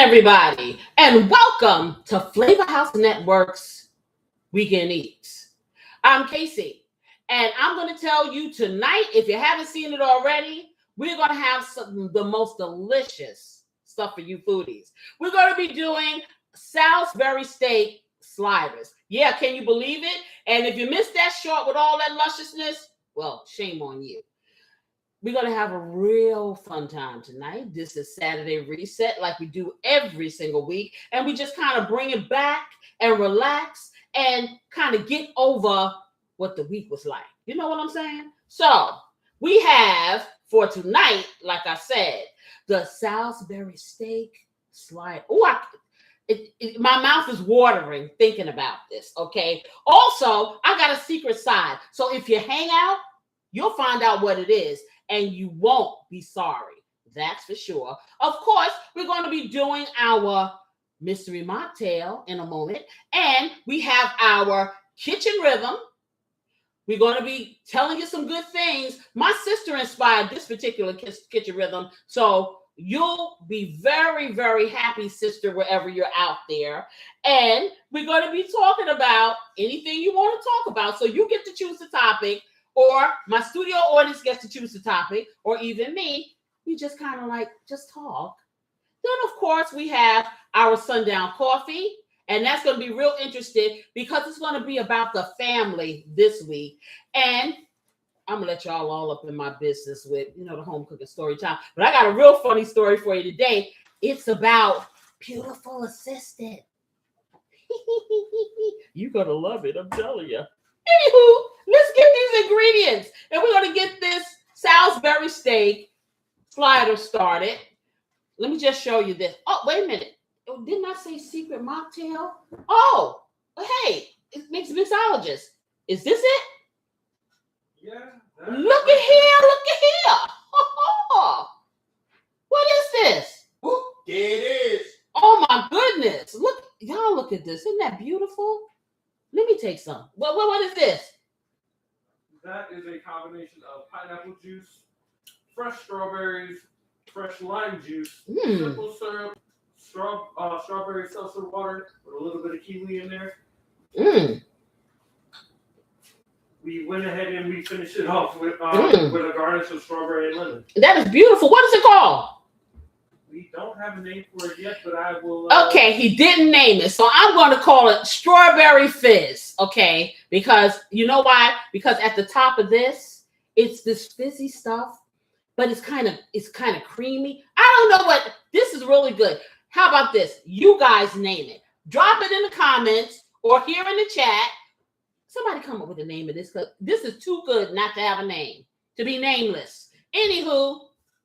everybody, and welcome to Flavor House Network's Weekend Eats. I'm Casey, and I'm going to tell you tonight, if you haven't seen it already, we're going to have some of the most delicious stuff for you foodies. We're going to be doing Salisbury steak sliders. Yeah, can you believe it? And if you missed that short with all that lusciousness, well, shame on you. We're going to have a real fun time tonight. This is Saturday Reset like we do every single week. And we just kind of bring it back and relax and kind of get over what the week was like. You know what I'm saying? So we have for tonight, like I said, the Salisbury steak slide. Oh, my mouth is watering thinking about this, okay? Also, I got a secret side. So if you hang out, you'll find out what it is. And you won't be sorry. That's for sure. Of course, we're going to be doing our mystery mocktail in a moment. And we have our kitchen rhythm. We're going to be telling you some good things. My sister inspired this particular kitchen rhythm. So you'll be very, very happy, sister, wherever you're out there. And we're going to be talking about anything you want to talk about. So you get to choose the topic. Or my studio audience gets to choose the topic, or even me. We just kind of just talk. Then, of course, we have our Sundown Coffee, and that's going to be real interesting because it's going to be about the family this week. And I'm going to let y'all all up in my business with, the home cooking story time. But I got a real funny story for you today. It's about beautiful assistant. You're going to love it, I'm telling you. Anywho, let's get these ingredients. And we're going to get this Salisbury steak slider started. Let me just show you this. Oh, wait a minute. Didn't I say secret mocktail? Oh, hey, it makes mixologist. Is this it? Yeah. Look at here. Look at here. What is this? Whoop, there it is. Oh, my goodness. Look, y'all look at this. Isn't that beautiful? Let me take some. What is this? That is a combination of pineapple juice, fresh strawberries, fresh lime juice, simple syrup, strawberry seltzer water with a little bit of kiwi in there. We went ahead and we finished it off with a garnish of strawberry and lemon. That is beautiful. What is it called? We don't have a name for it yet, but I will. Okay, he didn't name it, so I'm going to call it Strawberry Fizz. Okay, because you know why? Because at the top of this, it's this fizzy stuff, but it's kind of creamy. I don't know what. This is really good. How about this? You guys name it. Drop it in the comments or here in the chat. Somebody come up with the name of this because this is too good not to have a name, to be nameless. Anywho,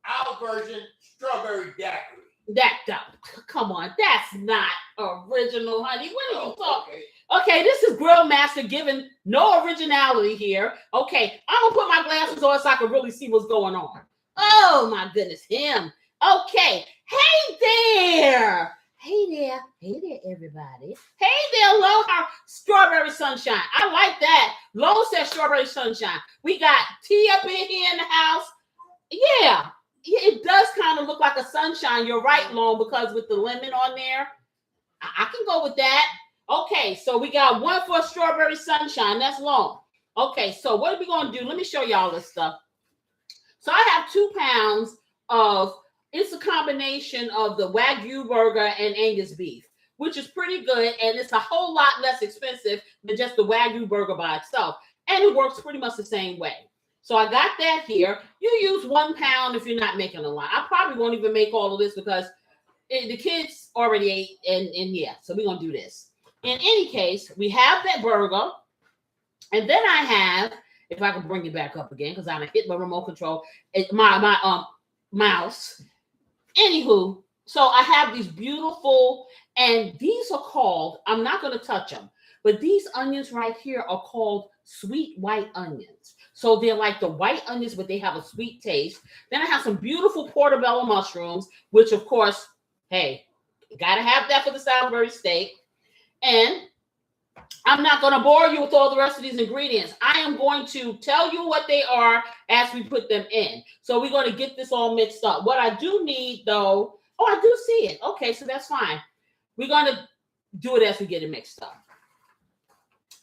our version. Strawberry daiquiri. Come on, that's not original, honey. What are you talking? Okay, this is Grill Master giving no originality here. Okay, I'm gonna put my glasses on so I can really see what's going on. Oh my goodness, him. Okay, hey there. Hey there, everybody. Hey there, Lone Strawberry Sunshine. I like that. Lone says Strawberry Sunshine. We got tea up in here in the house. Yeah, it does kind of look like a sunshine. You're right, Lone, because with the lemon on there, I can go with that. Okay, so we got one for Strawberry Sunshine. That's Lone. Okay, so what are we going to do? Let me show y'all this stuff. So I have 2 pounds of, it's a combination of the Wagyu burger and Angus beef, which is pretty good, and it's a whole lot less expensive than just the Wagyu burger by itself, and it works pretty much the same way. So I got that here. You use 1 pound if you're not making a lot. I probably won't even make all of this because the kids already ate, and yeah, so we're going to do this. In any case, we have that burger, and then I have, if I can bring it back up again, because I hit my remote control, my mouse. Anywho, so I have these beautiful, and these are called, I'm not going to touch them, but these onions right here are called sweet white onions. So they're like the white onions, but they have a sweet taste. Then I have some beautiful portabella mushrooms, which of course, hey, you got to have that for the Salisbury steak. And I'm not going to bore you with all the rest of these ingredients. I am going to tell you what they are as we put them in. So we're going to get this all mixed up. What I do need, though, Oh, I do see it. Okay, so that's fine. We're going to do it as we get it mixed up.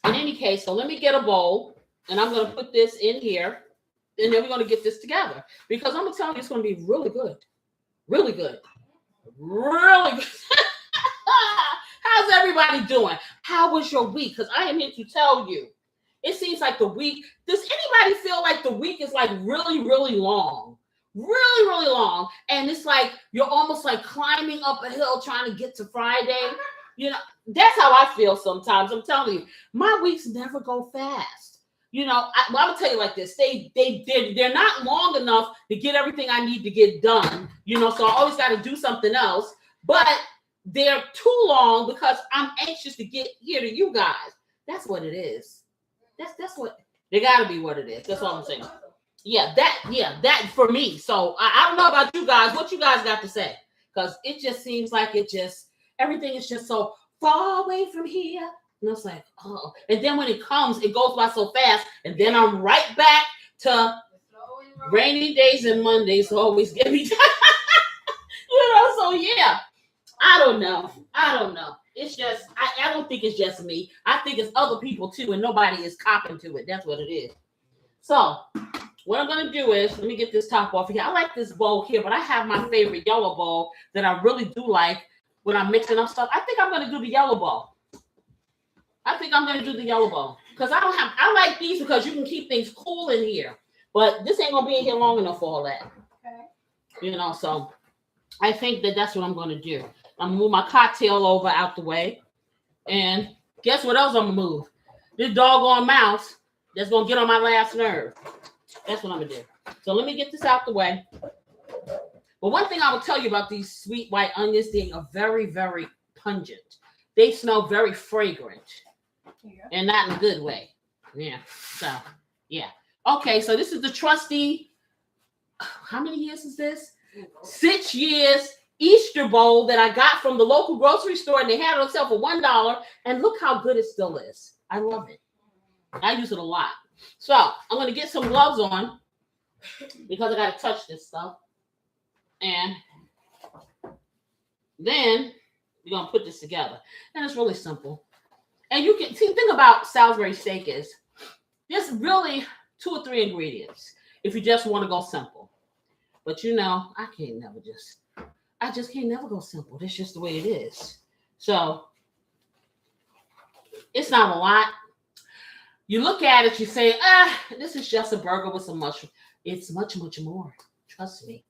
In any case, so let me get a bowl, and I'm going to put this in here, and then we're going to get this together. Because I'm going to tell you, it's going to be really good. Really good. Really good. How's everybody doing? How was your week? Because I am here to tell you, it seems like the week, does anybody feel like the week is like really, really long? Really, really long. And it's like you're almost like climbing up a hill trying to get to Friday. You know, that's how I feel sometimes. I'm telling you, my weeks never go fast. You know, I'm gonna tell you like this: they're not long enough to get everything I need to get done. You know, so I always got to do something else. But they're too long because I'm anxious to get here to you guys. That's what it is. That's what they got to be. What it is. That's all I'm saying. Yeah, that for me. So I don't know about you guys. What you guys got to say? Because it just seems like everything is just so far away from here. And I was like, oh. And then when it comes, it goes by so fast. And then I'm right back to rainy days and Mondays always get me time. So yeah. I don't know. It's just, I don't think it's just me. I think it's other people too, and nobody is copping to it. That's what it is. So what I'm going to do is, let me get this top off here. I like this bowl here, but I have my favorite yellow bowl that I really do like when I'm mixing up stuff. I think I'm going to do the yellow bowl. Because I like these because you can keep things cool in here. But this ain't going to be in here long enough for all that. Okay. You know, so I think that's what I'm going to do. I'm going to move my cocktail over out the way. And guess what else I'm going to move? This doggone mouse that's going to get on my last nerve. That's what I'm going to do. So let me get this out the way. But one thing I will tell you about these sweet white onions, they are very, very pungent. They smell very fragrant. Yeah. And not in a good way. Yeah. So, yeah. Okay, so this is the trusty, how many years is this? 6 years Easter bowl that I got from the local grocery store, and they had it on sale for $1. And look how good it still is. I love it. I use it a lot. So I'm going to get some gloves on because I got to touch this stuff. And then we're going to put this together. And it's really simple. And you can see, the thing about Salisbury steak is there's really 2 or 3 ingredients if you just want to go simple. But you know, I just can't never go simple. That's just the way it is. So it's not a lot. You look at it, you say, this is just a burger with some mushroom. It's much, much more. Trust me.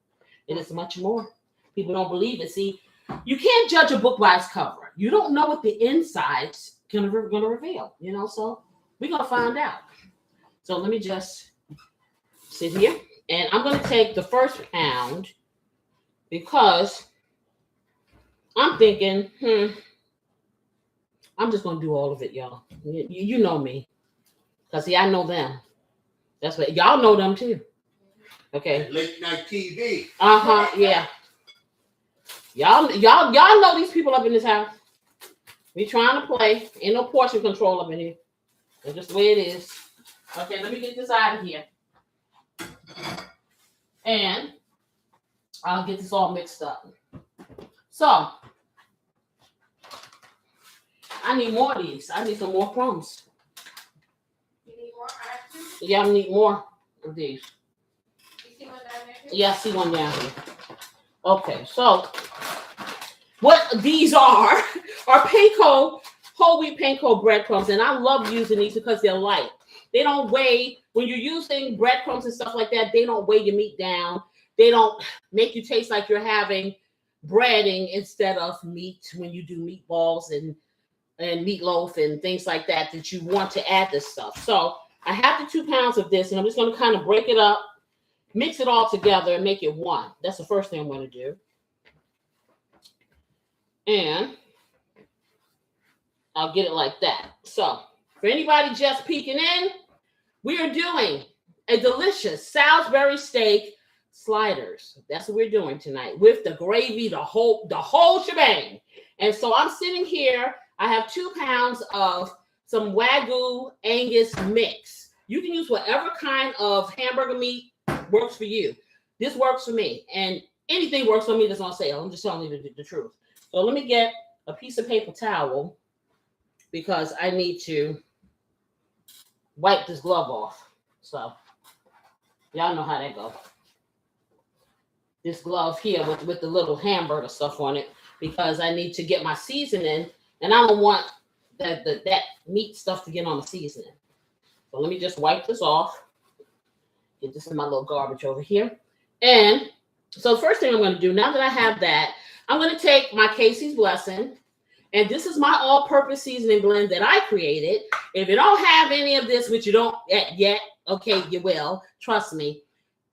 It is much more. People don't believe it. See, you can't judge a book by its cover. You don't know what the inside's gonna reveal, you know, so we're gonna find out. So let me just sit here, and I'm gonna take the first pound because I'm thinking, I'm just gonna do all of it, y'all. You know me. Because see, I know them. That's what y'all know them too. Okay. Late night TV. Yeah. Y'all know these people up in this house. We trying to play. Ain't no portion control up in here. That's just the way it is. Okay, let me get this out of here. And I'll get this all mixed up. So I need more of these. I need some more crumbs. You need more? Yeah, I need more of these. You see one down there? Yeah, I see one down here. Okay, so what these are panko, whole wheat panko breadcrumbs, and I love using these because they're light. They don't weigh, when you're using breadcrumbs and stuff like that, they don't weigh your meat down. They don't make you taste like you're having breading instead of meat when you do meatballs and meatloaf and things like that you want to add this stuff. So I have the 2 pounds of this, and I'm just going to kind of break it up, mix it all together, and make it one. That's the first thing I'm going to do. And I'll get it like that. So for anybody just peeking in, we are doing a delicious Salisbury steak sliders. That's what we're doing tonight with the gravy, the whole shebang. And so I'm sitting here. I have 2 pounds of some Wagyu Angus mix. You can use whatever kind of hamburger meat works for you. This works for me. And anything works for me that's on sale. I'm just telling you the truth. So let me get a piece of paper towel because I need to wipe this glove off. So y'all know how that goes. This glove here with the little hamburger stuff on it because I need to get my seasoning and I don't want that meat stuff to get on the seasoning. So let me just wipe this off. Get this in my little garbage over here. And so the first thing I'm going to do, now that I have that, I'm going to take my Casey's Blessing. And this is my all-purpose seasoning blend that I created. If you don't have any of this, which you don't yet, okay, you will. Trust me.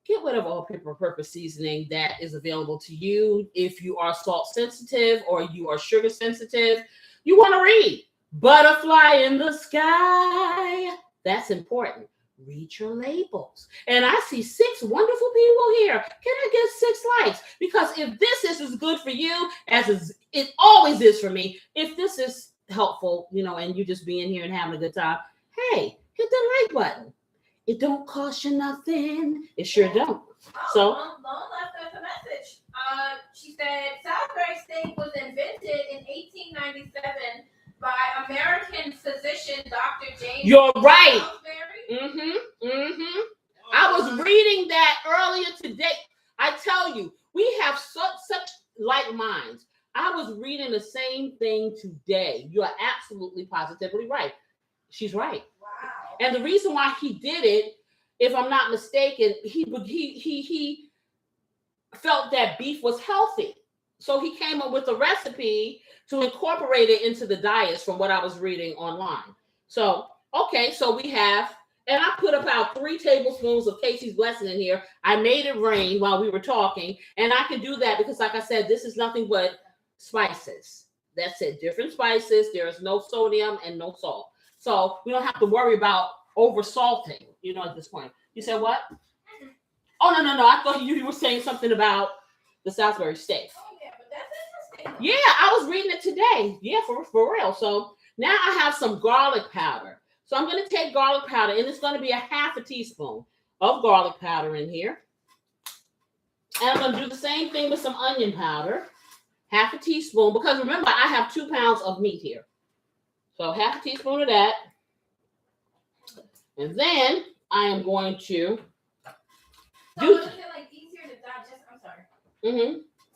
Get rid of all-purpose seasoning that is available to you. If you are salt sensitive or you are sugar sensitive, you want to read Butterfly in the Sky. That's important. Read your labels. And I see 6 wonderful people here. Can I get 6 likes? Because if this is as good for you as it always is for me, if this is helpful, and you just being here and having a good time, hey, hit the like button. It don't cost you nothing. It sure don't. So Lone left us a message. She said Salisbury steak was invented in 1897 by American physician Dr. James. You're right. Salisbury. I was reading that earlier today. I tell you, we have such like minds. I was reading the same thing today. You are absolutely positively right. She's right. Wow. And the reason why he did it, if I'm not mistaken, he felt that beef was healthy. So he came up with a recipe to incorporate it into the diets from what I was reading online. So, okay, so we have, and I put about 3 tablespoons of Casey's Blessing in here. I made it rain while we were talking. And I can do that because, like I said, this is nothing but spices. That's it. Different spices. There is no sodium and no salt. So we don't have to worry about over salting, at this point. You said what? Oh, no. I thought you were saying something about the Salisbury steak. Oh, yeah, but that's interesting. Yeah, I was reading it today. Yeah, for real. So now I have some garlic powder. So I'm going to take garlic powder, and it's going to be a half a teaspoon of garlic powder in here. And I'm going to do the same thing with some onion powder. Half a teaspoon, because remember, I have 2 pounds of meat here. So half a teaspoon of that. And then I am going to So was it like easier to digest? I'm sorry.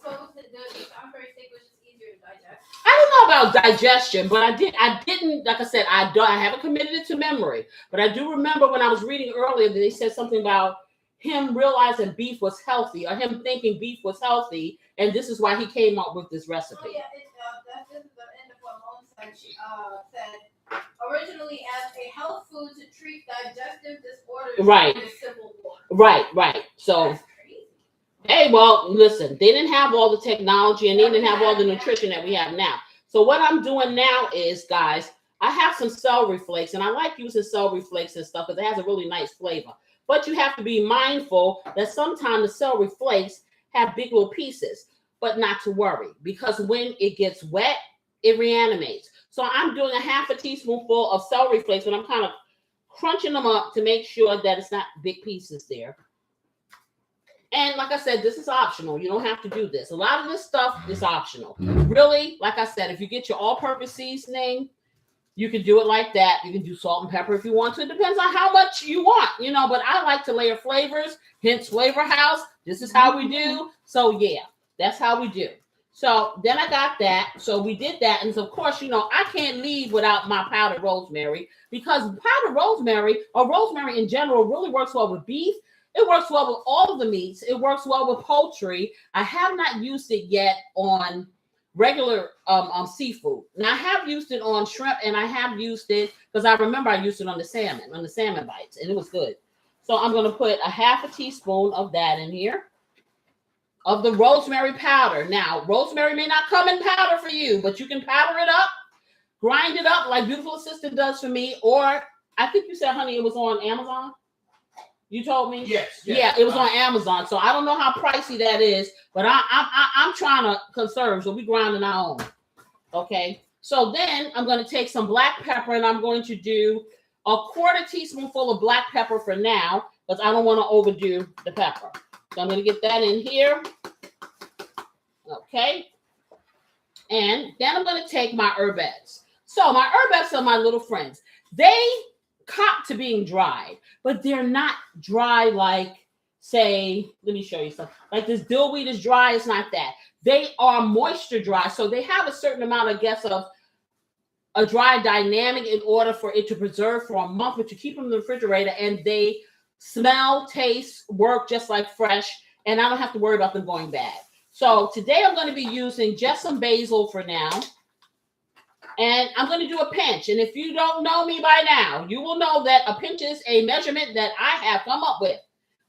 So was the Salisbury steak was just easier to digest? I don't know about digestion, but I didn't, like I said, I haven't committed it to memory. But I do remember when I was reading earlier that they said something about him realizing beef was healthy, or him thinking beef was healthy, and this is why he came up with this recipe. Oh, yeah, this is the end of what Lone said. She said, originally as a health food to treat digestive disorders Right. in the Civil War. Right. So, That's crazy. hey, well, listen, they didn't have all the technology and they didn't have all the nutrition that we have now. So what I'm doing now is, guys, I have some celery flakes, and I like using celery flakes and stuff because it has a really nice flavor. But you have to be mindful that sometimes the celery flakes have big little pieces, but not to worry, because when it gets wet, it reanimates. So I'm doing a half a teaspoonful of celery flakes, and I'm kind of crunching them up to make sure that it's not big pieces there. And like I said, this is optional. You don't have to do this. A lot of this stuff is optional. Really, like I said, if you get your all-purpose seasoning, you can do it like that. You can do salt and pepper if you want to. It depends on how much you want, but I like to layer flavors, hence FLAVAHOUSE. This is how we do. So yeah, that's how we do. So then I got that. So we did that. And so of course, I can't leave without my powdered rosemary, because powdered rosemary, or rosemary in general, really works well with beef. It works well with all of the meats. It works well with poultry. I have not used it yet on regular seafood. Now I have used it on shrimp, and I have used it because I remember I used it on the salmon bites, and it was good. So I'm going to put a half a teaspoon of that in here, of the rosemary powder. Now, rosemary may not come in powder for you, but you can powder it up, grind it up like Beautiful Assistant does for me, or I think you said, honey, it was on Amazon. You told me? Yes. Yeah, it was on Amazon. So I don't know how pricey that is, but I'm trying to conserve, so we grinding our own. Okay. So then I'm going to take some black pepper, and I'm going to do a quarter teaspoonful of black pepper for now, because I don't want to overdo the pepper. So I'm going to get that in here. Okay. And then I'm going to take my herbettes. So my herbettes are my little friends. They cop to being dried, but they're not dry like, say, let me show you something. Like this dillweed is dry. It's not that. They are moisture dry. So they have a certain amount, I guess, of a dry dynamic in order for it to preserve for a month, but you keep them in the refrigerator and they smell, taste, work just like fresh. And I don't have to worry about them going bad. So today I'm going to be using just some basil for now. And I'm going to do a pinch. And if you don't know me by now, you will know that a pinch is a measurement that I have come up with.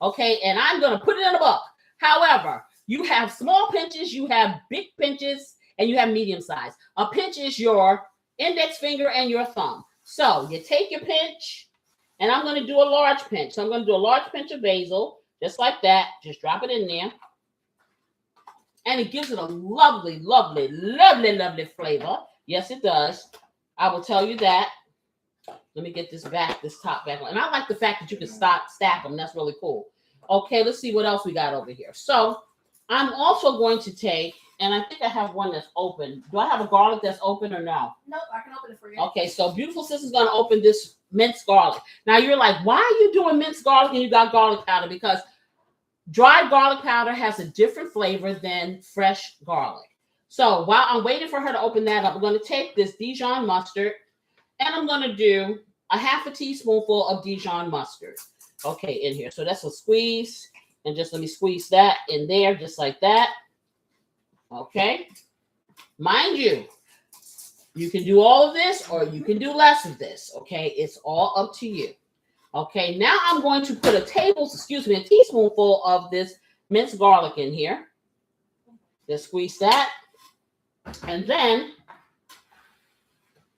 Okay. And I'm going to put it in a book. However, you have small pinches, you have big pinches, and you have medium size. A pinch is your index finger and your thumb. So you take your pinch, and I'm going to do a large pinch. So I'm going to do a large pinch of basil, just like that. Just drop it in there. And it gives it a lovely, lovely, lovely, lovely flavor. Yes, it does. I will tell you that. Let me get this top back on. And I like the fact that you can stack them. That's really cool. Okay, let's see what else we got over here. So I'm also going to take, and I think I have one that's open. Do I have a garlic that's open or no? Nope, I can open it for you. Okay, so Beautiful Sister's going to open this minced garlic. Now you're like, why are you doing minced garlic and you got garlic powder? Because dried garlic powder has a different flavor than fresh garlic. So while I'm waiting for her to open that up, I'm going to take this Dijon mustard and I'm going to do a half a teaspoonful of Dijon mustard. Okay, in here. So that's a squeeze. And just let me squeeze that in there just like that. Okay. Mind you, you can do all of this or you can do less of this. Okay. It's all up to you. Okay. Now I'm going to put a teaspoonful of this minced garlic in here. Just squeeze that. And then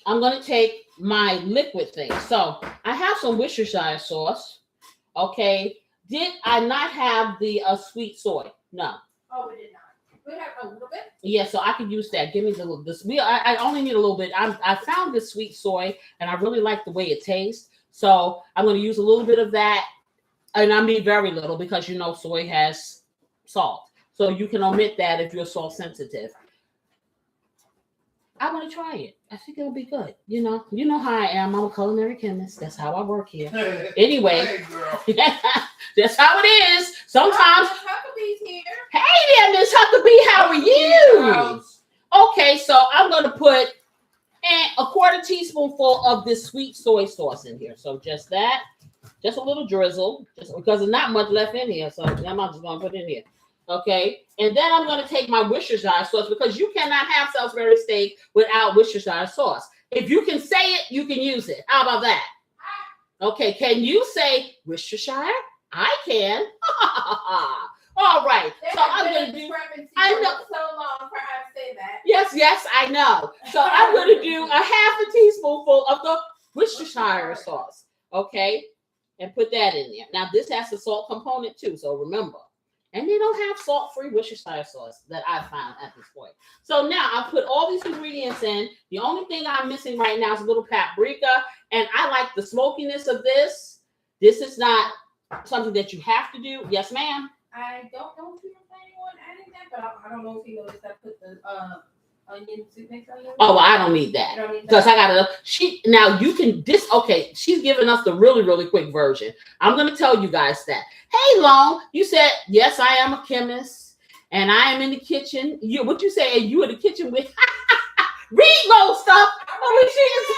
I'm going to take my liquid thing. So I have some Worcestershire sauce. Okay. Did I not have the sweet soy? No. Oh, we did not. We have a little bit. Yeah, so I could use that. Give me this. I only need a little bit. I found this sweet soy, and I really like the way it tastes. So I'm going to use a little bit of that, and I mean very little because you know soy has salt. So you can omit that if you're salt sensitive. I want to try it. I think it'll be good. You know how I am. I'm a culinary chemist. That's how I work here. Anyway, Hey, girl. that's how it is. Sometimes. Miss Huckabee's here. Hey there, Miss Huckabee. How are you? Okay, so I'm going to put a quarter teaspoonful of this sweet soy sauce in here. So just that. Just a little drizzle. Just because there's not much left in here. So I'm just going to put it in here. Okay, and then I'm going to take my Worcestershire sauce because you cannot have Salisbury steak without Worcestershire sauce. If you can say it, you can use it. How about that? Okay, can you say Worcestershire? I can. All right. So I'm going to do. I know. So long for her to say that. Yes, I know. So I'm going to do a half a teaspoonful of the Worcestershire sauce. Okay, and put that in there. Now this has a salt component too. So remember. And they don't have salt-free Worcestershire sauce that I found at this point. So now I put all these ingredients in. The only thing I'm missing right now is a little paprika. And I like the smokiness of this. This is not something that you have to do. Yes, ma'am? I don't know if you're planning on adding that, but I don't know if you noticed I put the onion soup mix on there. Oh, well, I don't need that. Because I got to. Now you can. Okay, she's giving us the really, really quick version. I'm going to tell you guys that. Hey, Long, you said, yes, I am a chemist, and I am in the kitchen. What you say? You in the kitchen with read low stuff. Oh, she is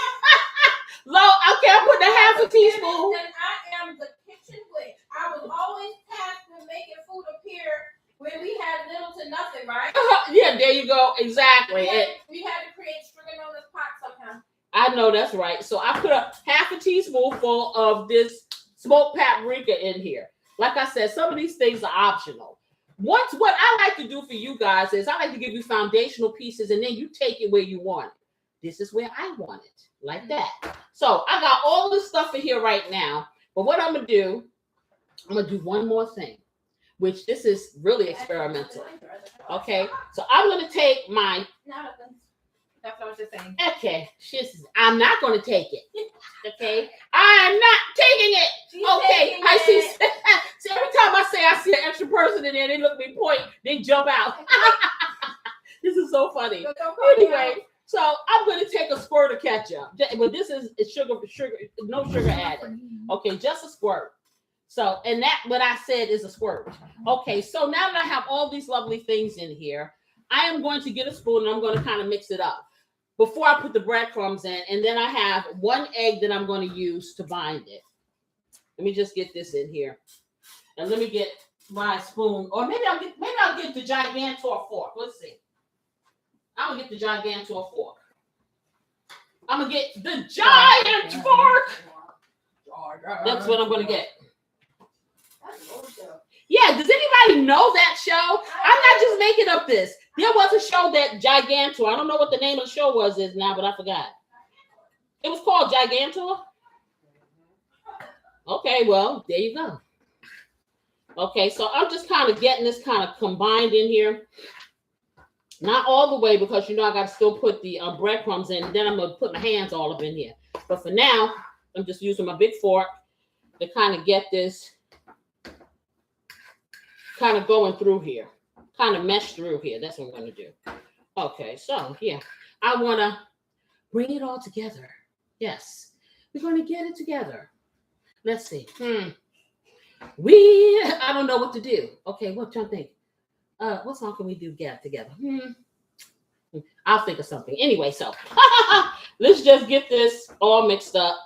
low. Okay, I'm putting a half a teaspoon. And I am the kitchen witch. I was always tasked with making food appear when we had little to nothing, right? Yeah, there you go. Exactly. We had to create stroganoff pot somehow. I know that's right. So I put a half a teaspoonful of this smoked paprika in here. Like I said, some of these things are optional. What I like to do for you guys is I like to give you foundational pieces and then you take it where you want it. This is where I want it, like that. So I got all this stuff in here right now. But what I'm going to do one more thing, which this is really experimental. Okay, so I'm going to take my... That's what I was just saying. Okay, I'm not going to take it. Okay, I'm not taking it. Okay, I see. See, every time I see an extra person in there, they look at me, point, they jump out. This is so funny. But don't call me Anyway, out. so I'm going to take a squirt of ketchup. But this is sugar, no sugar added. Okay, just a squirt. So, and that what I said is a squirt. Okay, so now that I have all these lovely things in here, I am going to get a spoon and I'm going to kind of mix it up before I put the breadcrumbs in. And then I have one egg that I'm going to use to bind it. Let me just get this in here. And let me get my spoon. Or maybe I'll get the Gigantor fork. Let's see. I'm going to get the Gigantor fork. I'm going to get the giant fork. That's what I'm going to get. Yeah, does anybody know that show? I'm not just making up this. There was a show that Gigantor. I don't know what the name of the show is now, but I forgot. It was called Gigantor. Okay, well, there you go. Okay, so I'm just kind of getting this kind of combined in here. Not all the way because, you know, I got to still put the breadcrumbs in. And then I'm going to put my hands all up in here. But for now, I'm just using my big fork to kind of get this kind of going through here. Kind of mesh through here. That's what I'm going to do. Okay, so, yeah. I want to bring it all together. Yes. We're going to get it together. Let's see. I don't know what to do. Okay, what y'all think? What song can we do together? I'll think of something. Anyway, so let's just get this all mixed up.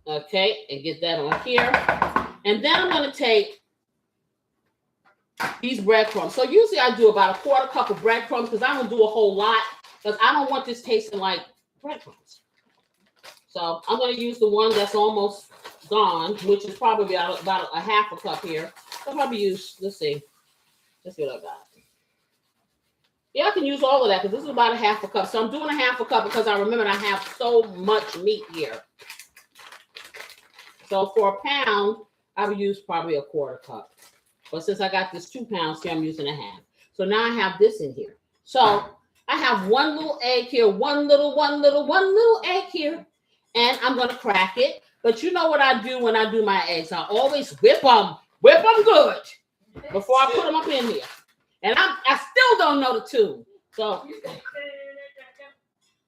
Okay, and get that on here. And then I'm going to take these breadcrumbs. So usually I do about a quarter cup of breadcrumbs because I don't do a whole lot because I don't want this tasting like breadcrumbs. So I'm going to use the one that's almost gone, which is probably about a half a cup here. I'll probably use, let's see what I got. Yeah, I can use all of that because this is about a half a cup. So I'm doing a half a cup because I remember I have so much meat here. So for a pound, I would use probably a quarter cup. But since I got this 2 pounds here, I'm using a half. So now I have this in here. So I have one little egg here, one little egg here. And I'm going to crack it. But you know what I do when I do my eggs? I always whip them good before I put them up in here. And I still don't know the tune. So,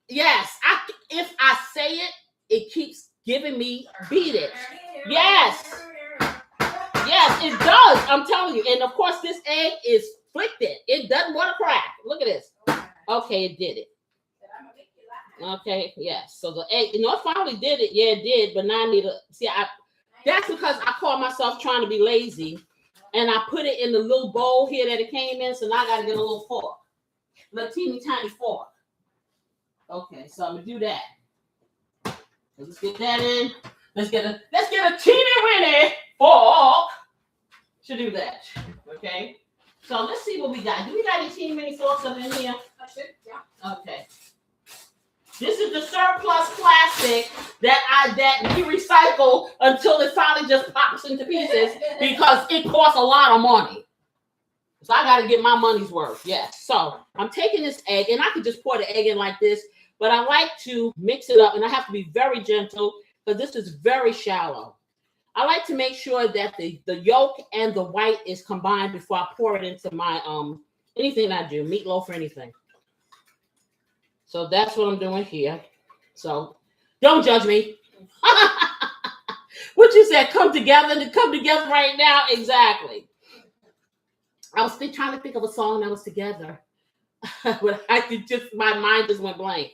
yes, if I say it, it keeps giving me beat it. Yes. Yes, it does. I'm telling you. And, of course, this egg is flicked it. It doesn't want to crack. Look at this. Okay, it did it. Okay, yes. So the egg, it finally did it. Yeah, it did. But now I need to see. That's because I call myself trying to be lazy, and I put it in the little bowl here that it came in. So now I got to get a little fork, little teeny tiny fork. Okay, so I'm gonna do that. Let's get that in. Let's get a teeny weeny fork to do that. Okay. So let's see what we got. Do we got any teeny weeny forks up in here? Yeah. Okay. This is the surplus plastic that we recycle until it finally just pops into pieces because it costs a lot of money. So I got to get my money's worth. Yes. So I'm taking this egg, and I could just pour the egg in like this, but I like to mix it up, and I have to be very gentle because this is very shallow. I like to make sure that the yolk and the white is combined before I pour it into my anything I do, meatloaf or anything. So that's what I'm doing here. So don't judge me. What you said, come together right now. Exactly. I was trying to think of a song that was together. But my mind just went blank.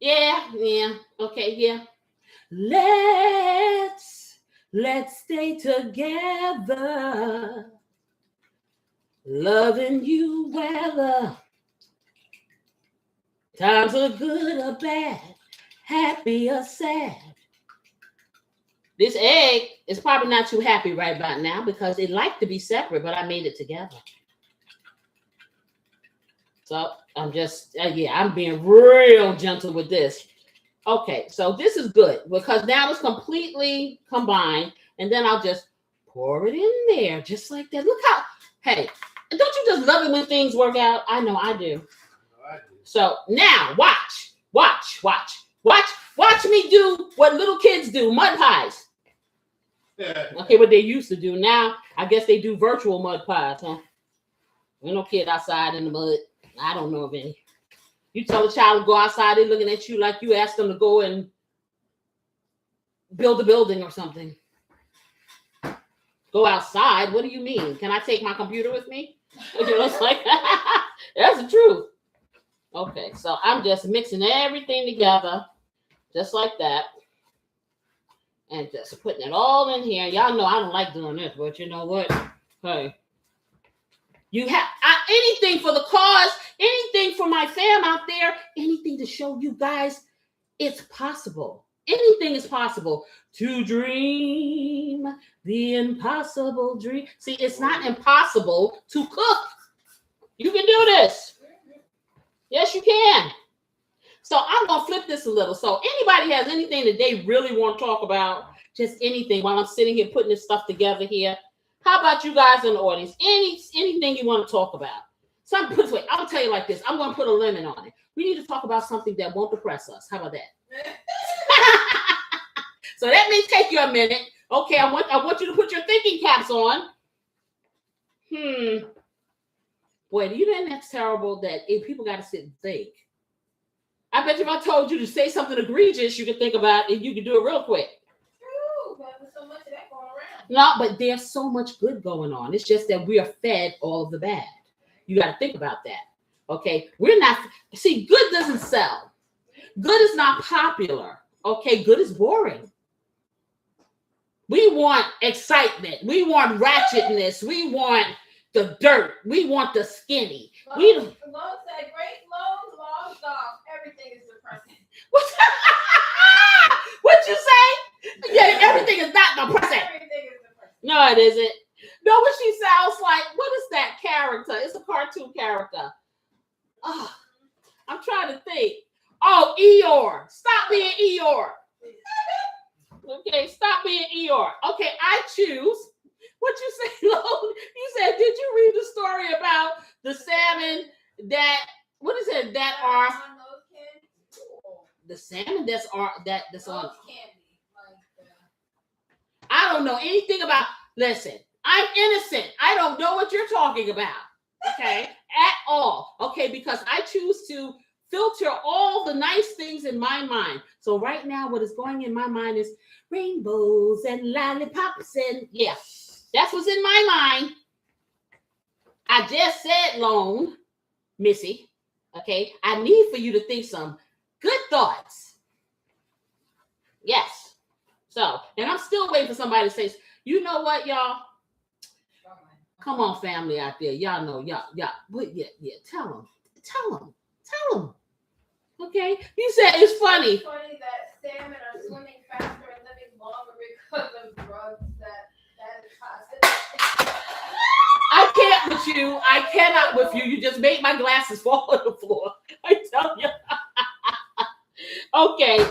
Yeah. Okay, yeah. Let's stay together. Loving you whether times are good or bad, happy or sad. This egg is probably not too happy right about now because it liked to be separate, but I made it together. So I'm just, I'm being real gentle with this. Okay, so this is good because now it's completely combined, and then I'll just pour it in there just like that. Look how, hey, don't you just love it when things work out? I know I do. So now watch me do what little kids do, mud pies. Okay, what they used to do. Now, I guess they do virtual mud pies, huh? There's no kid outside in the mud. I don't know of any. You tell a child to go outside, they're looking at you like you asked them to go and build a building or something. Go outside? What do you mean? Can I take my computer with me? You know, it's like, that's the truth. Okay, so I'm just mixing everything together, just like that. And just putting it all in here. Y'all know I don't like doing this, but you know what? Hey. You have anything for the cause, anything for my fam out there, anything to show you guys it's possible. Anything is possible to dream the impossible dream. See, it's not impossible to cook. You can do this. Yes, you can. So I'm going to flip this a little. So anybody has anything that they really want to talk about, just anything while I'm sitting here putting this stuff together here. How about you guys in the audience? Anything you want to talk about? So I'm put wait, I'll tell you like this. I'm going to put a limit on it. We need to talk about something that won't depress us. How about that? So that may take you a minute. Okay, I want you to put your thinking caps on. Boy, do you think that's terrible that if people got to sit and think? I bet you if I told you to say something egregious, you could think about it and you could do it real quick. True, but there's so much of that going around. No, but there's so much good going on. It's just that we are fed all of the bad. You got to think about that. Okay, we're not. See, good doesn't sell. Good is not popular. Okay, good is boring. We want excitement. We want ratchetness. We want the dirt. We want the skinny. Long said, great lows, long golf. Everything is depressing. What you say? Yeah, everything is not depressing. Everything is depressing. No, it isn't. No, what she sounds like, what is that character? It's a cartoon character. Oh, I'm trying to think. Oh, Eeyore. Stop being Eeyore. Okay, stop being Eeyore. Okay, I choose. What you say, Lo? You said, did you read the story about the salmon that, what is it, that are, the salmon that's on. I don't know anything about, listen, I'm innocent. I don't know what you're talking about. Okay, at all. Okay, because I choose to filter all the nice things in my mind. So right now, what is going in my mind is rainbows and lollipops and yeah, that's what's in my mind. I just said, Lone, Missy, okay, I need for you to think some good thoughts. Yes. So, and I'm still waiting for somebody to say, you know what, y'all? Come on, family out there. Y'all know, y'all, but yeah, tell them. Okay? You said it's funny. It's funny that salmon are swimming faster and living longer because of drugs that is possible. I can't with you. I cannot with you. You just made my glasses fall on the floor. I tell you. Okay.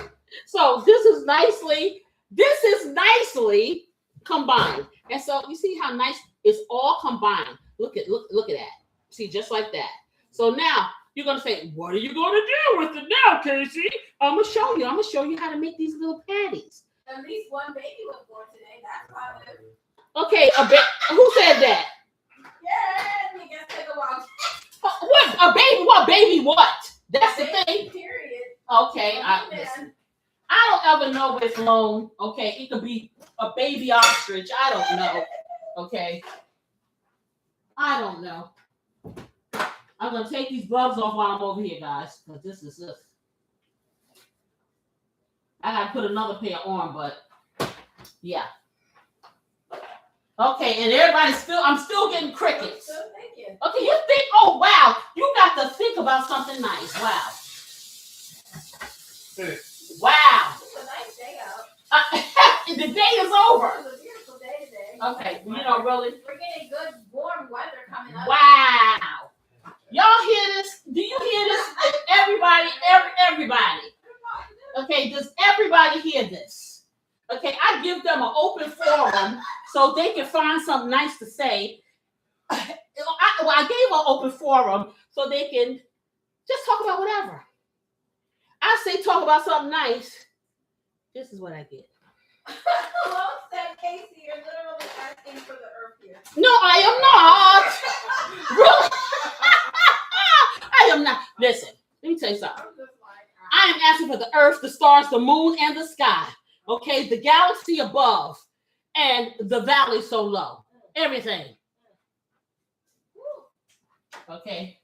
So this is nicely combined. And so you see how nice it's all combined. Look at that. See, just like that. So now you're gonna say, what are you gonna do with it now, Casey? I'm gonna show you how to make these little patties. At least one baby was born today. That's positive. Okay, who said that? Yeah, you guys take a while. What a baby? What baby? What? That's the thing. Period. Okay, I don't ever know what's wrong. Okay, it could be a baby ostrich. I don't know. Okay, I don't know. I'm gonna take these gloves off while I'm over here, guys, because this is this. I gotta put another pair on, but yeah. Okay, and I'm still getting crickets. So thank you. Okay, you think, oh wow, you got to think about something nice. Wow. Wow. It's a nice day out. The day is over. It's a beautiful day today. Okay, you know, really. We're getting good warm weather coming up. Wow. Y'all hear this? Do you hear this? Everybody. Okay, does everybody hear this? Okay, I give them an open forum so they can find something nice to say. I gave them an open forum so they can just talk about whatever. I say talk about something nice. This is what I get. Malone said, Casey, you're literally asking for the earth here. No, I am not. Really? I am not. Listen, let me tell you something. I'm just like, I am asking for the earth, the stars, the moon, and the sky. Okay, the galaxy above, and the valley so low. Everything. Okay,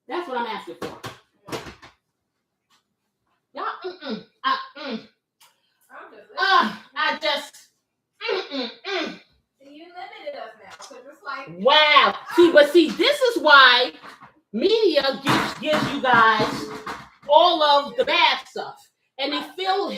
that's what I'm asking for. Y'all, I just, See, you limited us now, because it's like, wow. See, this is why media gives you guys all of the bad stuff, and they fill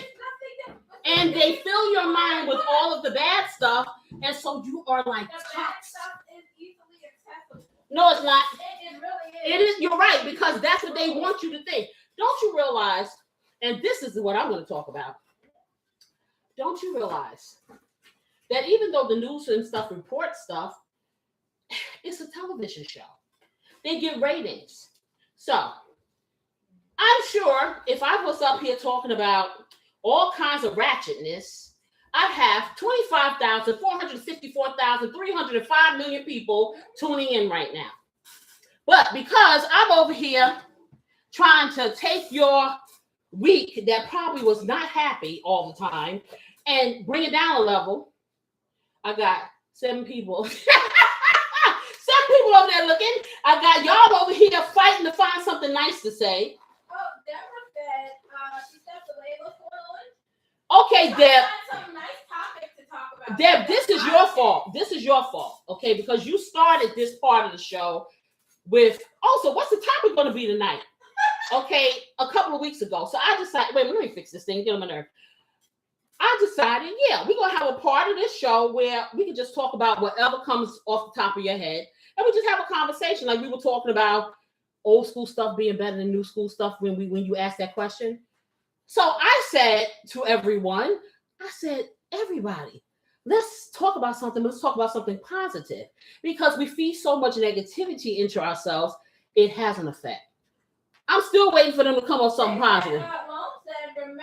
your mind with all of the bad stuff, and so you are like, the bad stuff is easily accessible. no, it's not. It really is. It is. You're right, because that's what they want you to think. Don't you realize? And this is what I'm going to talk about. Don't you realize that even though the news and stuff report stuff, it's a television show. They get ratings. So I'm sure if I was up here talking about all kinds of ratchetness, I'd have 25,454,305 million people tuning in right now. But because I'm over here trying to take your week that probably was not happy all the time and bring it down a level, I got 7 people. 7 people over there looking. I got y'all over here fighting to find something nice to say. Oh, Deborah said, she said the label's going on. Okay, Deb. Some nice topics to talk about. Deb, this is your fault. This is your fault, okay? Because you started this part of the show with, so what's the topic going to be tonight? Okay, a couple of weeks ago. So I decided, wait, let me fix this thing, get on my nerve. I decided, yeah, we're going to have a part of this show where we can just talk about whatever comes off the top of your head. And we just have a conversation like we were talking about old school stuff being better than new school stuff when you asked that question. So I said to everyone, everybody, let's talk about something. Let's talk about something positive, because we feed so much negativity into ourselves. It has an effect. I'm still waiting for them to come up with something positive. Malone said, remember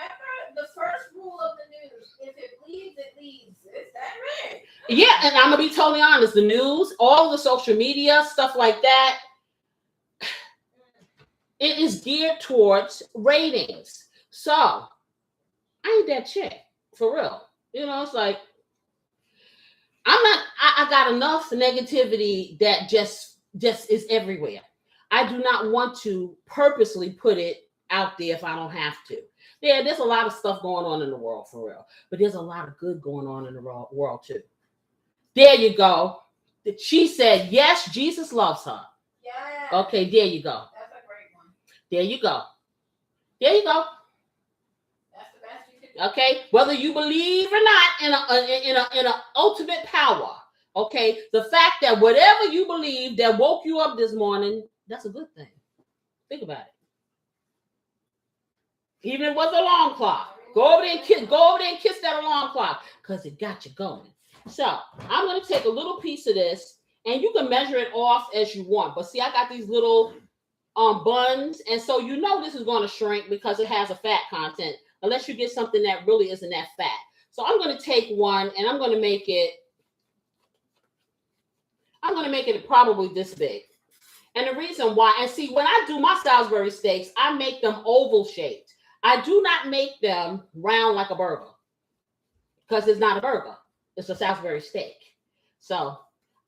the first rule of the news: if it bleeds, it leads. Is that right? Yeah, and I'm gonna be totally honest. The news, all the social media stuff like that, it is geared towards ratings. So I ain't that chick for real. You know, it's like I got enough negativity that just is everywhere. I do not want to purposely put it out there if I don't have to. Yeah, there's a lot of stuff going on in the world for real, but there's a lot of good going on in the world too. There you go. She said, yes, Jesus loves her. Yeah. Okay, there you go. That's a great one. There you go. There you go. That's the best you can do. Okay, whether you believe or not in a ultimate power. Okay, the fact that whatever you believe that woke you up this morning, that's a good thing. Think about it. Even if it was an alarm clock, go over there and kiss that alarm clock, because it got you going. So I'm going to take a little piece of this, and you can measure it off as you want. But see, I got these little buns, and so you know this is going to shrink because it has a fat content, unless you get something that really isn't that fat. So I'm going to take one, and I'm going to make it probably this big. And the reason why, and see, when I do my Salisbury steaks, I make them oval shaped. I do not make them round like a burger, because it's not a burger. It's a Salisbury steak. So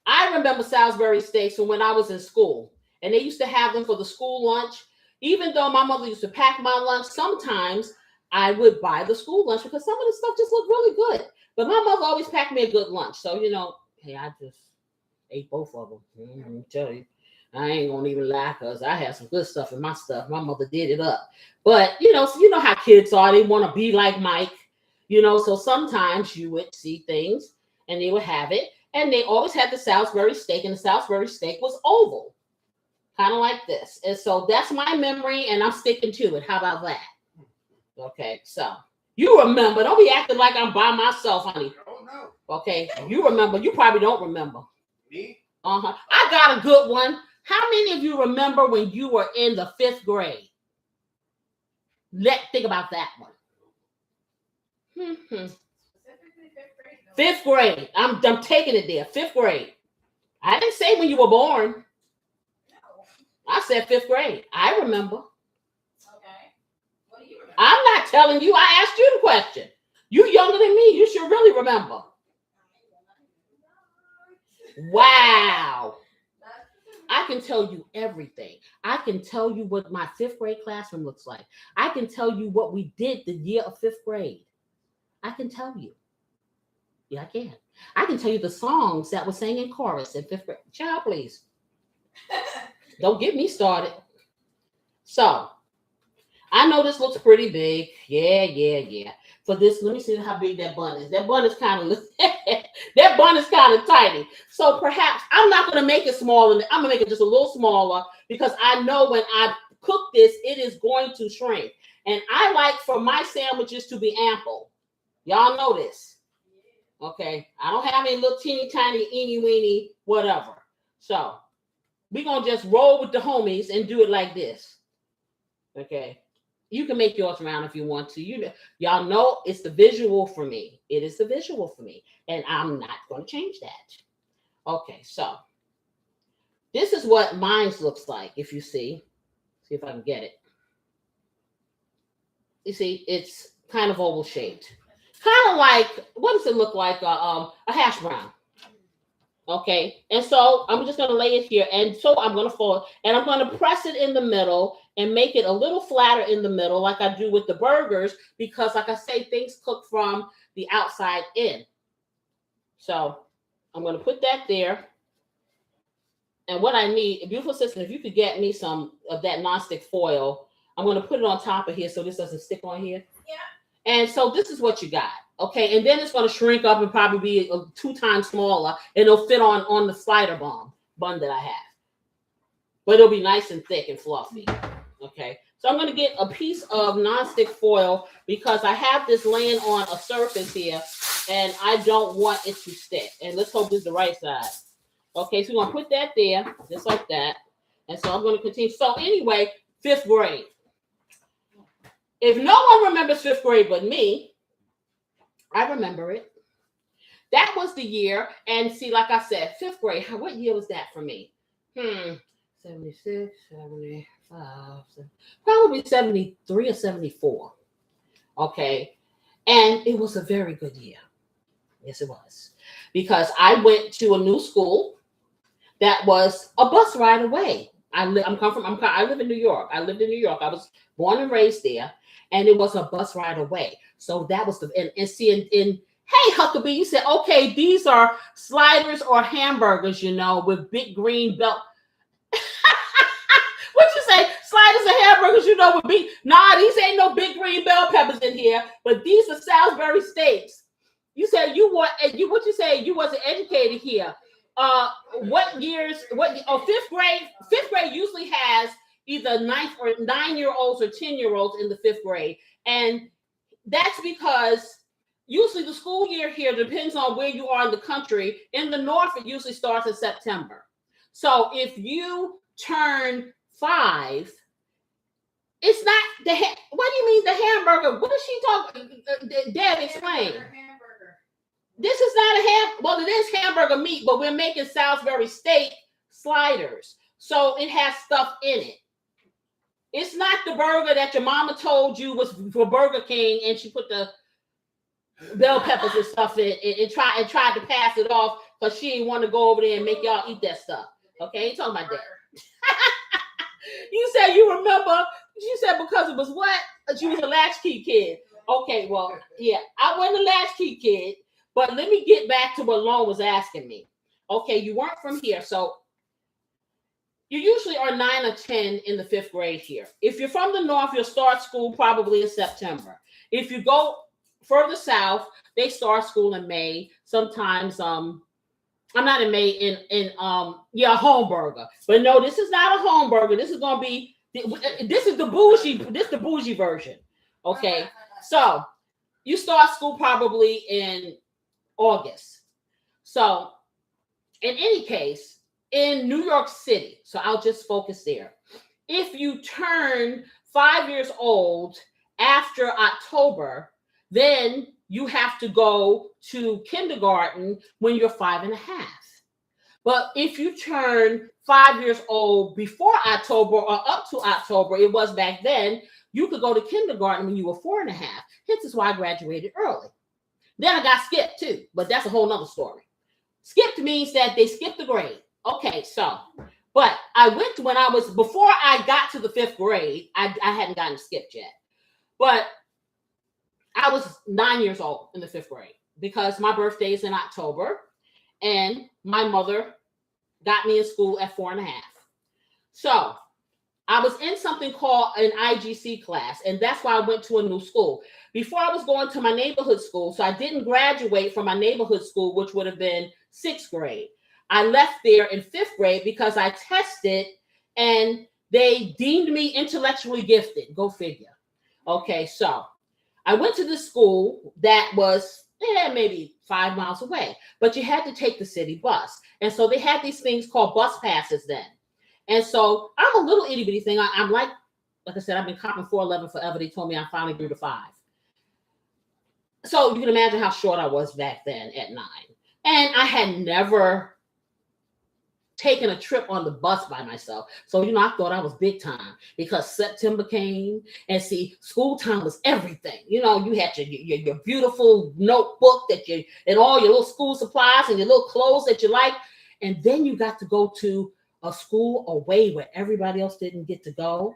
I remember Salisbury steaks from when I was in school, and they used to have them for the school lunch. Even though my mother used to pack my lunch, sometimes I would buy the school lunch because some of the stuff just looked really good. But my mother always packed me a good lunch. So, hey, I just ate both of them. I'll tell you. I ain't gonna even lie, because I had some good stuff in my stuff. My mother did it up. But, so you know how kids are. They want to be like Mike. So sometimes you would see things and they would have it. And they always had the Salisbury steak, and the Salisbury steak was oval, kind of like this. And so that's my memory, and I'm sticking to it. How about that? Okay, so you remember. Don't be acting like I'm by myself, honey. Oh, no. Okay, you remember. You probably don't remember. Me? Uh-huh. I got a good one. How many of you remember when you were in the 5th grade? Think about that one. 5th grade. I'm taking it there. 5th grade. I didn't say when you were born. I said 5th grade. I remember. Okay. What do you remember? I'm not telling you. I asked you the question. You younger than me. You should really remember. Wow. I can tell you everything. I can tell you what my 5th grade classroom looks like. I can tell you what we did the year of 5th grade. I can tell you. Yeah, I can. I can tell you the songs that were sang in chorus in 5th grade. Child, please. Don't get me started. So, I know this looks pretty big. Yeah. For this, let me see how big that bun is. That bun is kind of that bun is kind of tiny. So perhaps I'm not going to make it smaller. I'm going to make it just a little smaller because I know when I cook this, it is going to shrink. And I like for my sandwiches to be ample. Y'all know this. Okay. I don't have any little teeny tiny eeny weeny whatever. So we're going to just roll with the homies and do it like this. Okay. You can make yours round if you want to. Y'all know it's the visual for me. It is the visual for me. And I'm not going to change that. Okay, so this is what mine looks like, if you see. See if I can get it. You see, it's kind of oval shaped. Kind of like, what does it look like? A hash brown. Okay, and so I'm just going to lay it here. And so I'm going to fold, and I'm going to press it in the middle and make it a little flatter in the middle like I do with the burgers because, like I say, things cook from the outside in. So I'm going to put that there. And what I need, beautiful sister, if you could get me some of that nonstick foil, I'm going to put it on top of here so this doesn't stick on here. Yeah. And so this is what you got. Okay, and then it's going to shrink up and probably be 2 times smaller, and it'll fit on the slider bun that I have. But it'll be nice and thick and fluffy. Okay, so I'm going to get a piece of nonstick foil because I have this laying on a surface here, and I don't want it to stick. And let's hope this is the right side. Okay, so we're going to put that there, just like that. And so I'm going to continue. So anyway, 5th grade. If no one remembers 5th grade but me, I remember it. That was the year. And see, like I said, 5th grade, what year was that for me? 76, 75, probably 73 or 74. Okay. And it was a very good year. Yes, it was. Because I went to a new school that was a bus ride away. I live in New York. I lived in New York. I was born and raised there. And it was a bus ride away. So that was hey, Huckabee, you said, okay, these are sliders or hamburgers, with big green bell. What'd you say? Sliders and hamburgers, with big. Nah, these ain't no big green bell peppers in here, but these are Salisbury steaks. You said what you say? You wasn't educated here. What years? 5th grade? 5th grade usually has either 9-year-olds or 10-year-olds in the 5th grade. And that's because usually the school year here depends on where you are in the country. In the North, it usually starts in September. So if you turn 5, it's not what do you mean the hamburger? What is she talking? Dad, explain. Hamburger. This is not well, it is hamburger meat, but we're making Salisbury steak sliders. So it has stuff in it. It's not the burger that your mama told you was for Burger King and she put the bell peppers and stuff in and tried to pass it off because she didn't want to go over there and make y'all eat that stuff. Okay, ain't talking about that. You said you remember. She said because it was what? She was a latchkey kid. Okay, well, yeah, I wasn't a latchkey kid, but let me get back to what Lone was asking me. Okay, you weren't from here, so you usually are 9 or 10 in the 5th grade here. If you're from the North, you'll start school probably in September. If you go further south, they start school in May. Sometimes, I'm not in May, in home burger. But no, this is not a home burger. This is going to be, this is the bougie version. Okay, so you start school probably in August. So in any case, in New York City, so I'll just focus there. If you turn 5 years old after October, then you have to go to kindergarten when you're 5.5. But if you turn 5 years old before October or up to October, it was back then, you could go to kindergarten when you were 4.5. Hence is why I graduated early. Then I got skipped too, but that's a whole nother story. Skipped means that they skipped the grade. Okay, so, but I went to before I got to the 5th grade, I hadn't gotten skipped yet. But I was 9 years old in the 5th grade because my birthday is in October and my mother got me in school at 4.5. So I was in something called an IGC class, and that's why I went to a new school. Before I was going to my neighborhood school, so I didn't graduate from my neighborhood school, which would have been 6th grade. I left there in 5th grade because I tested and they deemed me intellectually gifted. Go figure. Okay, so I went to this school that was maybe 5 miles away, but you had to take the city bus. And so they had these things called bus passes then. And so I'm a little itty bitty thing. I'm like I said, I've been copping 4.11 forever. They told me I finally grew to 5. So you can imagine how short I was back then at 9. And I had never taken a trip on the bus by myself. So, I thought I was big time because September came and see, school time was everything. You had your beautiful notebook and all your little school supplies and your little clothes that you like. And then you got to go to a school away where everybody else didn't get to go.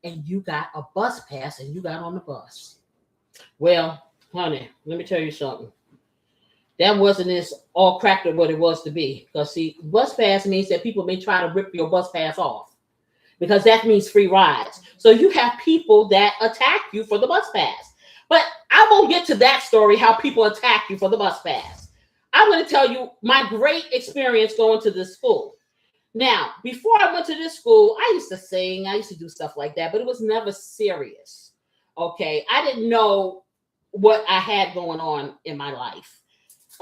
And you got a bus pass and you got on the bus. Well, honey, let me tell you something. That wasn't as all cracked up what it was to be. Because see, bus pass means that people may try to rip your bus pass off. Because that means free rides. So you have people that attack you for the bus pass. But I won't get to that story, how people attack you for the bus pass. I'm going to tell you my great experience going to this school. Now, before I went to this school, I used to sing. I used to do stuff like that. But it was never serious. Okay? I didn't know what I had going on in my life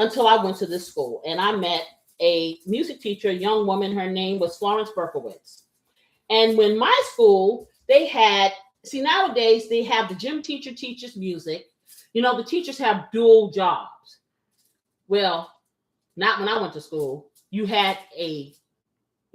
until I went to this school, and I met a music teacher, a young woman. Her name was Florence Berkowitz. And when my school, nowadays they have the gym teacher teaches music. The teachers have dual jobs. Well, not when I went to school. You had a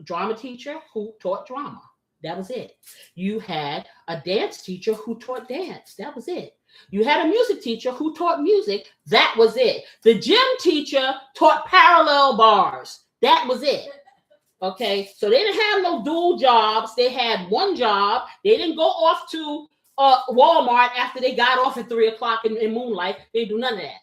drama teacher who taught drama. That was it. You had a dance teacher who taught dance. That was it. You had a music teacher who taught music. That was it. The gym teacher taught parallel bars. That was it. Okay. So they didn't have no dual jobs. They had one job. They didn't go off to Walmart after they got off at 3:00 in moonlight. They do none of that.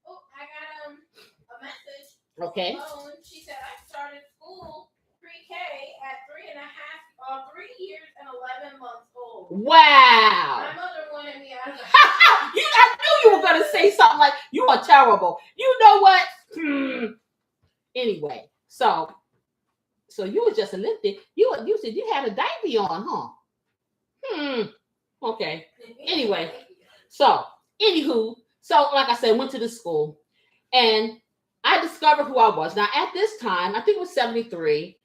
Oh, I got a message. Okay. She said I started school pre-K at 3 years and 11 months old. Wow. My mother wanted me out of the I knew you were going to say something like, you are terrible. You know what? Anyway, so you were just a little bit, you said you had a diaper on, huh? Okay. Anyway, so like I said, went to the school and I discovered who I was. Now at this time, I think it was 73.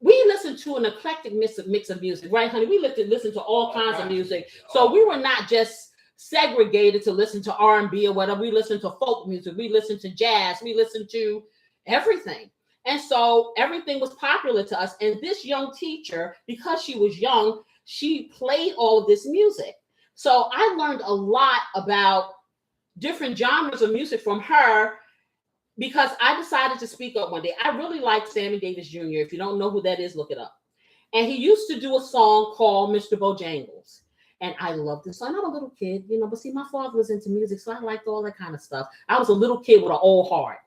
We listened to an eclectic mix of music, right, honey? We listened to all kinds of music. So we were not just segregated to listen to R&B or whatever. We listened to folk music. We listened to jazz. We listened to everything. And so everything was popular to us. And this young teacher, because she was young, she played all of this music. So I learned a lot about different genres of music from her, because I decided to speak up one day. I really liked Sammy Davis Jr. If you don't know who that is, look it up. And he used to do a song called Mr. Bojangles. And I loved this song. I'm a little kid, but see, my father was into music, so I liked all that kind of stuff. I was a little kid with an old heart.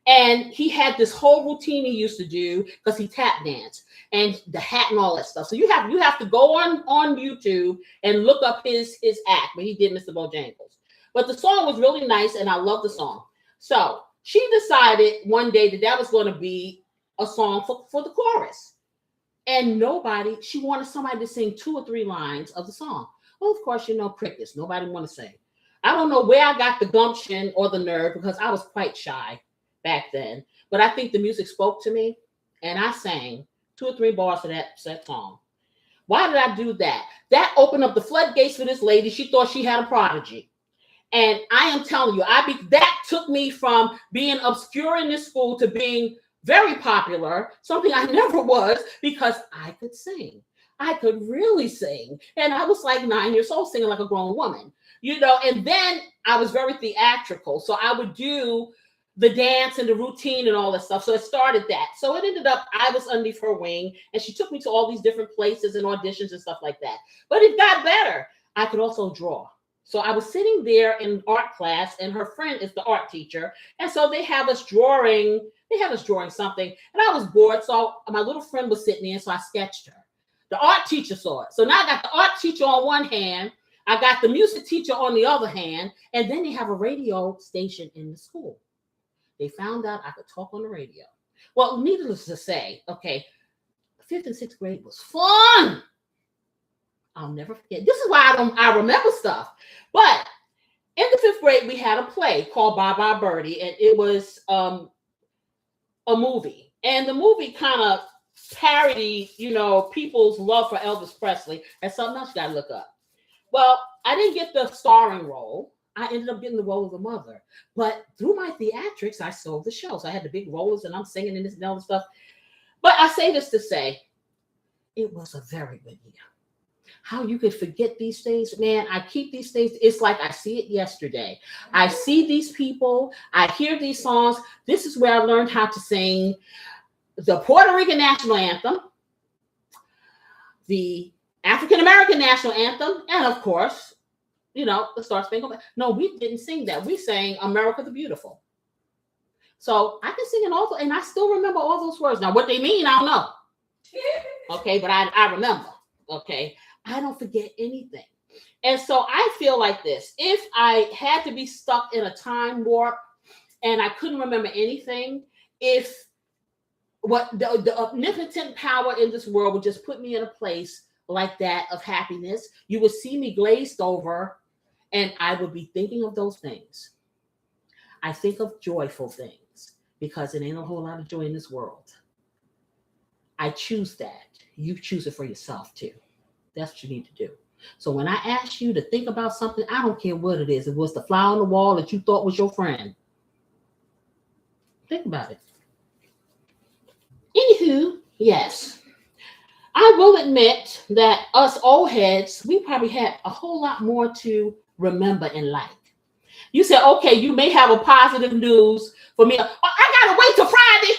And he had this whole routine he used to do because he tap danced and the hat and all that stuff. So you have to go on YouTube and look up his act, but he did Mr. Bojangles. But the song was really nice, and I love the song. So she decided one day that was going to be a song for the chorus. And she wanted somebody to sing 2 or 3 lines of the song. Well, of course, crickets. Nobody want to sing. I don't know where I got the gumption or the nerve, because I was quite shy back then. But I think the music spoke to me, and I sang 2 or 3 bars of that song. Why did I do that? That opened up the floodgates for this lady. She thought she had a prodigy. And I am telling you, that took me from being obscure in this school to being very popular, something I never was, because I could sing. I could really sing. And I was like 9 years old singing like a grown woman, and then I was very theatrical. So I would do the dance and the routine and all that stuff. So it started that. So it ended up, I was underneath her wing, and she took me to all these different places and auditions and stuff like that. But it got better. I could also draw. So I was sitting there in art class, and her friend is the art teacher. And so they have us drawing something, and I was bored. So my little friend was sitting there, so I sketched her. The art teacher saw it. So now I got the art teacher on one hand, I got the music teacher on the other hand, and then they have a radio station in the school. They found out I could talk on the radio. Well, needless to say, okay, 5th and 6th grade was fun. I'll never forget. This is why I remember stuff. But in the 5th grade, we had a play called Bye Bye Birdie, and it was a movie. And the movie kind of parodied, people's love for Elvis Presley. And something else you got to look up. Well, I didn't get the starring role. I ended up getting the role of the mother. But through my theatrics, I sold the show. So I had the big rollers, and I'm singing in this and all this stuff. But I say this to say, it was a very good year. How you could forget these things, man. I keep these things. It's like I see it yesterday. I see these people. I hear these songs. This is where I learned how to sing the Puerto Rican national anthem, the African American national anthem, and of course, the Star Spangled Banner. No, we didn't sing that. We sang America the Beautiful. So I can sing it all, and I still remember all those words. Now, what they mean, I don't know. Okay, but I remember. Okay, I don't forget anything. And so I feel like this. If I had to be stuck in a time warp and I couldn't remember anything, if what the omnipotent power in this world would just put me in a place like that of happiness, you would see me glazed over, and I would be thinking of those things. I think of joyful things because it ain't a whole lot of joy in this world. I choose that. You choose it for yourself too. That's what you need to do. So when I ask you to think about something, I don't care what it is. It was the fly on the wall that you thought was your friend. Think about it. Anywho, yes. I will admit that us old heads, we probably had a whole lot more to remember in life. You said, okay, you may have a positive news for me. Oh, I gotta wait till Friday.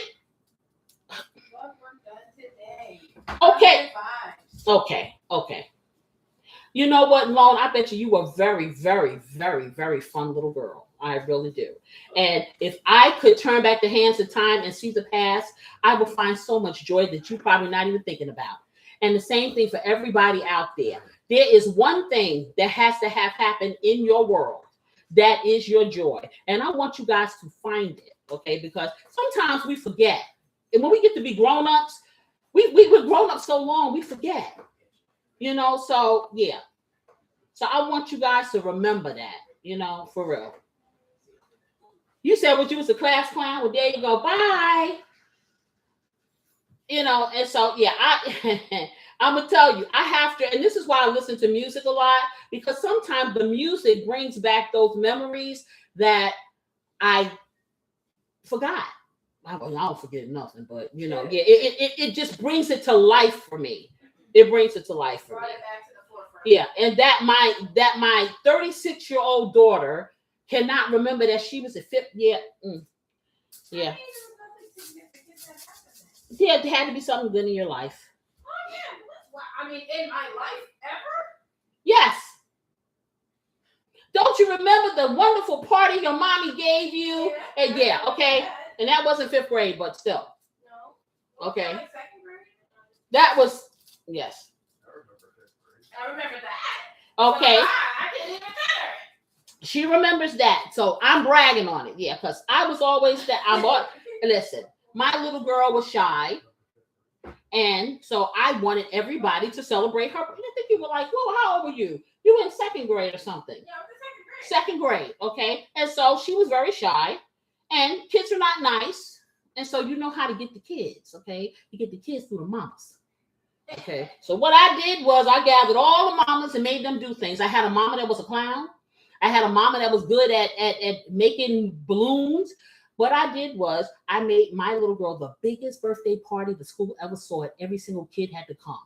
Okay. You know what, Lone? I bet you were very, very, very, very fun little girl. I really do. And if I could turn back the hands of time and see the past, I would find so much joy that you're probably not even thinking about. And the same thing for everybody out there. There is one thing that has to have happened in your world. That is your joy. And I want you guys to find it, okay? Because sometimes we forget. And when we get to be grown-ups, we were grown up so long, we forget. So yeah. So I want you guys to remember that, for real. You said what you was a class clown. Well, there you go. Bye. And so yeah, I'm gonna tell you, I have to, and this is why I listen to music a lot, because sometimes the music brings back those memories that I forgot. I don't forget nothing, but it just brings it to life for me. It brings it to life for me. Yeah, and that my 36-year-old daughter cannot remember that she was a 5th. Yeah. Yeah. Yeah, there had to be something good in your life. Oh yeah. I mean, in my life ever? Yes. Don't you remember the wonderful party your mommy gave you? Yeah. And okay. And that wasn't 5th grade, but still. No. Okay. Like 2nd grade? That was, yes. I remember that. Okay. So I didn't even matter. She remembers that. So I'm bragging on it. Yeah, because I was always that. Listen, my little girl was shy. And so I wanted everybody to celebrate her. I think you were like, whoa, how old were you? You were in 2nd grade or something. Yeah, I was in 2nd grade. Okay. And so she was very shy. And kids are not nice. And so you know how to get the kids. Okay. You get the kids through the mamas. Okay. So what I did was I gathered all the mamas and made them do things. I had a mama that was a clown. I had a mama that was good at making balloons. What I did was I made my little girl the biggest birthday party the school ever saw. It. Every single kid had to come.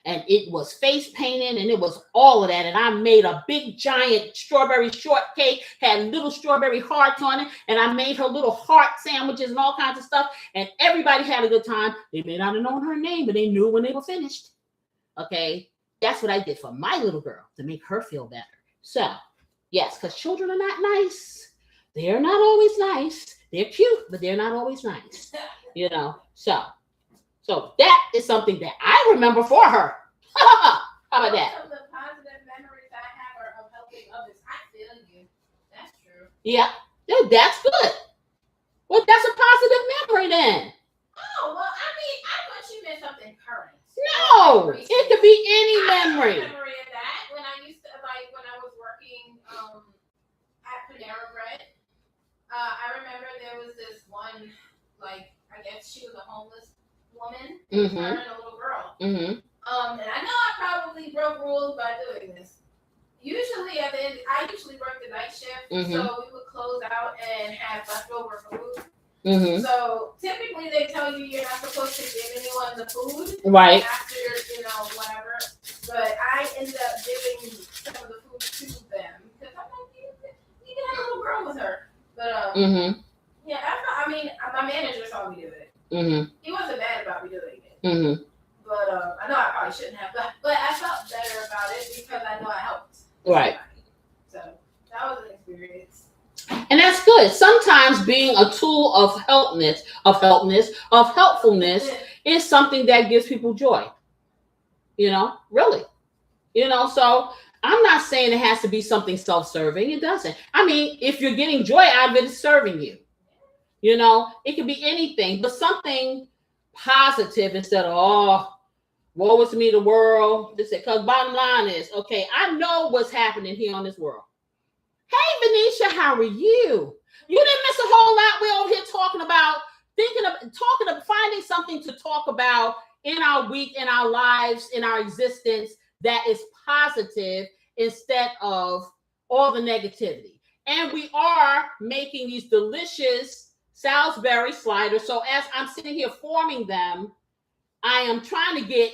And it was face painting and it was all of that. And I made a big giant strawberry shortcake, had little strawberry hearts on it. And I made her little heart sandwiches and all kinds of stuff. And everybody had a good time. They may not have known her name, but they knew when they were finished. Okay. That's what I did for my little girl to make her feel better. So, yes, because children are not nice. They're not always nice. They're cute, but they're not always nice. You know, so that is something that I remember for her. How about that? Most of the positive memories I have are of helping others. I feel you. That's true. Yeah, that's good. Well, that's a positive memory then. Oh, well, I mean, I thought you meant something current. No, it could be any memory. I have a memory of that when I used to, like, when I was working at Panera Bread. I remember there was this one, like, I guess she was a homeless woman, Mm-hmm. her and a little girl. Mm-hmm. And I know I probably broke rules by doing this. Usually at the end, I usually work the night shift, Mm-hmm. so we would close out and have leftover food. Mm-hmm. So typically they tell you you're not supposed to give anyone the food Right. after, whatever. But I ended up giving some of the food to them because I'm like, you can have a little girl with her. But Mm-hmm. yeah, I mean, my manager saw me do it. Mm-hmm. He wasn't mad about me doing it. Mm-hmm. But I know I probably shouldn't have. But I felt better about it because I know I helped. Right. Somebody. So that was an experience. And that's good. Sometimes being a tool of helpfulness is something that gives people joy. Really. So I'm not saying it has to be something self-serving. It doesn't. I mean, if you're getting joy out of it, it's serving you. It could be anything, but something positive instead of, woe is me, the world. Because bottom line is, okay, I know what's happening here on this world. Hey, Venetia, how are you? You didn't miss a whole lot. We're over here talking about, finding something to talk about in our week, in our lives, in our existence that is positive instead of all the negativity. And we are making these delicious Salisbury sliders. So as I'm sitting here forming them, I am trying to get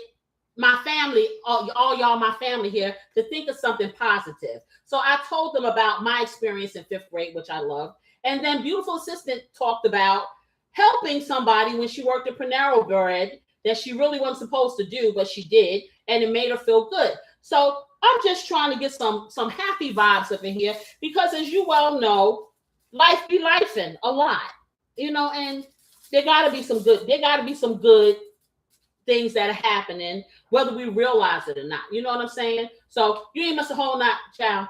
my family, all y'all, my family here, to think of something positive. So I told them about my experience in 5th grade, which I loved. And then beautiful assistant talked about helping somebody when she worked at Panera Bread that she really wasn't supposed to do, but she did, and it made her feel good. So I'm just trying to get some happy vibes up in here because, as you well know, life be lifing a lot, and there got to be some good things that are happening, whether we realize it or not. You know what I'm saying? So you ain't missed a whole lot, child.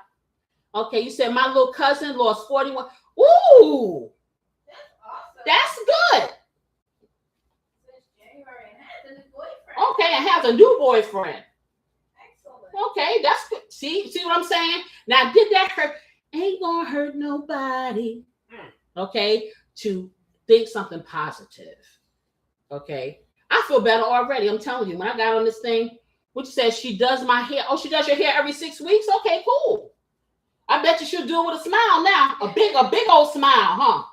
Okay, you said my little cousin lost 41. Ooh, That's awesome. that's good. Since January and has a new boyfriend. Okay, and has a new boyfriend. Excellent. Okay, that's good. See what I'm saying? Now, did that hurt? Ain't gonna hurt nobody. Okay, to think something positive. Okay, I feel better already. I'm telling you, when I got on this thing, which says she does my hair. Oh, she does your hair every 6 weeks. Okay, cool. I bet you she'll do it with a smile now. A big old smile, huh?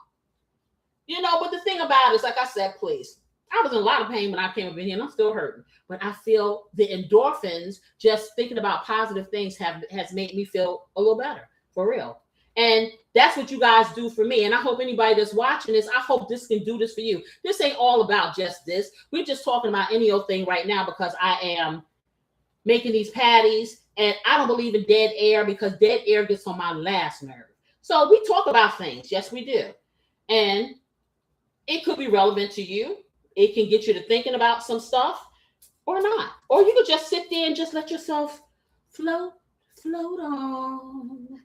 But the thing about it is, like I said, please. I was in a lot of pain when I came up in here, and I'm still hurting. But I feel the endorphins, just thinking about positive things, has made me feel a little better, for real. And that's what you guys do for me. And I hope anybody that's watching this, I hope this can do this for you. This ain't all about just this. We're just talking about any old thing right now because I am making these patties, and I don't believe in dead air because dead air gets on my last nerve. So we talk about things. Yes, we do. And it could be relevant to you. It can get you to thinking about some stuff or not. Or you could just sit there and just let yourself float on.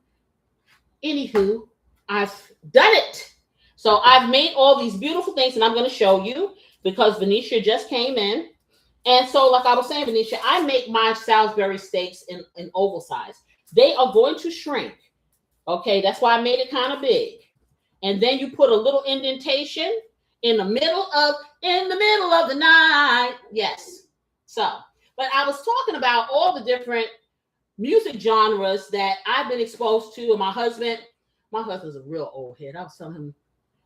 Anywho, I've done it. So I've made all these beautiful things, and I'm going to show you because Venetia just came in. And so, like I was saying, Venetia, I make my Salisbury steaks in oval size. They are going to shrink. Okay, that's why I made it kind of big. And then you put a little indentation in the middle of the night. Yes. So, but I was talking about all the different music genres that I've been exposed to. And my husband's a real old head. I was telling him,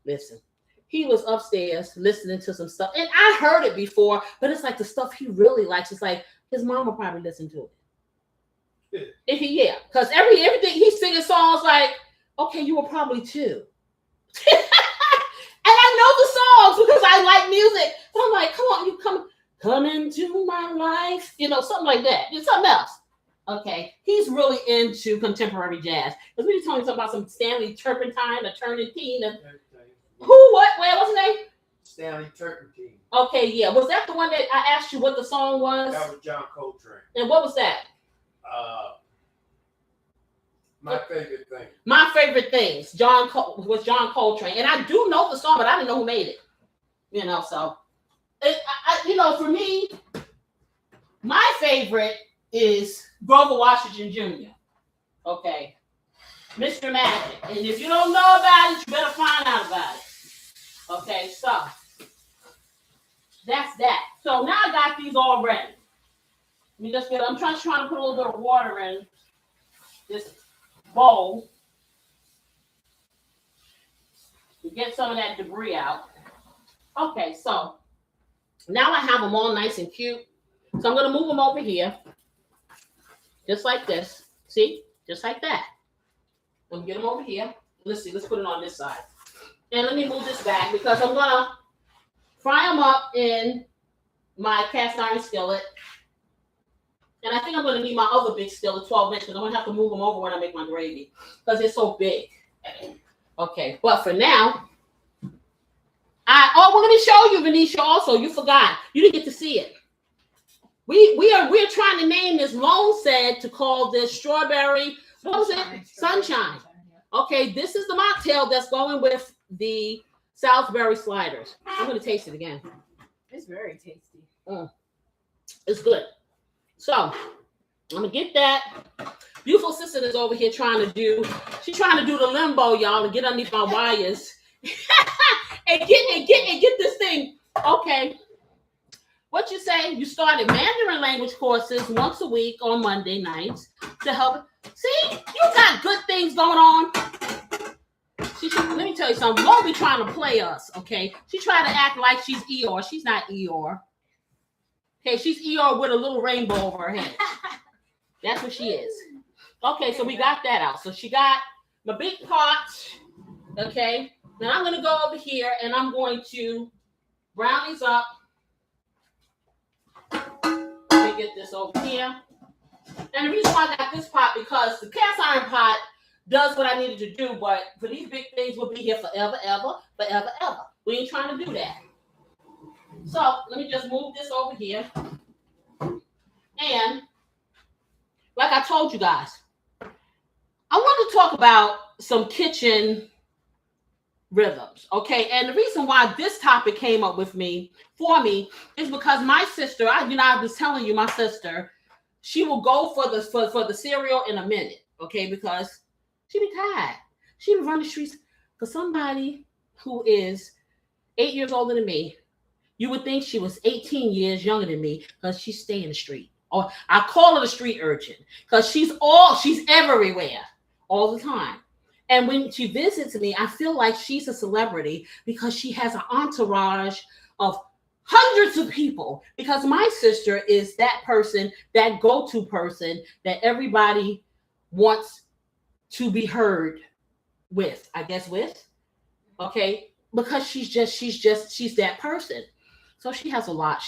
listen, he was upstairs listening to some stuff. And I heard it before, but it's like the stuff he really likes. It's like his mama probably listened to it. Yeah. Because everything he's singing songs like, okay, you were probably two. And I know the songs because I like music. So I'm like, come on, you come into my life. You know, something like that. It's something else. Okay. He's really into contemporary jazz. Because we were talking about some Stanley Turpentine or Turpentine. Who, what? What's his name? Stanley Turpentine. Okay, yeah. Was that the one that I asked you what the song was? That was John Coltrane. And what was that? My favorite thing. My favorite things. John Coltrane, and I do know the song, but I didn't know who made it. You know, so for me, my favorite is Grover Washington Jr. Okay, Mr. Magic, and if you don't know about it, you better find out about it. Okay, so that's that. So now I got these all ready. Let me just I'm trying to put a little bit of water in this bowl to get some of that debris out. Okay, so now I have them all nice and cute. So I'm going to move them over here, just like this. See, just like that. Let me get them over here. Let's see. Let's put it on this side. And let me move this back because I'm going to fry them up in my cast iron skillet. And I think I'm going to need my other big skillet, 12 inch, because I'm going to have to move them over when I make my gravy because it's so big. Okay, but for now, we're going to show you, Venetia, also. You forgot. You didn't get to see it. We're trying to name this. Lone said to call this strawberry, what was it? Sunshine. Okay, this is the mocktail that's going with the Salisbury sliders. I'm going to taste it again. It's very tasty. It's good. So I'm gonna get that. Beautiful sister is over here she's trying to do the limbo, y'all, and get underneath my wires and get this thing. Okay. What you say? You started Mandarin language courses once a week on Monday nights to help. See, you got good things going on. Let me tell you something. Won't be trying to play us, okay? She tried to act like she's Eeyore. She's not Eeyore. Okay, she's Eeyore with a little rainbow over her head. That's what she is. Okay, so we got that out. So she got my big pot. Okay, now I'm going to go over here and I'm going to brown these up. Let me get this over here. And the reason why I got this pot because the cast iron pot does what I needed to do, but for these big things, we'll be here forever, ever, forever, ever. We ain't trying to do that. So let me just move this over here. And like I told you guys, I want to talk about some kitchen rhythms, okay? And the reason why this topic came up for me is because my sister, I was telling you, my sister, she will go for the cereal in a minute, okay? Because she be tired. She be running the streets. For somebody who is 8 years older than me, you would think she was 18 years younger than me because she stay in the street. Or I call her the street urchin because she's everywhere all the time. And when she visits me, I feel like she's a celebrity because she has an entourage of hundreds of people. Because my sister is that person, that go-to person that everybody wants to be heard with, I guess with. Okay? Because she's that person. So she has a lot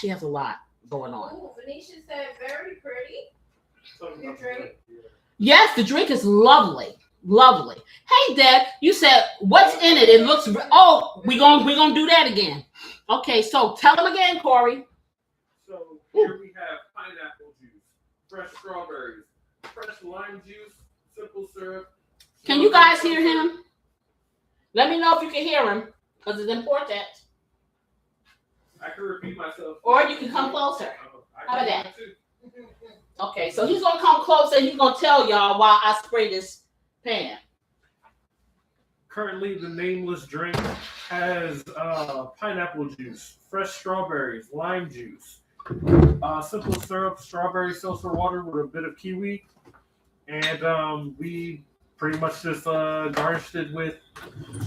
going on. Oh, Venetia said very pretty. Your drink? Yes, the drink is lovely. Lovely. Hey, Deb, you said what's in it? It looks. Oh, we're gonna do that again. Okay, so tell them again, Corey. So here we have pineapple juice, fresh strawberries, fresh lime juice, simple syrup. Can you guys hear him? Let me know if you can hear him, because it's important. I can repeat myself. Or you can come closer. How about that? Too. Okay, so he's gonna come closer and he's gonna tell y'all while I spray this pan. Currently, the nameless drink has pineapple juice, fresh strawberries, lime juice, simple syrup, strawberry seltzer water with a bit of kiwi, And we pretty much just garnished it with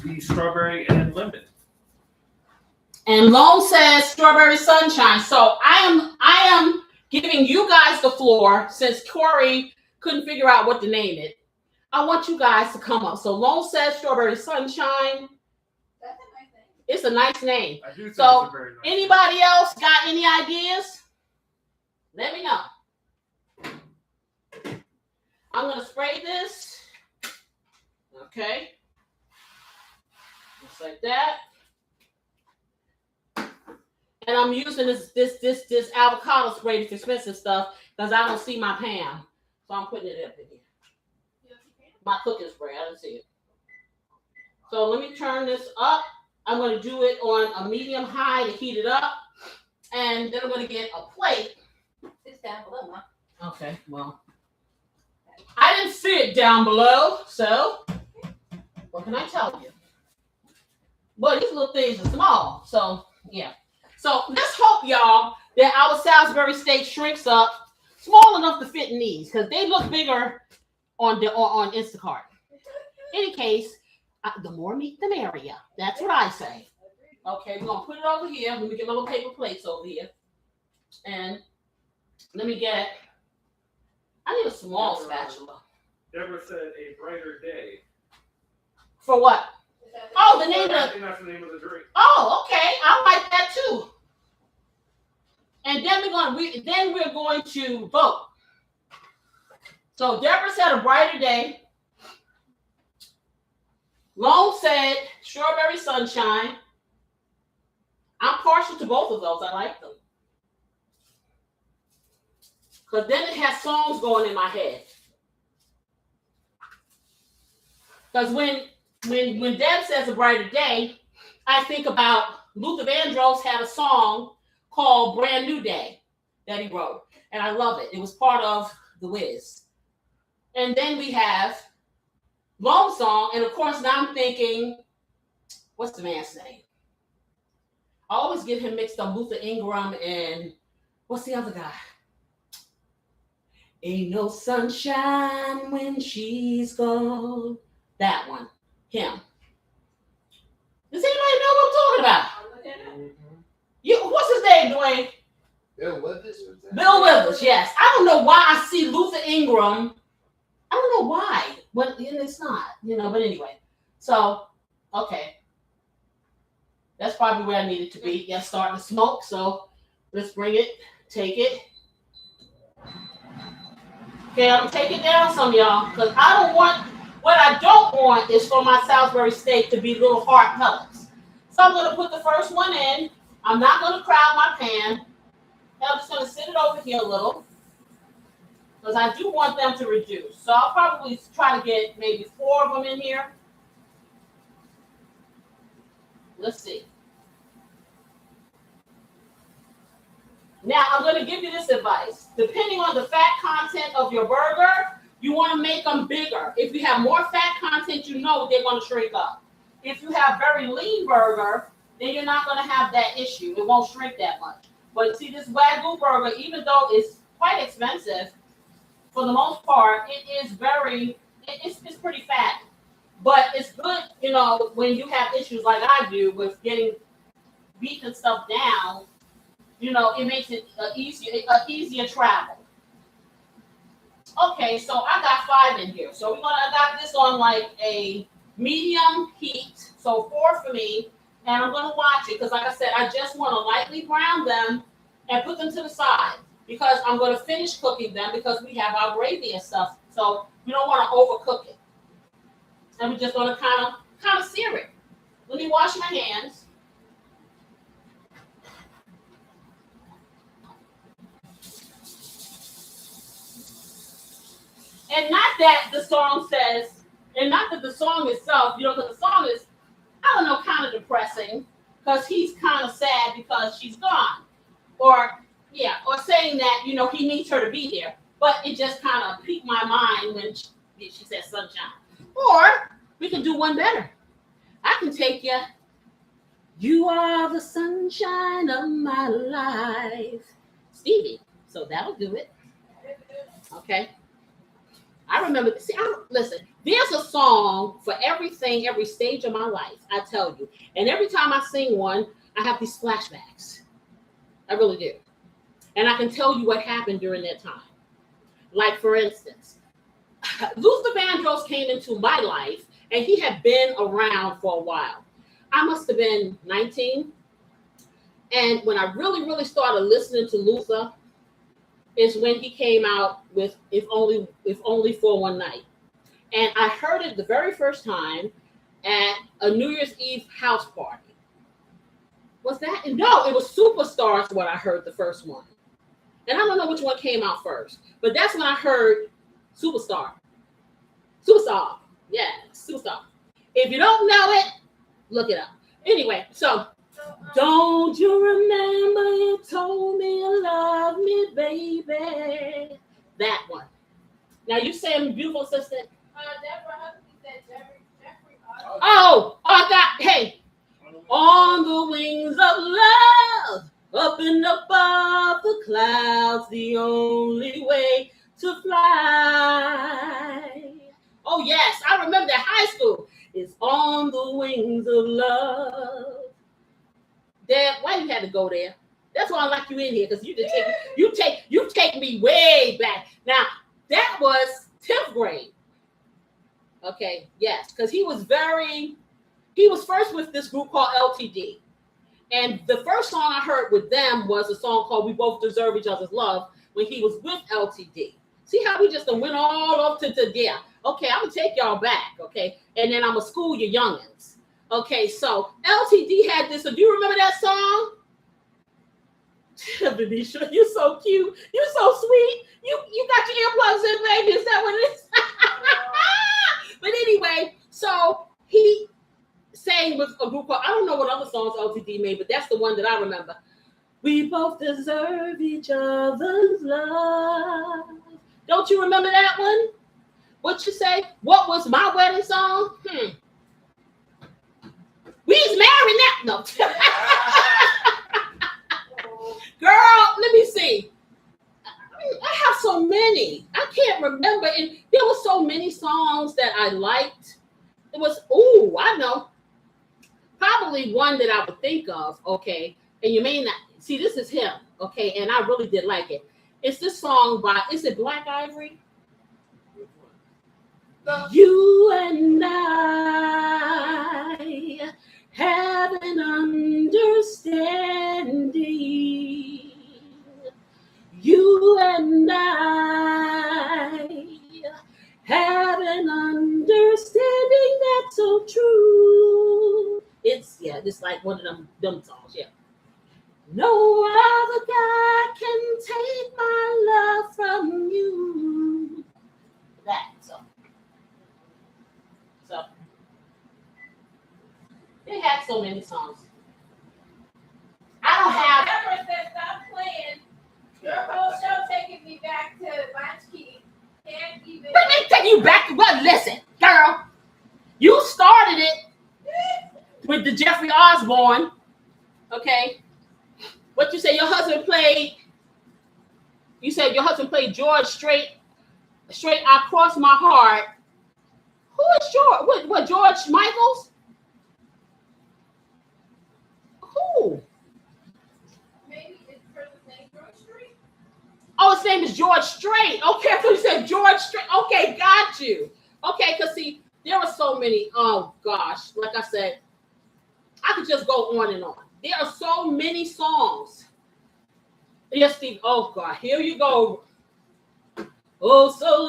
the strawberry and lemon. And Lone says strawberry sunshine. So I am giving you guys the floor since Corey couldn't figure out what to name it. I want you guys to come up. So Lone says strawberry sunshine. That's a nice thing. It's a nice name. I do think So it's a very nice anybody else got any ideas? Let me know. I'm gonna spray this. Okay. Just like that. And I'm using this avocado spray, this expensive stuff, because I don't see my pan. So I'm putting it up in here. My cooking spray, I don't see it. So let me turn this up. I'm going to do it on a medium high to heat it up. And then I'm going to get a plate. It's down below, huh? Okay, well, I didn't see it down below, so what can I tell you? Well, these little things are small, so yeah. So let's hope, y'all, that our Salisbury steak shrinks up small enough to fit in these, because they look bigger on Instacart. Any case, the more meat, the merrier. That's what I say. Okay, we're gonna put it over here. Let me get my little paper plates over here, and let me get. I need a small spatula. Deborah said a brighter day. For what? Oh, the name I of. think that's the name of the drink. Oh, okay. I like that too. And then we're going to vote. So Deborah said a brighter day. Lone said strawberry sunshine. I'm partial to both of those. I like them. Because then it has songs going in my head. Because when Deb says a brighter day, I think about Luther Vandross had a song called Brand New Day that he wrote. And I love it. It was part of The Wiz. And then we have Lone Song. And of course, now I'm thinking, what's the man's name? I always get him mixed up, Luther Ingram and what's the other guy? Ain't no sunshine when she's gone. That one. Him. Does anybody know what I'm talking about? What's his name, Dwayne? Bill Withers? Bill Withers, yes. I don't know why I see Luther Ingram. I don't know why. But it's not, but anyway. So, okay. That's probably where I need it to be. Yeah, starting to smoke. So let's bring it, take it. Okay, I'm gonna take it down some, y'all, because what I don't want is for my Salisbury steak to be little hard pellets. So I'm gonna put the first one in. I'm not gonna crowd my pan. I'm just gonna sit it over here a little, because I do want them to reduce. So I'll probably try to get maybe 4 of them in here. Let's see. Now, I'm going to give you this advice. Depending on the fat content of your burger, you want to make them bigger. If you have more fat content, they're going to shrink up. If you have very lean burger, then you're not going to have that issue. It won't shrink that much. But see, this Wagyu burger, even though it's quite expensive, for the most part, it's pretty fat. But it's good, when you have issues like I do with getting beef and stuff down, it makes it easier travel. Okay, so I got 5 in here. So I got this on like a medium heat. So 4 for me. And I'm going to watch it because, like I said, I just want to lightly brown them and put them to the side because I'm going to finish cooking them because we have our gravy and stuff. So we don't want to overcook it. And we're just going to kind of sear it. Let me wash my hands. And not that the song says, and not that the song itself, because the song is, I don't know, kind of depressing because he's kind of sad because she's gone. Or saying that, he needs her to be there. But it just kind of piqued my mind when she said sunshine. Or we can do one better. I can take you. You are the sunshine of my life. Stevie. So that'll do it. Okay. I remember. See, listen. There's a song for everything, every stage of my life. I tell you, and every time I sing one, I have these flashbacks. I really do, and I can tell you what happened during that time. Like for instance, Luther Vandross came into my life, and he had been around for a while. I must have been 19, and when I really, really started listening to Luther, is when he came out with If Only for One Night. And I heard it the very first time at a New Year's Eve house party. Was that? No, it was Superstars what I heard the first one. And I don't know which one came out first, but that's when I heard Superstar. Superstar. Yeah, Superstar. If you don't know it, look it up. Anyway, so don't you remember you told me you love me, baby? That one. Now you saying beautiful assistant. Deborah Huxley said Jeffrey Osborne. Oh, I got, hey. On the wings of love, up and above the clouds, the only way to fly. Oh, yes, I remember that high school is on the wings of love. Dad, why you had to go there? That's why I like you in here, because you take me way back. Now, that was 10th grade. Okay, yes, because he was first with this group called LTD. And the first song I heard with them was a song called We Both Deserve Each Other's Love when he was with LTD. See how we just went all up to there. Okay, I'm going to take y'all back, okay? And then I'm going to school your youngins. Okay, so LTD had this. So do you remember that song? Venetia, you're so cute. You're so sweet. You got your earplugs in, baby. Is that what it is? But anyway, so he sang with a group called, I don't know what other songs LTD made, but that's the one that I remember. We both deserve each other's love. Don't you remember that one? What you say? What was my wedding song? We's married now. No. Girl, let me see. I have so many. I can't remember. And there were so many songs that I liked. It was, I know. Probably one that I would think of, okay? And you may not. See, this is him, okay? And I really did like it. It's this song by, is it Black Ivory? You and I have an understanding. You and I have an understanding that's so true. It's like one of them songs, yeah. No other God can take my love from you. That song. So they had so many songs. I don't have. Deborah said, stop playing. Your whole show taking me back to Latchkey. Can't even. Let me take you back to what? Listen, girl, you started it with the Jeffrey Osborne. Okay. What you say? Your husband played. You said your husband played George Straight. I Cross My Heart. Who is George? What George Michaels? Who? Maybe his person's name George Street. Oh, his name is George Strait. Okay, I thought you said George Strait. Okay, got you. Okay, because see, there are so many. Oh gosh, like I said, I could just go on and on. There are so many songs. Yes, Steve. Oh God, here you go. Oh, so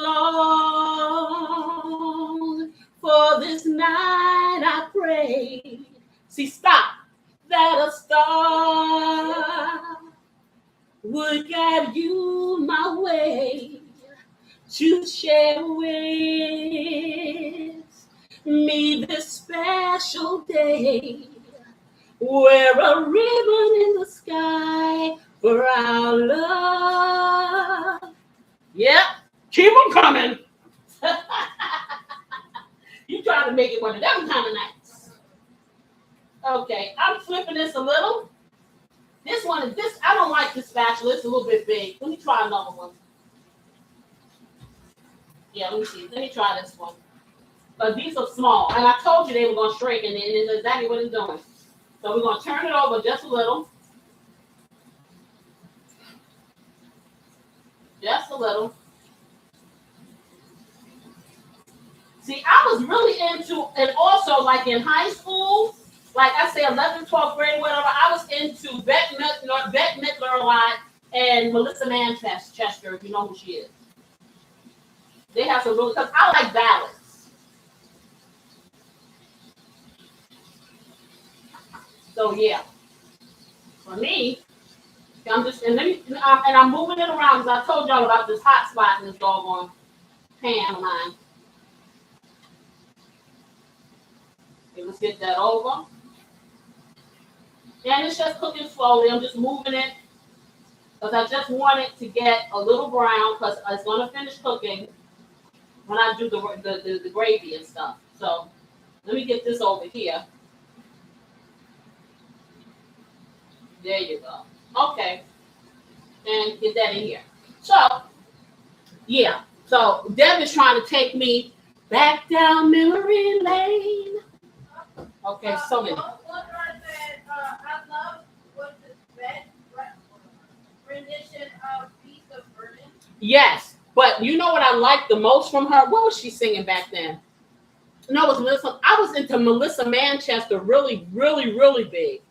long for this night I prayed. See, stop. That a star would guide you my way to share with me this special day. Wear a ribbon in the sky for our love. Yep, keep them coming. You trying to make it one of them kind of nights. Okay, I'm flipping this a little. This one is this. I don't like this spatula. It's a little bit big. Let me try another one. Yeah, let me see. Let me try this one. But these are small. And I told you they were going to shrink, and it's exactly what it's doing. So we're going to turn it over just a little. Just a little. See, I was really into, and also like in high school, like I say 11th, 12th grade, whatever, I was into Bette Midler a lot and Melissa Manchester, if you know who she is. They have some really, because I like ballads. So yeah, for me, I'm just, and I'm moving it around because I told y'all about this hot spot in this doggone pan of mine. Okay, let's get that over. And it's just cooking slowly. I'm just moving it because I just want it to get a little brown because it's going to finish cooking when I do the gravy and stuff. So let me get this over here. There you go. Okay. And get that in here. So, yeah. So Deb is trying to take me back down memory lane. Okay, so many. One part that I love was the best rendition of Beast of Burden. Yes, but you know what I liked the most from her? What was she singing back then? No, it was Melissa. I was into Melissa Manchester really, really, really big.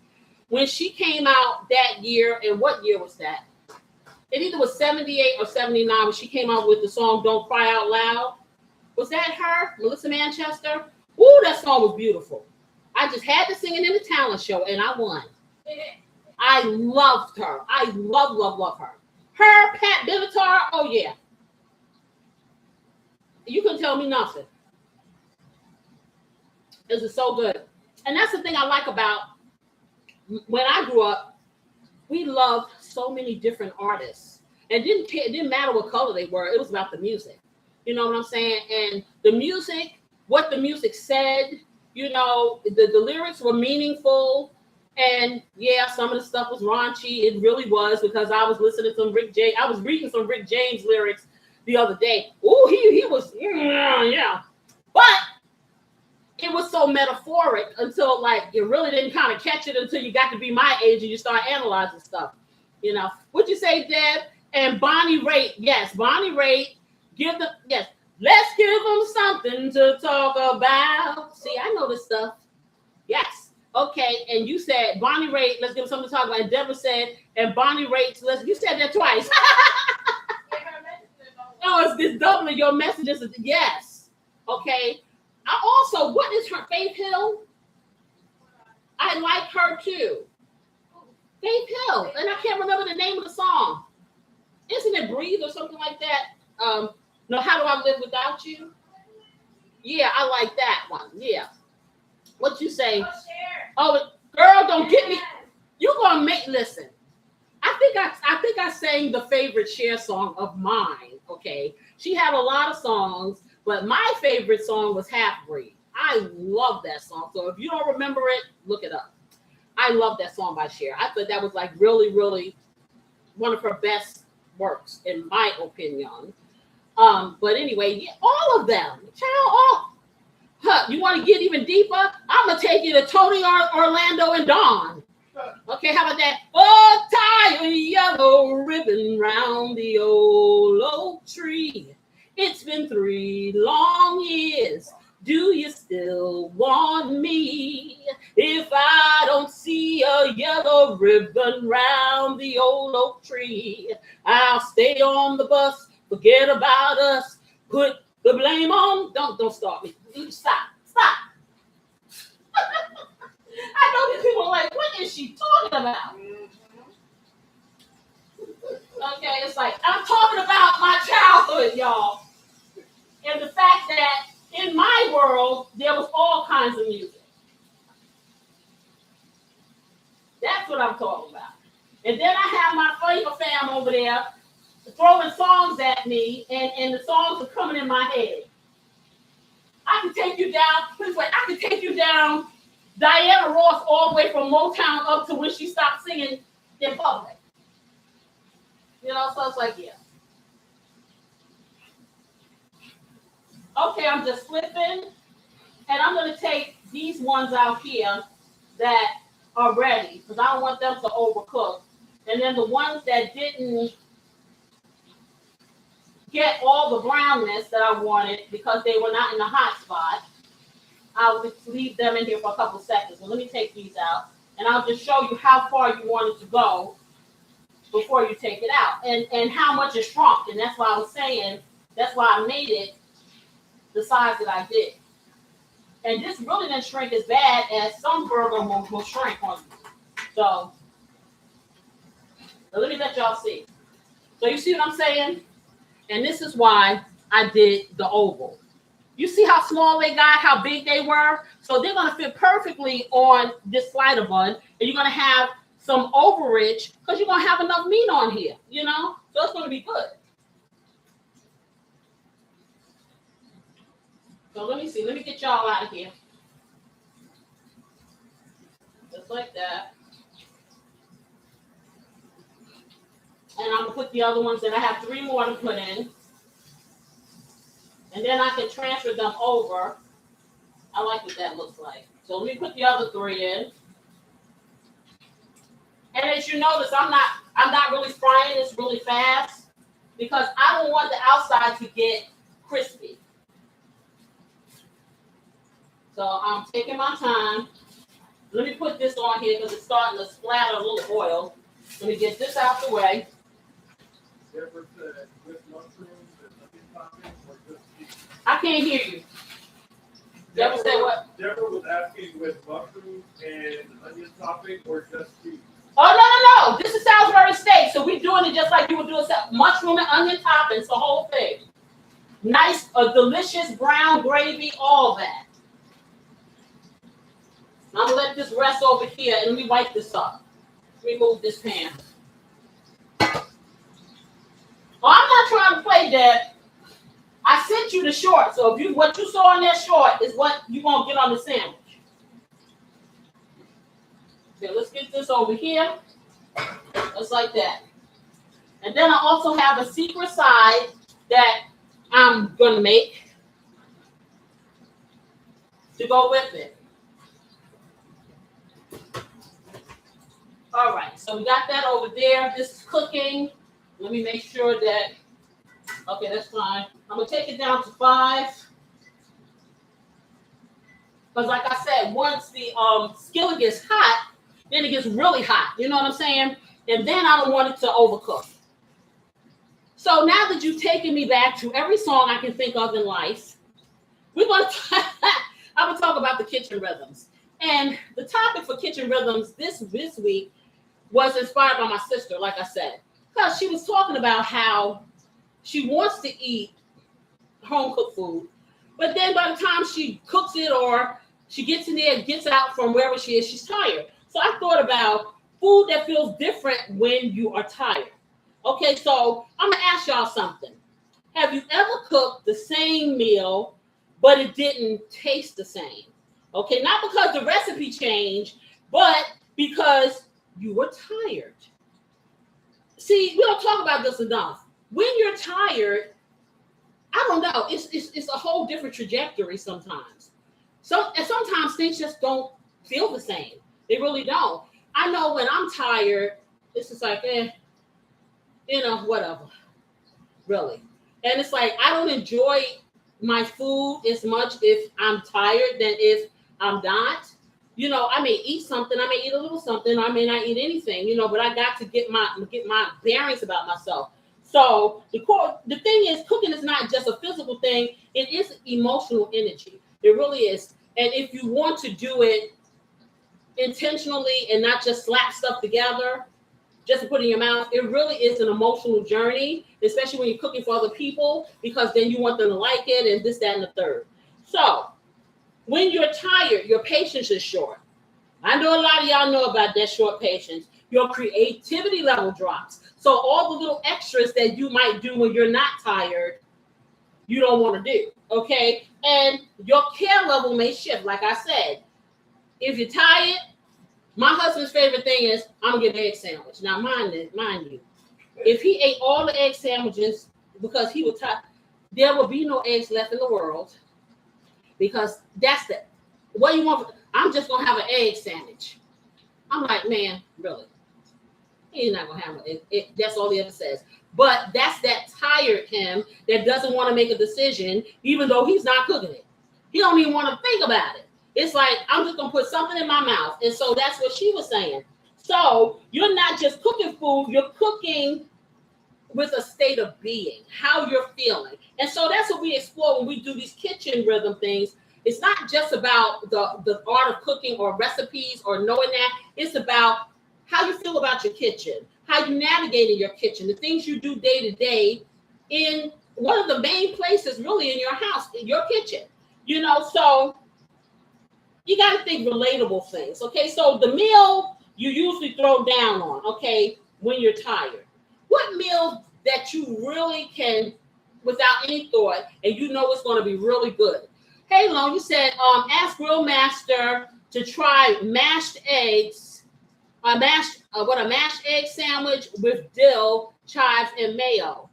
When she came out that year, and what year was that? It either was 78 or 79 when she came out with the song Don't Cry Out Loud. Was that her? Melissa Manchester? Ooh, that song was beautiful. I just had to sing it in the talent show, and I won. I loved her. I love her. Her, Pat Benatar, oh yeah. You couldn't tell me nothing. This is so good. And that's the thing I like about when I grew up, we loved so many different artists. And it didn't matter what color they were. It was about the music. You know what I'm saying? And the music, what the music said, you know, the lyrics were meaningful. And yeah, some of the stuff was raunchy. It really was because I was listening to some Rick James. I was reading some Rick James lyrics the other day. Ooh, he was, yeah. But it was so metaphoric until like you really didn't kind of catch it until you got to be my age and you start analyzing stuff. You know, what'd you say, Deb? And Bonnie Raitt, yes, Bonnie Raitt, let's give them something to talk about. See, I know this stuff. Yes. Okay, and you said Bonnie Raitt, let's give them something to talk about. And Deborah said, and Bonnie Raitt, you said that twice. Oh, it's doubling your messages. Yes. Okay. I also, what is her, Faith Hill? I like her too. Faith Hill, and I can't remember the name of the song. Isn't it Breathe or something like that? No, How Do I Live Without You? Yeah, I like that one. Yeah. What you say? Oh, girl, don't get me. You're gonna listen. I think I sang the favorite Cher song of mine. Okay, she had a lot of songs, but my favorite song was Half Breed. I love that song. So if you don't remember it, look it up. I love that song by Cher. I thought that was like really, really one of her best works, in my opinion. But anyway, yeah, all of them. Child, you want to get even deeper? I'm gonna take you to Tony Orlando and Dawn. Okay, how about that? Oh, tie a yellow ribbon round the old oak tree. It's been 3 long years. Do you still want me? If I don't see a yellow ribbon round the old oak tree, I'll stay on the bus, forget about us, put the blame on. Don't start me. Stop. I know these people are like, what is she talking about? Okay, it's like, I'm talking about my childhood, y'all. And the fact that in my world, there was all kinds of music. That's what I'm talking about. And then I have my flavor fam over there throwing songs at me, and the songs are coming in my head. I can take you down, please wait, I can take you down Diana Ross all the way from Motown up to when she stopped singing in public. You know, so it's like, yeah. Okay, I'm just flipping. And I'm going to take these ones out here that are ready because I don't want them to overcook. And then the ones that didn't get all the brownness that I wanted because they were not in the hot spot, I'll just leave them in here for a couple seconds. So let me take these out. And I'll just show you how far you want it to go before you take it out. And how much it shrunk. And that's why I was saying, that's why I made it the size that I did. And this really didn't shrink as bad as some burger will shrink on you. So let me let y'all see. So you see what I'm saying? And this is why I did the oval. You see how small they got, how big they were? So they're going to fit perfectly on this slider bun. And you're going to have some overage because you're going to have enough meat on here, you know? So it's going to be good. So let me see. Let me get y'all out of here. Just like that. And I'm going to put the other ones in. I have 3 more to put in. And then I can transfer them over. I like what that looks like. So let me put the other 3 in. And as you notice, I'm not really frying this really fast because I don't want the outside to get crispy. So I'm taking my time. Let me put this on here because it's starting to splatter a little oil. Let me get this out the way. Deborah said with mushrooms and onion toppings or just cheese. I can't hear you. Deborah said what? Deborah was asking with mushrooms and onion topping or just cheese. Oh, no. This is Salisbury steak. So we're doing it just like you would do a mushroom and onion toppings, the whole thing. Nice, delicious brown gravy, all that. I'm going to let this rest over here, and let me wipe this up. Let me move this pan. Oh, I'm not trying to play, Deb. I sent you the short, so if what you saw on that short is what you're going to get on the sandwich. Okay, let's get this over here. Just like that. And then I also have a secret side that I'm going to make to go with it. All right, so we got that over there. This is cooking. Let me make sure that, okay, that's fine. I'm going to take it down to 5. Because like I said, once the skillet gets hot, then it gets really hot. You know what I'm saying? And then I don't want it to overcook. So now that you've taken me back to every song I can think of in life, I'm going to talk about the kitchen rhythms. And the topic for kitchen rhythms this week was inspired by my sister, like I said, because she was talking about how she wants to eat home cooked food, but then by the time she cooks it or she gets in there, gets out from wherever she is, she's tired. So I thought about food that feels different when you are tired. Okay, so I'm gonna ask y'all something. Have you ever cooked the same meal, but it didn't taste the same? Okay, not because the recipe changed, but because you were tired. See, we don't talk about this enough. When you're tired, I don't know, it's a whole different trajectory sometimes. And sometimes things just don't feel the same. They really don't. I know when I'm tired, it's just like, whatever, really. And it's like, I don't enjoy my food as much if I'm tired than if I'm not. You know, I may eat something, I may eat a little something, I may not eat anything, but I got to get my bearings about myself. So the thing is, cooking is not just a physical thing, it is emotional energy. It really is. And if you want to do it intentionally and not just slap stuff together, just to put in your mouth, it really is an emotional journey, especially when you're cooking for other people, because then you want them to like it and this, that, and the third. So when you're tired, your patience is short. I know a lot of y'all know about that short patience. Your creativity level drops. So all the little extras that you might do when you're not tired, you don't want to do, okay? And your care level may shift. Like I said, if you're tired, my husband's favorite thing is, I'm going to get an egg sandwich. Now, mind you, if he ate all the egg sandwiches because he was tired, there will be no eggs left in the world because that's the what do you want. I'm just gonna have an egg sandwich. I'm like, man, really? He's not gonna have it. That's all he ever says. But that's that tired him that doesn't want to make a decision, even though he's not cooking it. He don't even want to think about it. It's like I'm just gonna put something in my mouth, and so that's what she was saying. So you're not just cooking food; you're cooking with a state of being, how you're feeling, and so that's what we explore when we do these kitchen rhythm things. It's not just about the art of cooking or recipes or knowing that. It's about how you feel about your kitchen, how you navigate in your kitchen, the things you do day to day in one of the main places really in your house, in your kitchen. You know, so you got to think relatable things. Okay, so the meal you usually throw down on, okay, when you're tired. What meal that you really can, without any thought, and you know it's going to be really good? Hey, Lone, you said, ask Grill Master to try mashed eggs, a mashed egg sandwich with dill, chives, and mayo.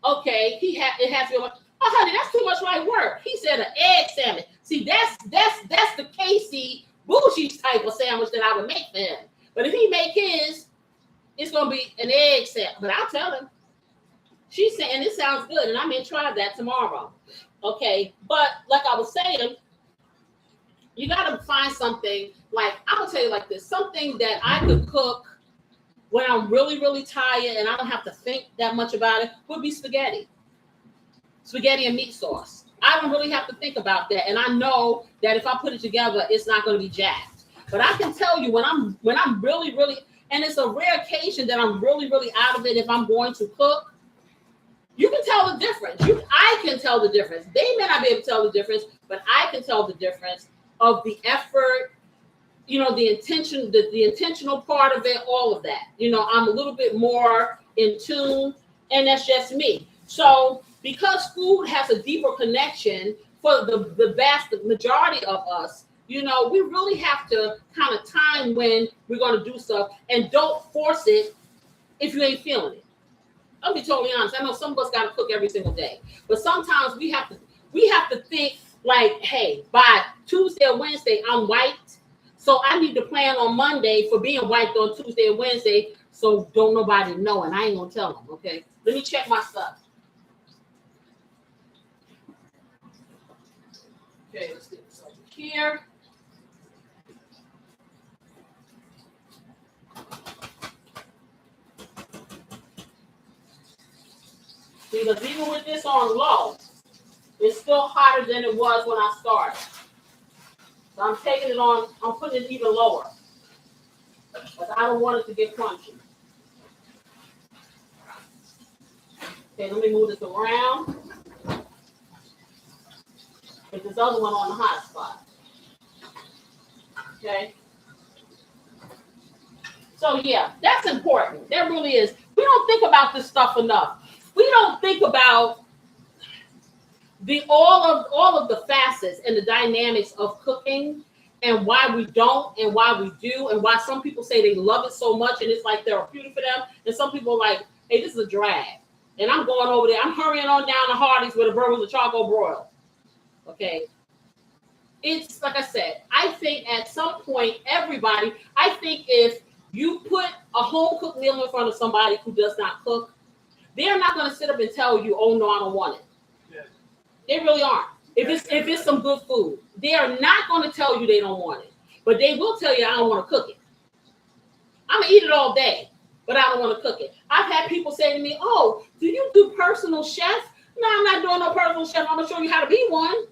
Okay, it has to be. Oh, honey, that's too much like work. He said an egg sandwich. See, that's the Casey bougie type of sandwich that I would make for him. But if he make his, it's gonna be an egg sandwich. But I'll tell him. She's saying it sounds good, and I may try that tomorrow. Okay, but like I was saying, you gotta find something like I'm gonna tell you like this: something that I could cook when I'm really, really tired and I don't have to think that much about it would be spaghetti and meat sauce. I don't really have to think about that, and I know that if I put it together, it's not going to be jacked. But I can tell you when I'm really, really, and it's a rare occasion that I'm really, really out of it. If I'm going to cook, you can tell the difference. I can tell the difference. They may not be able to tell the difference, but I can tell the difference of the effort. You know, the intention, the intentional part of it, all of that. You know, I'm a little bit more in tune, and that's just me. So because food has a deeper connection for the vast majority of us, you know, we really have to kind of time when we're going to do stuff, and don't force it if you ain't feeling it. I'll be totally honest. I know some of us got to cook every single day, but sometimes we have to think like, hey, by Tuesday or Wednesday, I'm wiped. So I need to plan on Monday for being wiped on Tuesday and Wednesday, so don't nobody know, and I ain't gonna tell them. Okay, let me check my stuff. Okay, let's get this over here. Because even with this on low, it's still hotter than it was when I started. So I'm taking it on, I'm putting it even lower. Because I don't want it to get crunchy. Okay, let me move this around. Put this other one on the hot spot. Okay. So yeah, that's important. That really is. We don't think about this stuff enough. We don't think about all of the facets and the dynamics of cooking, and why we don't and why we do, and why some people say they love it so much and it's like therapeutic for them, and some people are like, hey, this is a drag, and I'm going over there, I'm hurrying on down to Hardee's where the burger was a charcoal broil. Okay, it's like I said, I think at some point everybody, I think if you put a home cooked meal in front of somebody who does not cook, they're not going to sit up and tell you, oh no, I don't want it. Yeah. They really aren't. If it's some good food, they are not going to tell you they don't want it, but they will tell you I don't want to cook it. I'm gonna eat it all day, but I don't want to cook it. I've had people say to me, "Oh, do you do personal chef?" No, I'm not doing no personal chef. I'm gonna show you how to be one.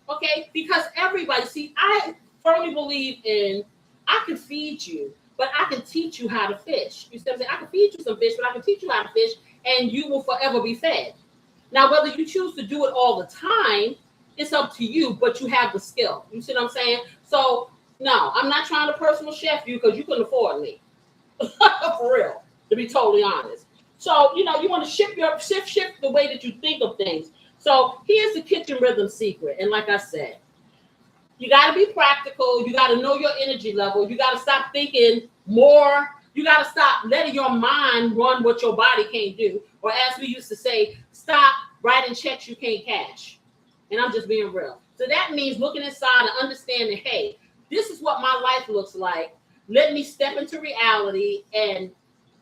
Okay, because everybody, see, I firmly believe in I can feed you, but I can teach you how to fish. You see what I'm saying? I can feed you some fish, but I can teach you how to fish, and you will forever be fed. Now, whether you choose to do it all the time, it's up to you, but you have the skill. You see what I'm saying? So, no, I'm not trying to personal chef you because you couldn't afford me. For real, to be totally honest. So, you know, you want to shift the way that you think of things. So here's the kitchen rhythm secret. And like I said, you got to be practical. You got to know your energy level. You got to stop thinking more. You got to stop letting your mind run what your body can't do. Or as we used to say, stop writing checks you can't cash. And I'm just being real. So that means looking inside and understanding, hey, this is what my life looks like. Let me step into reality and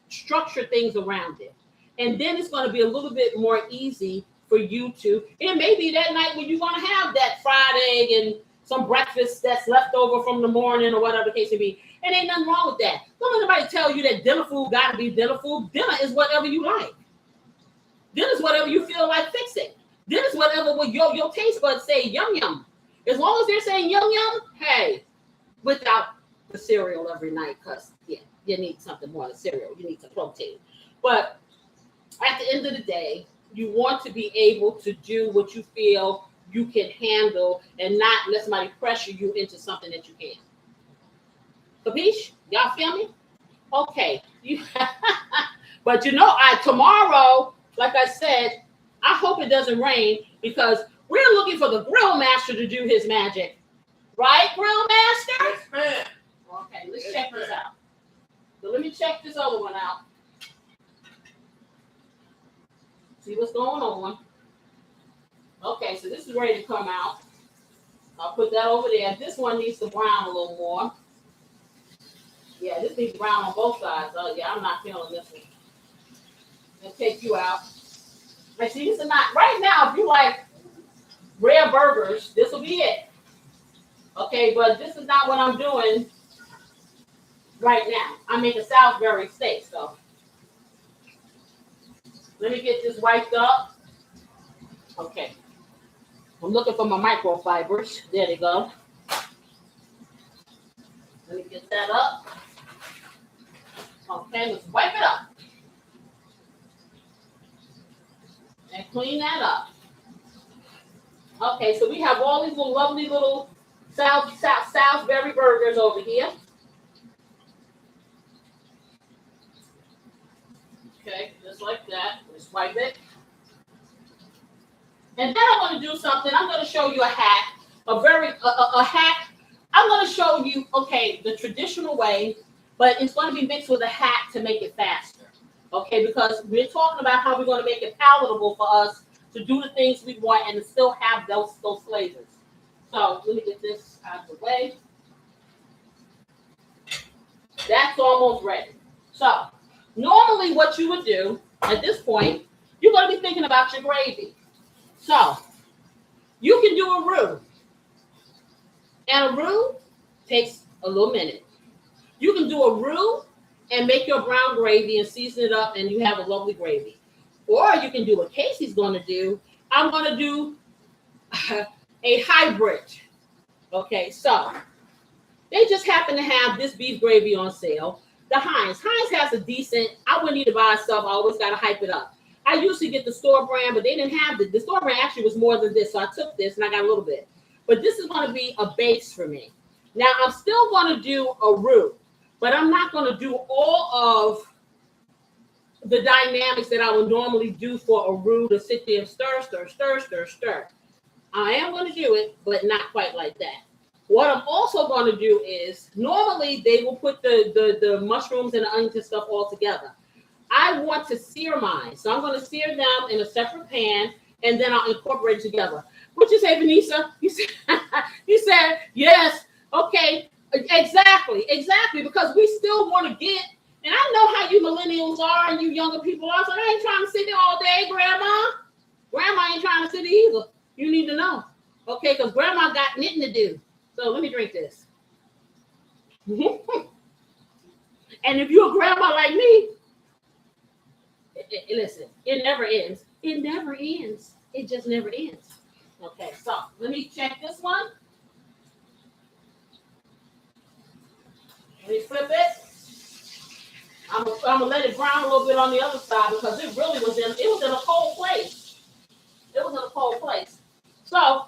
structure things around it. And then it's going to be a little bit more easy for you to, and maybe that night when you're going to have that fried egg and some breakfast that's left over from the morning or whatever the case may be. And ain't nothing wrong with that. Don't let anybody tell you that dinner food got to be dinner food. Dinner is whatever you like. Dinner is whatever you feel like fixing. Dinner is whatever your taste buds say yum yum. As long as they're saying yum yum, hey, without the cereal every night, because yeah, you need something more than cereal. You need some protein. But at the end of the day, you want to be able to do what you feel you can handle and not let somebody pressure you into something that you can't. Capiche? Y'all feel me? Okay. But tomorrow, like I said, I hope it doesn't rain because we're looking for the grill master to do his magic. Right, grill master? Yes, ma'am. Okay, let's check this out. So let me check this other one out. See what's going on. Okay, so this is ready to come out. I'll put that over there. This one needs to brown a little more. Yeah, this needs to brown on both sides. Oh, yeah, I'm not feeling this one. Let's take you out. And see, this is not, right now, if you like rare burgers, this will be it. Okay, but this is not what I'm doing right now. I'm making Salisbury steak, so. Let me get this wiped up. Okay. I'm looking for my microfibers. There they go. Let me get that up. Okay, let's wipe it up. And clean that up. Okay, so we have all these little lovely little Salisbury burgers over here. Okay, just like that. Just wipe it. And then I'm going to do something. I'm going to show you a hack, a hack. I'm going to show you, okay, the traditional way, but it's going to be mixed with a hack to make it faster. Okay, because we're talking about how we're going to make it palatable for us to do the things we want and to still have those flavors. So let me get this out of the way. That's almost ready. So normally what you would do at this point, you're going to be thinking about your gravy. So you can do a roux. And a roux takes a little minute. You can do a roux and make your brown gravy and season it up and you have a lovely gravy. Or you can do what Casey's going to do. I'm going to do a hybrid. Okay, so they just happen to have this beef gravy on sale. The Heinz. Heinz has a decent, I wouldn't eat it by itself. I always got to hype it up. I usually get the store brand, but they didn't have the store brand actually was more than this. So I took this and I got a little bit. But this is going to be a base for me. Now I'm still going to do a roux, but I'm not going to do all of the dynamics that I would normally do for a roux to sit there and stir, stir, stir, stir, stir. I am going to do it, but not quite like that. What I'm also going to do is normally they will put the mushrooms and the onions and stuff all together. I want to sear mine. So I'm going to sear them in a separate pan and then I'll incorporate it together. What you say, Vanessa? You said, yes. Okay. Exactly. Because we still want to get, and I know how you millennials are and you younger people are. So I ain't trying to sit there all day, Grandma. Grandma ain't trying to sit there either. You need to know. Okay, because Grandma got knitting to do. So let me drink this. And if you're a grandma like me, listen, it never ends. It never ends. It just never ends. Okay, so let me check this one. Let me flip it. I'm gonna let it brown a little bit on the other side because it really was in a cold place. It was in a cold place. So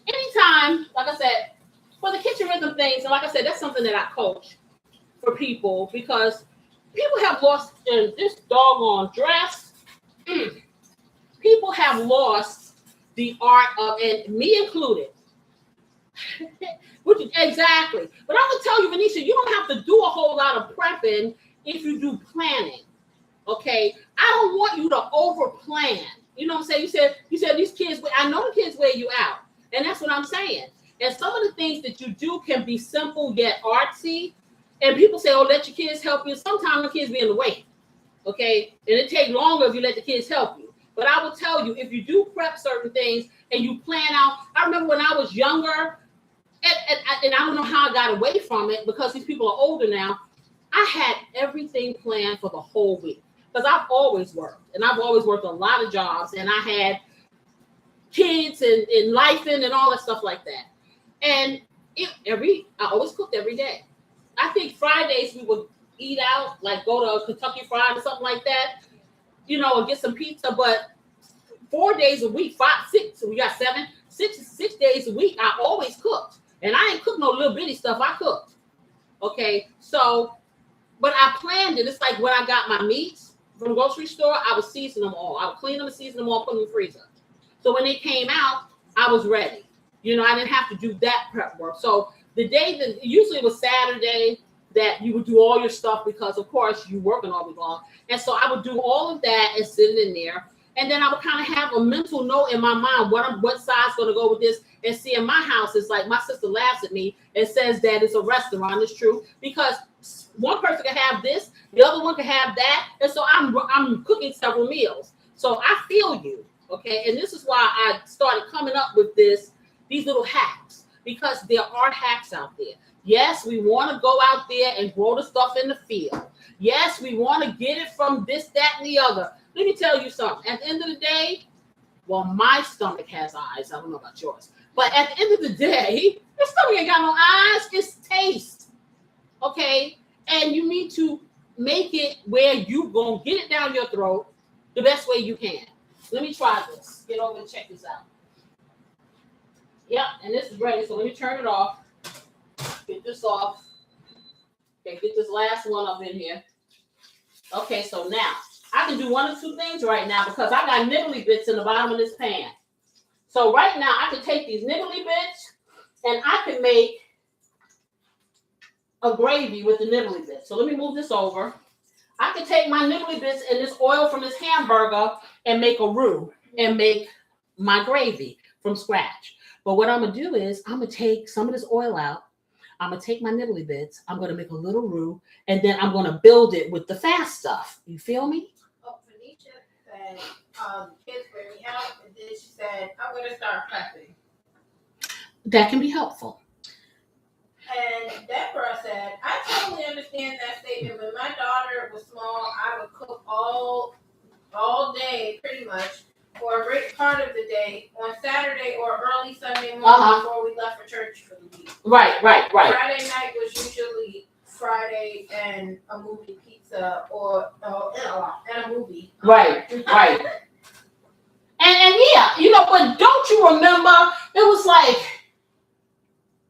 anytime, like I said, for the kitchen rhythm things, and like I said, that's something that I coach for people because people have lost in this doggone dress. People have lost the art of, and me included, Exactly. But I would tell you, Venetia, you don't have to do a whole lot of prepping if you do planning. Okay, I don't want you to over plan. You know what I'm saying? You said these kids. I know the kids wear you out, and that's what I'm saying. And some of the things that you do can be simple yet artsy. And people say, "Oh, let your kids help you." Sometimes the kids be in the way. Okay, and it takes longer if you let the kids help you. But I will tell you, if you do prep certain things and you plan out. I remember when I was younger, and I don't know how I got away from it because these people are older now. I had everything planned for the whole week. Because I've always worked, and I've always worked a lot of jobs, and I had kids and life and all that stuff like that. And I always cooked every day. I think Fridays we would eat out, like go to Kentucky Fried or something like that, and get some pizza. But 4 days a week, 5, 6, so we got 7, 6 days a week, I always cooked. And I ain't cooked no little bitty stuff, I cooked. Okay, so, but I planned it. It's like when I got my meats from the grocery store, I would season them all. I would clean them and season them all, put them in the freezer. So when they came out, I was ready. I didn't have to do that prep work. So the day that usually it was Saturday that you would do all your stuff because of course you're working all week long. And so I would do all of that and sit it in there. And then I would kind of have a mental note in my mind, what side's going to go with this. And see, in my house, it's like my sister laughs at me and says that it's a restaurant. It's true because one person can have this, the other one can have that, and so I'm cooking several meals. So I feel you, okay? And this is why I started coming up with these little hacks, because there are hacks out there. Yes, we want to go out there and grow the stuff in the field. Yes, we want to get it from this, that, and the other. Let me tell you something. At the end of the day, well, my stomach has eyes. I don't know about yours. But at the end of the day, your stomach ain't got no eyes. It's taste, okay? And you need to make it where you gonna get it down your throat the best way you can. Let me try this. Get over and check this out. Yep, and this is ready. So let me turn it off. Get this off. Okay, get this last one up in here. Okay, so now I can do one of two things right now because I got nibbly bits in the bottom of this pan. So right now I can take these nibbly bits and I can make a gravy with the nibbly bits. So let me move this over. I can take my nibbly bits and this oil from this hamburger and make a roux and make my gravy from scratch. But what I'm going to do is I'm going to take some of this oil out. I'm going to take my nibbly bits. I'm going to make a little roux, and then I'm going to build it with the fast stuff. You feel me? Oh, Venetia said, kids wear me out, and then she said, I'm going to start prepping. That can be helpful. And Deborah said, I totally understand that statement. When my daughter was small, I would cook all day, pretty much, for a great part of the day on Saturday or early Sunday morning before we left for church for the week. Right. Friday night was usually Friday and a movie pizza or and a movie. Right. And yeah, but don't you remember? It was like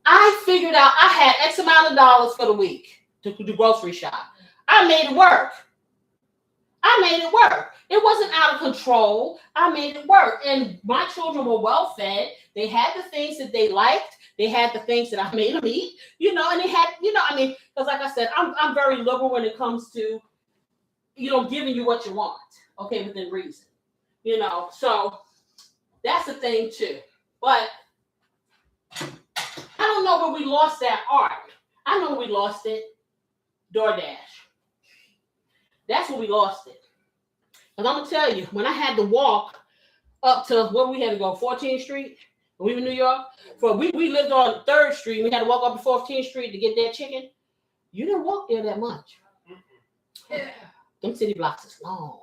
I figured out I had X amount of dollars for the week to do grocery shop. I made it work. It wasn't out of control. I made it work. And my children were well fed. They had the things that they liked. They had the things that I made them eat, and they had, because like I said, I'm very liberal when it comes to, giving you what you want, okay, within reason, so that's the thing too. But I don't know where we lost that art. I know we lost it. DoorDash. That's where we lost it. Because I'm going to tell you, when I had to walk up to where we had to go, 14th Street, when we were in New York, we lived on 3rd Street, and we had to walk up to 14th Street to get that chicken. You didn't walk there that much. Them city blocks is long.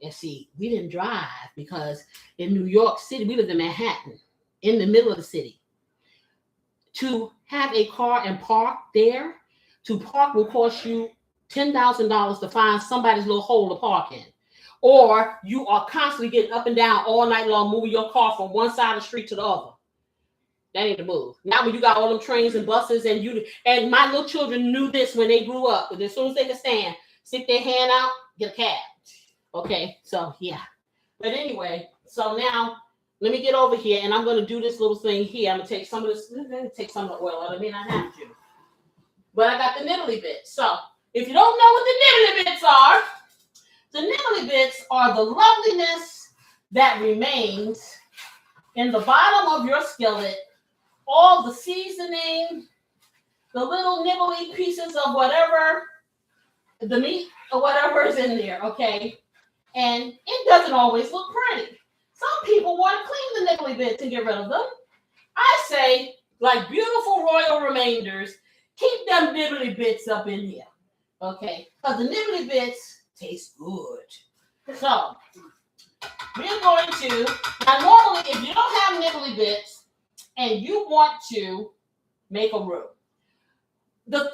And see, we didn't drive because in New York City, we lived in Manhattan, in the middle of the city. To have a car and park there, to park will cost you $10,000 to find somebody's little hole to park in. Or you are constantly getting up and down all night long, moving your car from one side of the street to the other. That ain't the move. Now when you got all them trains and buses and my little children knew this when they grew up. But as soon as they could stand, stick their hand out, get a cab. Okay, so yeah. But anyway, so now let me get over here, and I'm going to do this little thing here. I'm going to take some of this, take some of the oil out. I mean, I have to. But I got the nibbly bits. So if you don't know what the nibbly bits are, the nibbly bits are the loveliness that remains in the bottom of your skillet, all the seasoning, the little nibbly pieces of whatever, the meat or whatever is in there, okay? And it doesn't always look pretty. Some people want to clean the nibbly bits and get rid of them. I say, like beautiful royal remainders, keep them nibbly bits up in here, okay? Because the nibbly bits taste good. So, we're going to, now normally if you don't have nibbly bits and you want to make a roux, the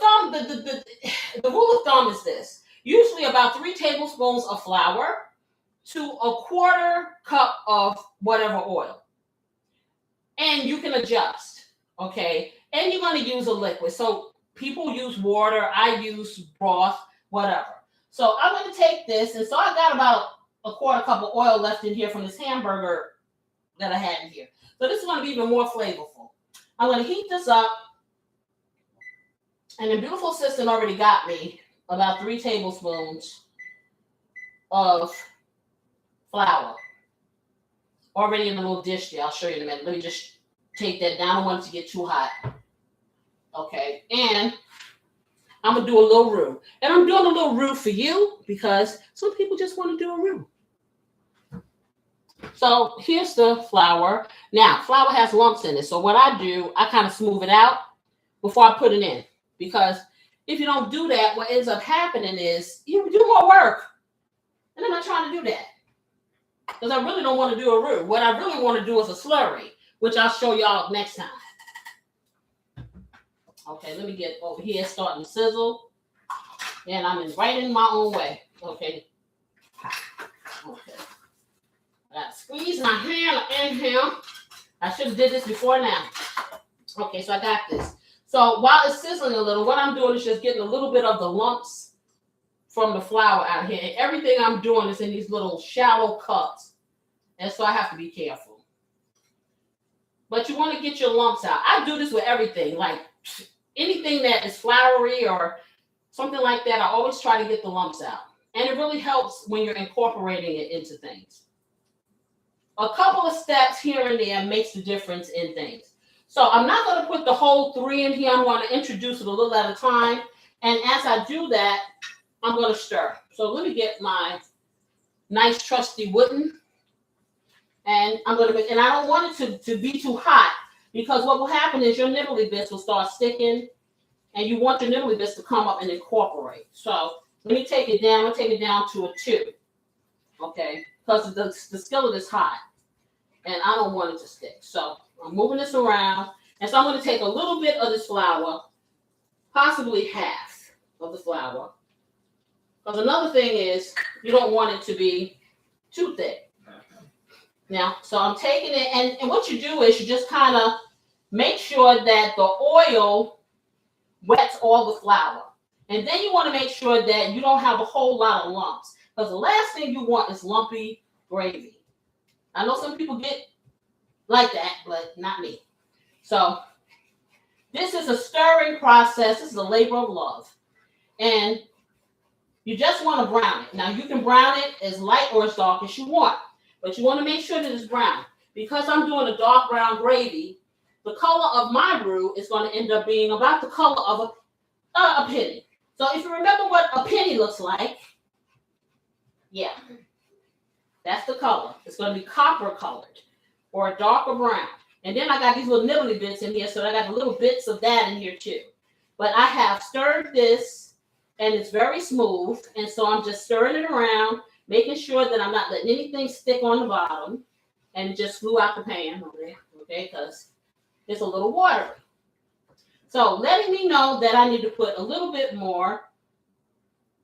rule of thumb is this. Usually about 3 tablespoons of flour to a 1/4 cup of whatever oil. And you can adjust, okay? And you're going to use a liquid. So people use water. I use broth, whatever. So I'm going to take this. And so I got about a 1/4 cup of oil left in here from this hamburger that I had in here. So this is going to be even more flavorful. I'm going to heat this up. And the beautiful assistant already got me about 3 tablespoons of flour already in a little dish there. I'll show you in a minute. Let me just take that down. I don't want it to get too hot. Okay. And I'm going to do a little roux. And I'm doing a little roux for you because some people just want to do a roux. So here's the flour. Now, flour has lumps in it. So what I do, I kind of smooth it out before I put it in. Because if you don't do that, what ends up happening is you do more work. And I'm not trying to do that. Because I really don't want to do a roux. What I really want to do is a slurry, which I'll show y'all next time. Okay, let me get over here, starting to sizzle. And I'm right in my own way. Okay. Okay. I got to squeeze my hand in here. I should have did this before now. Okay, so I got this. So while it's sizzling a little, what I'm doing is just getting a little bit of the lumps from the flour out here. And everything I'm doing is in these little shallow cups. And so I have to be careful. But you want to get your lumps out. I do this with everything. Like anything that is floury or something like that, I always try to get the lumps out. And it really helps when you're incorporating it into things. A couple of steps here and there makes the difference in things. So I'm not going to put the whole 3 in here. I'm going to introduce it a little at a time. And as I do that, I'm going to stir. So let me get my nice trusty wooden. And I'm going to make, and I don't want it to be too hot because what will happen is your nibbly bits will start sticking and you want your nibbly bits to come up and incorporate. So let me take it down. I'm going to take it down to a 2. Okay. Because the skillet is hot and I don't want it to stick. So I'm moving this around. And so I'm going to take a little bit of this flour, possibly half of the flour. Because another thing is you don't want it to be too thick. Now, so I'm taking it, and what you do is you just kind of make sure that the oil wets all the flour. And then you want to make sure that you don't have a whole lot of lumps. Because the last thing you want is lumpy gravy. I know some people get like that, but not me. So this is a stirring process. This is a labor of love. And you just want to brown it. Now, you can brown it as light or as dark as you want. But you want to make sure that it's brown. Because I'm doing a dark brown gravy, the color of my roux is going to end up being about the color of a penny. So if you remember what a penny looks like, yeah, that's the color. It's going to be copper colored or a darker brown. And then I got these little nibbly bits in here, so I got the little bits of that in here too. But I have stirred this, and it's very smooth. And so I'm just stirring it around, making sure that I'm not letting anything stick on the bottom. And it just flew out the pan, okay, because it's a little watery. So letting me know that I need to put a little bit more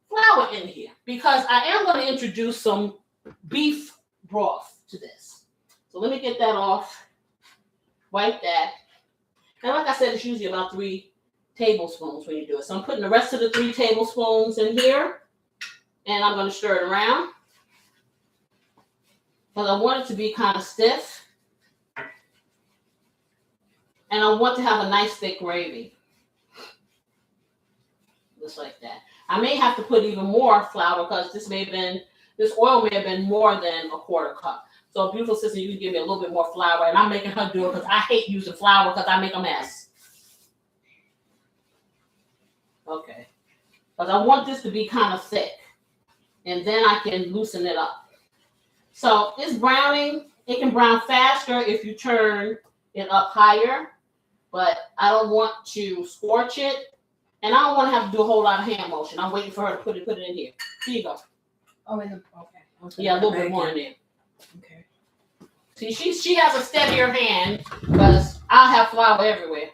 flour in here because I am going to introduce some beef broth to this. So let me get that off, wipe that. And like I said, it's usually about 3 tablespoons when you do it. So I'm putting the rest of the 3 tablespoons in here and I'm going to stir it around because I want it to be kind of stiff. And I want to have a nice thick gravy. Just like that. I may have to put even more flour because this oil may have been more than a quarter cup. So beautiful sister, you can give me a little bit more flour, and I'm making her do it because I hate using flour because I make a mess. Okay. Because I want this to be kind of thick. And then I can loosen it up. So it's browning. It can brown faster if you turn it up higher. But I don't want to scorch it. And I don't want to have to do a whole lot of hand motion. I'm waiting for her to put it in here. Here you go. Oh, okay. Yeah, a little bit more in there. Okay. See, she has a steadier hand because I'll have flour everywhere.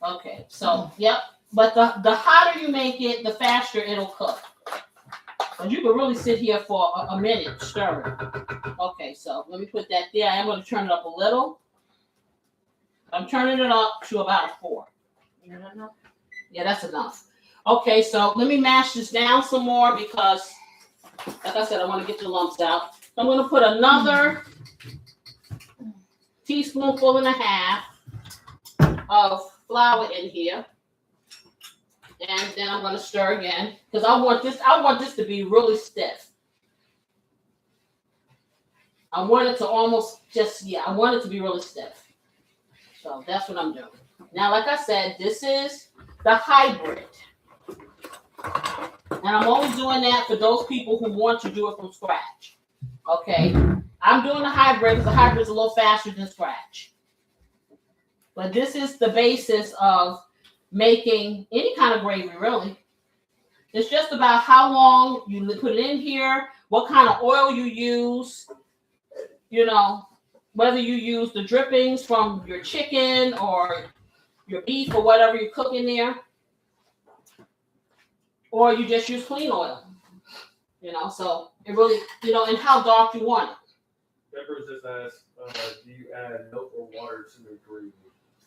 Okay, so yep. But the hotter you make it, the faster it'll cook. But you can really sit here for a minute stirring. Okay, so let me put that there. I am going to turn it up a little. I'm turning it up to about a 4. Yeah, that's enough. Okay, so let me mash this down some more because, like I said, I want to get the lumps out. I'm going to put another teaspoonful and a half of flour in here. And then I'm going to stir again because I want this to be really stiff. I want it to I want it to be really stiff. So that's what I'm doing. Now, like I said, this is the hybrid. And I'm only doing that for those people who want to do it from scratch. Okay? I'm doing the hybrid because the hybrid is a little faster than scratch. But this is the basis of making any kind of gravy, really. It's just about how long you put it in here, what kind of oil you use, whether you use the drippings from your chicken or your beef or whatever you cook in there, or you just use clean oil. So it really, and how dark you want it. Deborah just asked, do you add milk or water to the gravy?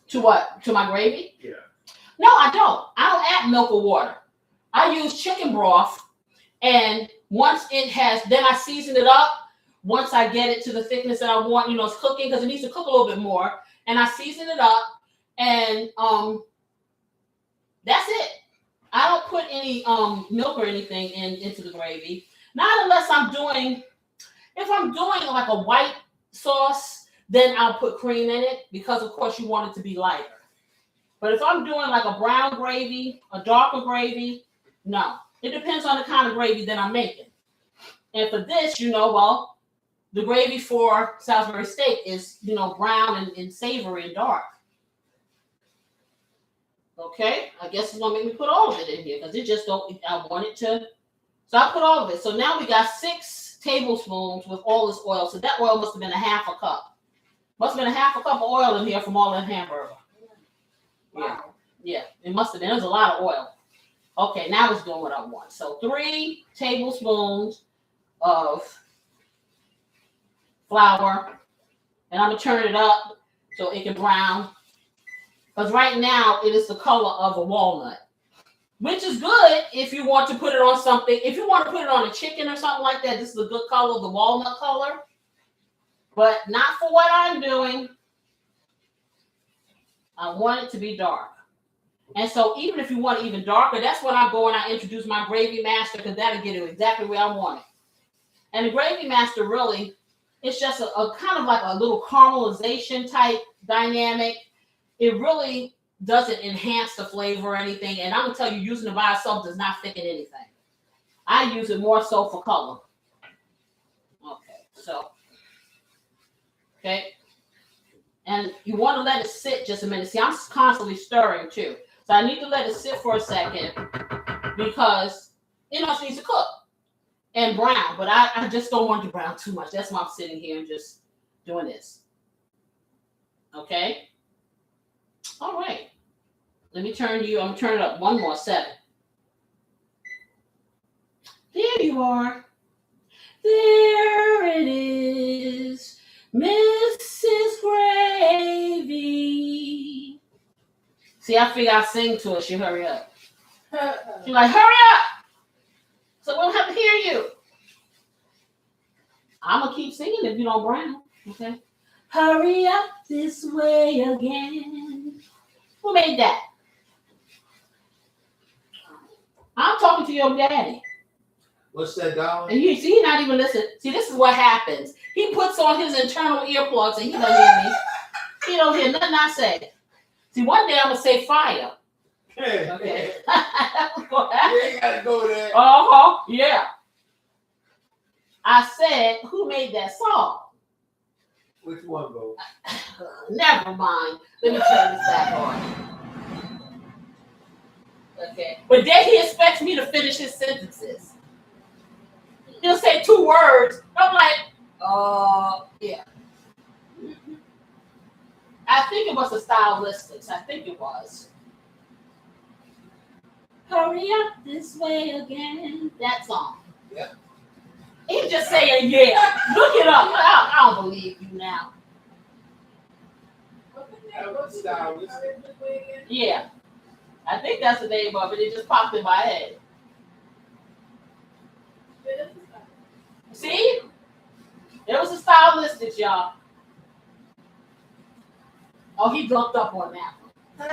To what? To my gravy? Yeah. No, I don't. I don't add milk or water. I use chicken broth, and once it has, then I season it up. Once I get it to the thickness that I want, it's cooking because it needs to cook a little bit more, and I season it up, and that's it. I don't put any milk or anything into the gravy. Not unless if I'm doing like a white sauce, then I'll put cream in it because, of course, you want it to be lighter. But if I'm doing like a brown gravy, a darker gravy, no. It depends on the kind of gravy that I'm making. And for this, the gravy for Salisbury steak is, brown and savory and dark. Okay, I guess it's gonna make me put all of it in here because I want it to. So I put all of it. So now we got 6 tablespoons with all this oil. So that oil must have been a half a cup. Must have been a half a cup of oil in here from all that hamburger. Yeah, it must have been. There's a lot of oil. Okay, now it's doing what I want. So 3 tablespoons of flour, and I'm gonna turn it up so it can brown. Because right now it is the color of a walnut, which is good if you want to put it on something. If you want to put it on a chicken or something like that, this is a good color, the walnut color. But not for what I'm doing. I want it to be dark. And so even if you want it even darker, that's when I go and I introduce my gravy master because that'll get it exactly where I want it. And the gravy master really, it's just a kind of like a little caramelization type dynamic. It really doesn't enhance the flavor or anything. And I'm going to tell you, using it by itself does not thicken anything. I use it more so for color. Okay. And you want to let it sit just a minute. See, I'm constantly stirring too. So I need to let it sit for a second because it needs to cook and brown. But I just don't want it to brown too much. That's why I'm sitting here and just doing this. Okay. All right. Let me turn you. I'm going to turn it up one more, 7. There you are. There it is. Mrs. Gravy. See, I figure I'll sing to her. She'll hurry up. She's like, hurry up. So we don't have to hear you. I'm going to keep singing if you don't brown. Okay. Hurry up this way again. Who made that? I'm talking to your daddy. What's that, darling? And you see, he's not even listening. See, this is what happens. He puts on his internal earplugs and he doesn't hear me. He don't hear nothing I say. See, one day I'm going to say fire. Okay. You ain't got to go there. Uh-huh. Yeah. I said, who made that song? Which one, bro? Never mind. Let me turn this back on. Okay. But then he expects me to finish his sentences. He'll say 2 words. I'm like, yeah. I think it was a stylistics. I think it was. Hurry up this way again. That song. Yep. He's just saying, yeah. Look it up. I don't believe you now. Yeah. I think that's the name of it. It just popped in my head. See? It was a stylistics, y'all. Oh, he lucked up on that one.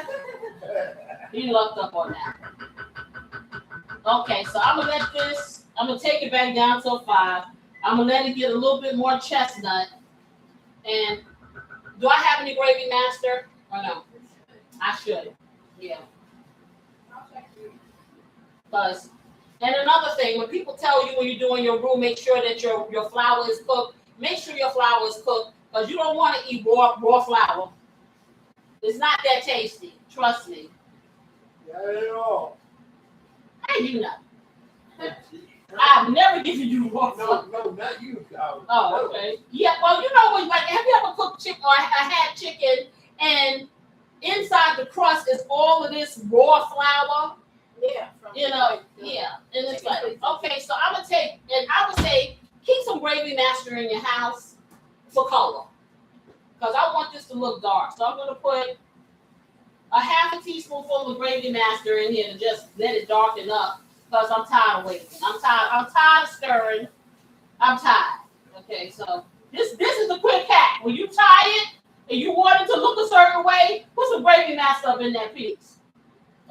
He lucked up on that one. Okay, so I'm going to take it back down to 5. I'm going to let it get a little bit more chestnut. And do I have any gravy master or no? I should. Yeah. Because, and another thing, when people tell you when you're doing your roux, make sure that your flour is cooked. Make sure your flour is cooked because you don't want to eat raw flour. It's not that tasty. Trust me. Not at all. How you know? I've never given you raw flour. No, not you. Oh, okay. Yeah, well, you know, like, have you ever cooked chicken or had chicken and inside the crust is all of this raw flour? Yeah. You know, yeah. And it's like, okay, so I'm going to take, and I would say, keep some gravy master in your house for color. Because I want this to look dark. So I'm going to put a half a teaspoonful of gravy master in here to just let it darken up. Because I'm tired of waiting. I'm tired of stirring. I'm tired. Okay, so this is the quick hack. When you tie it and you want it to look a certain way, put some gravy master up in that piece.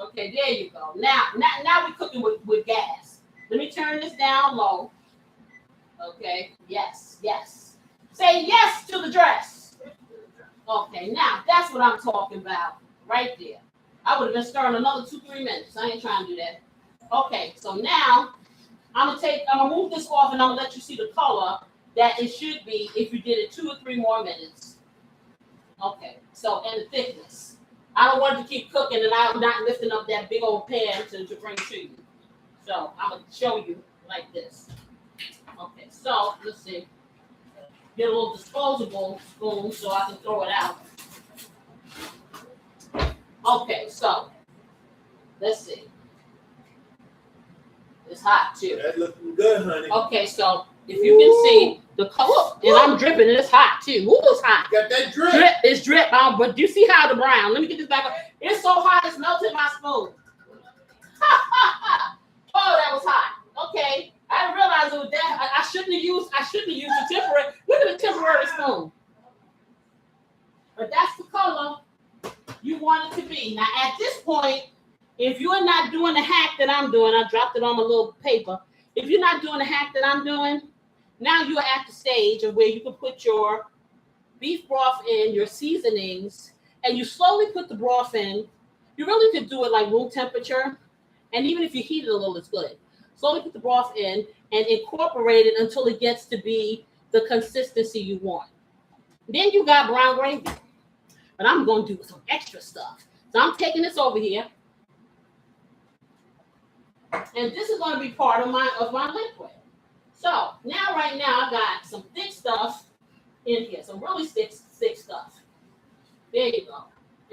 Okay, there you go. Now we're cooking with gas. Let me turn this down low. Okay, yes. Say yes to the dress. Okay, now that's what I'm talking about right there. I would have been stirring another 2-3 minutes. I ain't trying to do that. Okay, so now I'm gonna move this off and I'm gonna let you see the color that it should be if you did it 2 or 3 more minutes. Okay, so and the thickness. I don't want it to keep cooking and I'm not lifting up that big old pan to bring to you. So I'm gonna show you like this. Okay, so let's see. Get a little disposable spoon so I can throw it out. Okay, so let's see. It's hot too. That's looking good, honey. Okay, so if you can see the color, and I'm dripping, and it's hot too. Ooh, it's hot. Got that drip. It's drip. But you see how the brown? Let me get this back up. It's so hot, it's melting my spoon. Oh, that was hot. Okay, I didn't realize it was that. I shouldn't have used the temporary. Look at the temporary spoon. But that's the color you want it to be. Now at this point, if you're not doing the hack that I'm doing, I dropped it on my little paper. If you're not doing the hack that I'm doing, now you're at the stage of where you can put your beef broth in, your seasonings, and you slowly put the broth in. You really could do it like room temperature, and even if you heat it a little, it's good. Slowly put the broth in and incorporate it until it gets to be the consistency you want. Then you got brown gravy. But I'm going to do some extra stuff. So I'm taking this over here. And this is going to be part of my liquid. So right now I got some thick stuff in here. Some really thick stuff. There you go.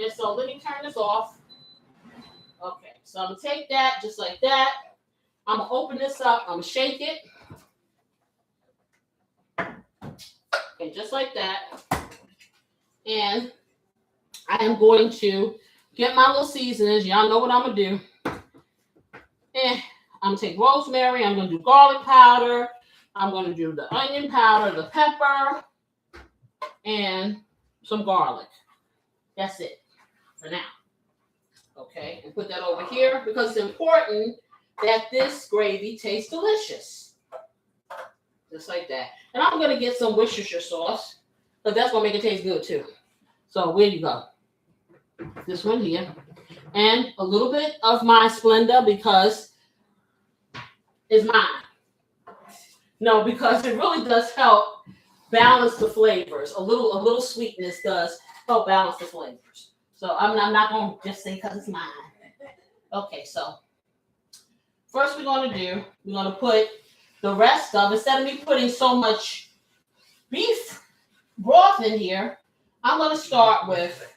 And so let me turn this off. Okay, so I'm going to take that just like that. I'm going to open this up. I'm going to shake it. Okay, just like that. And I am going to get my little seasonings. Y'all know what I'm going to do. And I'm going to take rosemary. I'm going to do garlic powder. I'm going to do the onion powder, the pepper. And some garlic. That's it for now. Okay, and put that over here because it's important that this gravy tastes delicious. Just like that. And I'm going to get some Worcestershire sauce because that's going to make it taste good too. So where you go? This one here. And a little bit of my Splenda because it's mine. No, because it really does help balance the flavors. A little sweetness does help balance the flavors. So I'm not going to just say because it's mine. Okay, so first we're going to put the rest of, instead of me putting so much beef broth in here, I'm going to start with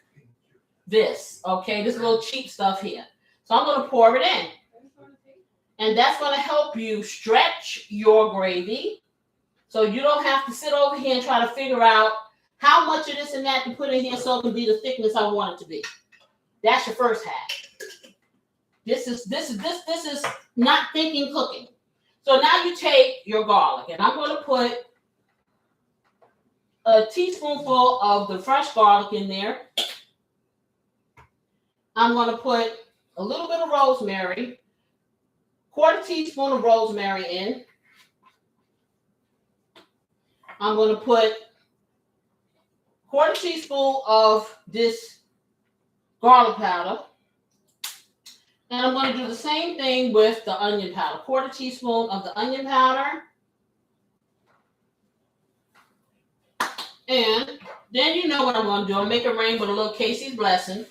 this, okay? This little cheap stuff here. So I'm going to pour it in. And that's going to help you stretch your gravy so you don't have to sit over here and try to figure out how much of this and that to put in here so it can be the thickness I want it to be. That's your first half. This is not thinking cooking. So now you take your garlic, and I'm going to put a teaspoonful of the fresh garlic in there. I'm going to put a little bit of rosemary, quarter teaspoon of rosemary in. I'm going to put quarter teaspoon of this garlic powder. And I'm going to do the same thing with the onion powder. Quarter teaspoon of the onion powder. And then you know what I'm going to do. I'm going to make it rain with a little Casey's blessing.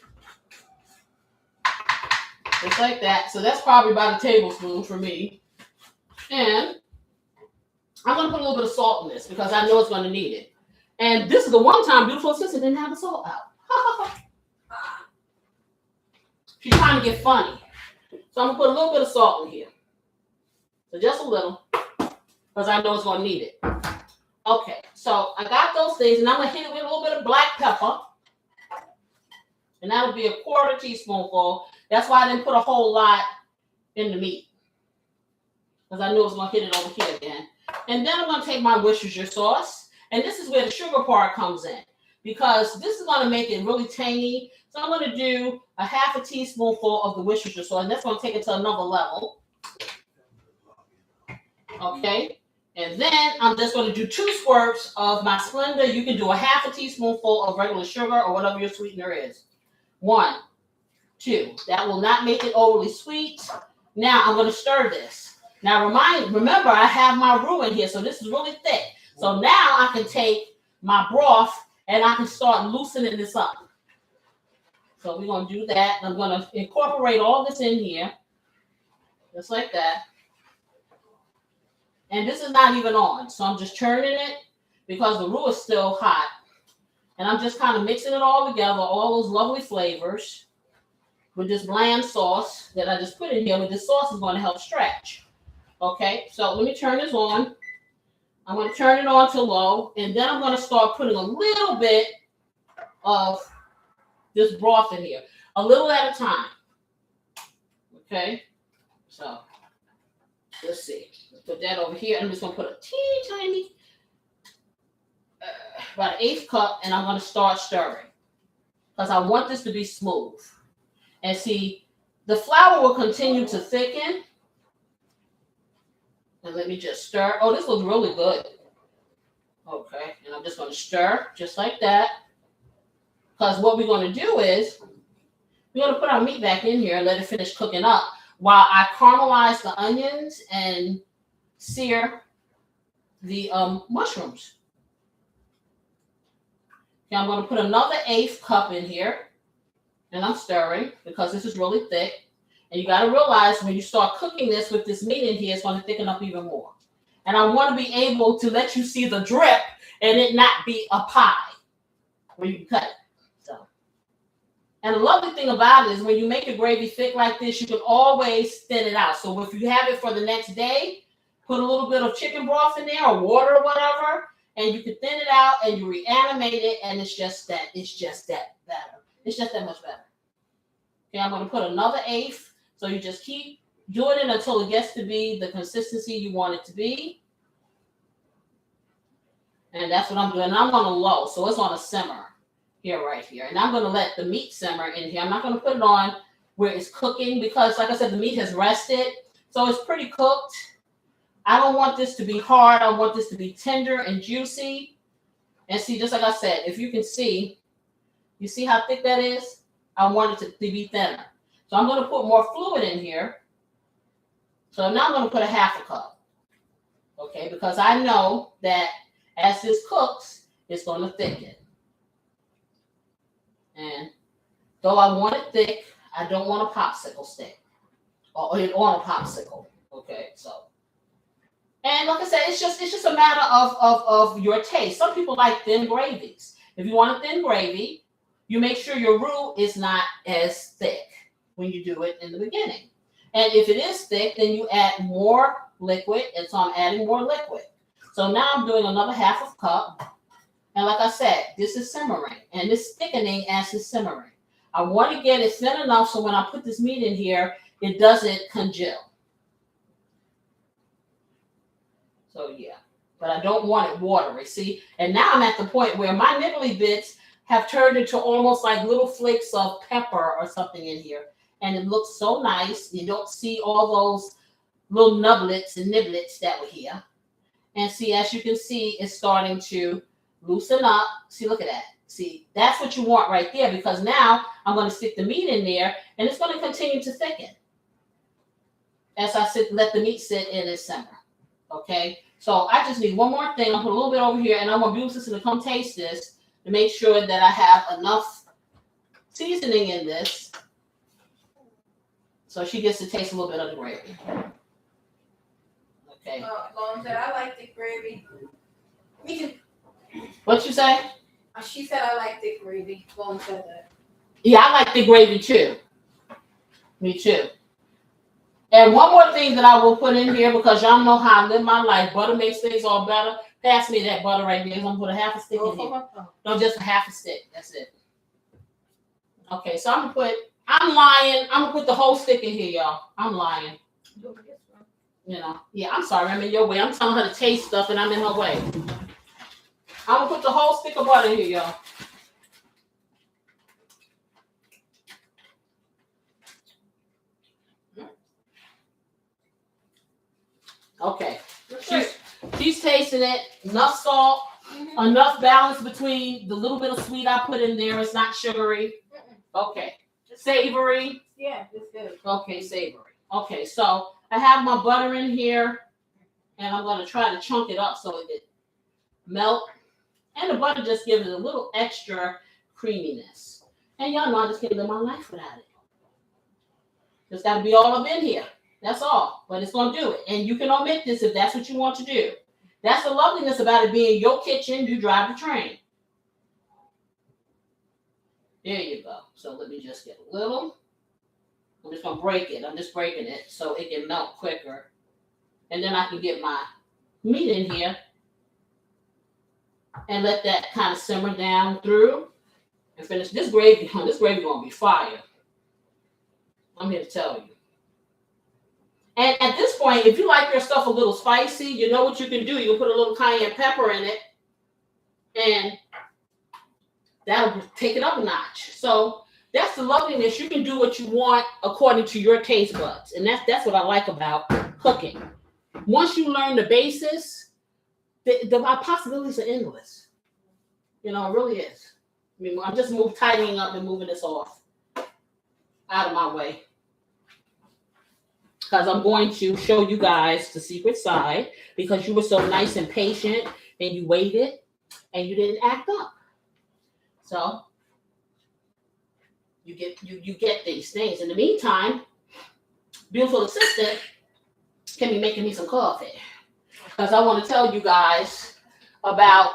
Just like that. So that's probably about a tablespoon for me. And I'm going to put a little bit of salt in this because I know it's going to need it. And this is the one time beautiful sister didn't have the salt out. She's trying to get funny. So I'm going to put a little bit of salt in here. So just a little. Because I know it's going to need it. Okay. So I got those things. And I'm going to hit it with a little bit of black pepper. And that'll be a quarter teaspoonful. That's why I didn't put a whole lot in the meat. Because I knew it was going to hit it over here again. And then I'm going to take my Worcestershire sauce. And this is where the sugar part comes in. Because this is going to make it really tangy. So I'm going to do a half a teaspoonful of the Worcestershire sauce. And that's going to take it to another level. Okay. And then I'm just going to do 2 squirts of my Splenda. You can do a half a teaspoonful of regular sugar or whatever your sweetener is. 1, 2. That will not make it overly sweet. Now I'm going to stir this. Now remember, I have my roux in here. So this is really thick. So now I can take my broth and I can start loosening this up. So we're going to do that. I'm going to incorporate all this in here. Just like that. And this is not even on. So I'm just churning it because the roux is still hot. And I'm just kind of mixing it all together, all those lovely flavors with this bland sauce that I just put in here. But this sauce is going to help stretch. Okay, so let me turn this on. I'm going to turn it on to low. And then I'm going to start putting a little bit of this broth in here. A little at a time. Okay, so let's see. Let's put that over here. I'm just going to put a teeny tiny, about 1/8 cup, and I'm going to start stirring. Because I want this to be smooth. And see, the flour will continue to thicken. And let me just stir. Oh, this looks really good. Okay, and I'm just going to stir just like that. Because what we're going to do is we're going to put our meat back in here and let it finish cooking up while I caramelize the onions and sear the mushrooms. Okay, I'm going to put another 1/8 cup in here. And I'm stirring because this is really thick. And you got to realize when you start cooking this with this meat in here, it's going to thicken up even more. And I want to be able to let you see the drip and it not be a pie when you cut it. So, and the lovely thing about it is when you make your gravy thick like this, you can always thin it out. So if you have it for the next day, put a little bit of chicken broth in there or water or whatever, and you can thin it out and you reanimate it, and it's just that better. It's just that much better. Okay, I'm going to put another 1/8. So you just keep doing it until it gets to be the consistency you want it to be. And that's what I'm doing. And I'm on a low, so it's on a simmer. here, right here. And I'm going to let the meat simmer in here. I'm not going to put it on where it's cooking because, like I said, the meat has rested. So it's pretty cooked. I don't want this to be hard. I want this to be tender and juicy. And see, just like I said, if you can see, you see how thick that is? I want it to be thinner. So I'm going to put more fluid in here. So now I'm going to put a half a cup. Okay, because I know that as this cooks, it's going to thicken. And though I want it thick, I don't want a popsicle stick or on a popsicle. Okay, so. And like I said, it's just a matter of your taste. Some people like thin gravies. If you want a thin gravy, you make sure your roux is not as thick when you do it in the beginning. And if it is thick, then you add more liquid. And so I'm adding more liquid. So now I'm doing another half of cup. And like I said, this is simmering. And it's thickening as it's simmering. I want to get it thin enough so when I put this meat in here, it doesn't congeal. So yeah, but I don't want it watery. See, and now I'm at the point where my nibbly bits have turned into almost like little flakes of pepper or something in here. And it looks so nice. You don't see all those little nublets and niblets that were here. And see, as you can see, it's starting to loosen up. See, look at that. See, that's what you want right there because now I'm going to stick the meat in there and it's going to continue to thicken as I let the meat sit in its simmer. Okay, so I just need one more thing. I'll put a little bit over here and I want Beauty Sister to come taste this to make sure that I have enough seasoning in this so she gets to taste a little bit of the gravy. Okay. Mom said I like thick gravy. Me too. What you say? She said I like thick gravy. Mom said that. Yeah, I like the gravy too. Me too. And one more thing that I will put in here because y'all know how I live my life. Butter makes things all better. Pass me that butter right there. I'm going to put a half a stick in here. No, just a half a stick. That's it. Okay, so I'm going to put the whole stick in here, y'all. I'm lying. You know, yeah, I'm sorry. I'm in your way. I'm telling her to taste stuff and I'm in her way. I'm going to put the whole stick of butter here, y'all. Okay. She's tasting it. Enough salt, enough balance between the little bit of sweet I put in there. It's not sugary. Okay. Savory. Yeah, it's good. Okay, savory. Okay, so I have my butter in here, and I'm going to try to chunk it up so it melt. And the butter just gives it a little extra creaminess. And y'all know I just can't live my life without it. Just got to be all up in here. That's all. But it's going to do it. And you can omit this if that's what you want to do. That's the loveliness about it being your kitchen. You drive the train. There you go. So let me just get a little. I'm just going to break it. I'm just breaking it so it can melt quicker. And then I can get my meat in here and let that kind of simmer down through and finish. This gravy going to be fire. I'm here to tell you. And at this point, if you like your stuff a little spicy, you know what you can do. You can put a little cayenne pepper in it, and that'll take it up a notch. So that's the loveliness. You can do what you want according to your taste buds, and that's what I like about cooking. Once you learn the basis, the possibilities are endless. You know, it really is. I mean, I'm just tidying up and moving this off out of my way. Because I'm going to show you guys the secret side because you were so nice and patient and you waited and you didn't act up. So you get these things. In the meantime, beautiful assistant can be making me some coffee because I want to tell you guys about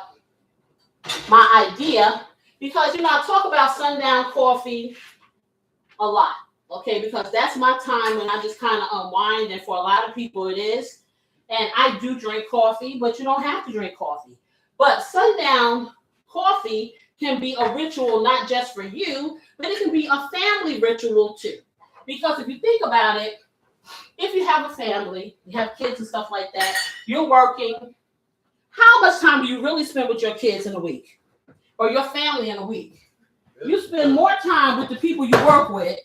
my idea because, you know, I talk about Sundown Coffee a lot. Okay, because that's my time when I just kind of unwind, and for a lot of people it is. And I do drink coffee, but you don't have to drink coffee. But Sundown Coffee can be a ritual not just for you, but it can be a family ritual too. Because if you think about it, if you have a family, you have kids and stuff like that, you're working, how much time do you really spend with your kids in a week? Or your family in a week? You spend more time with the people you work with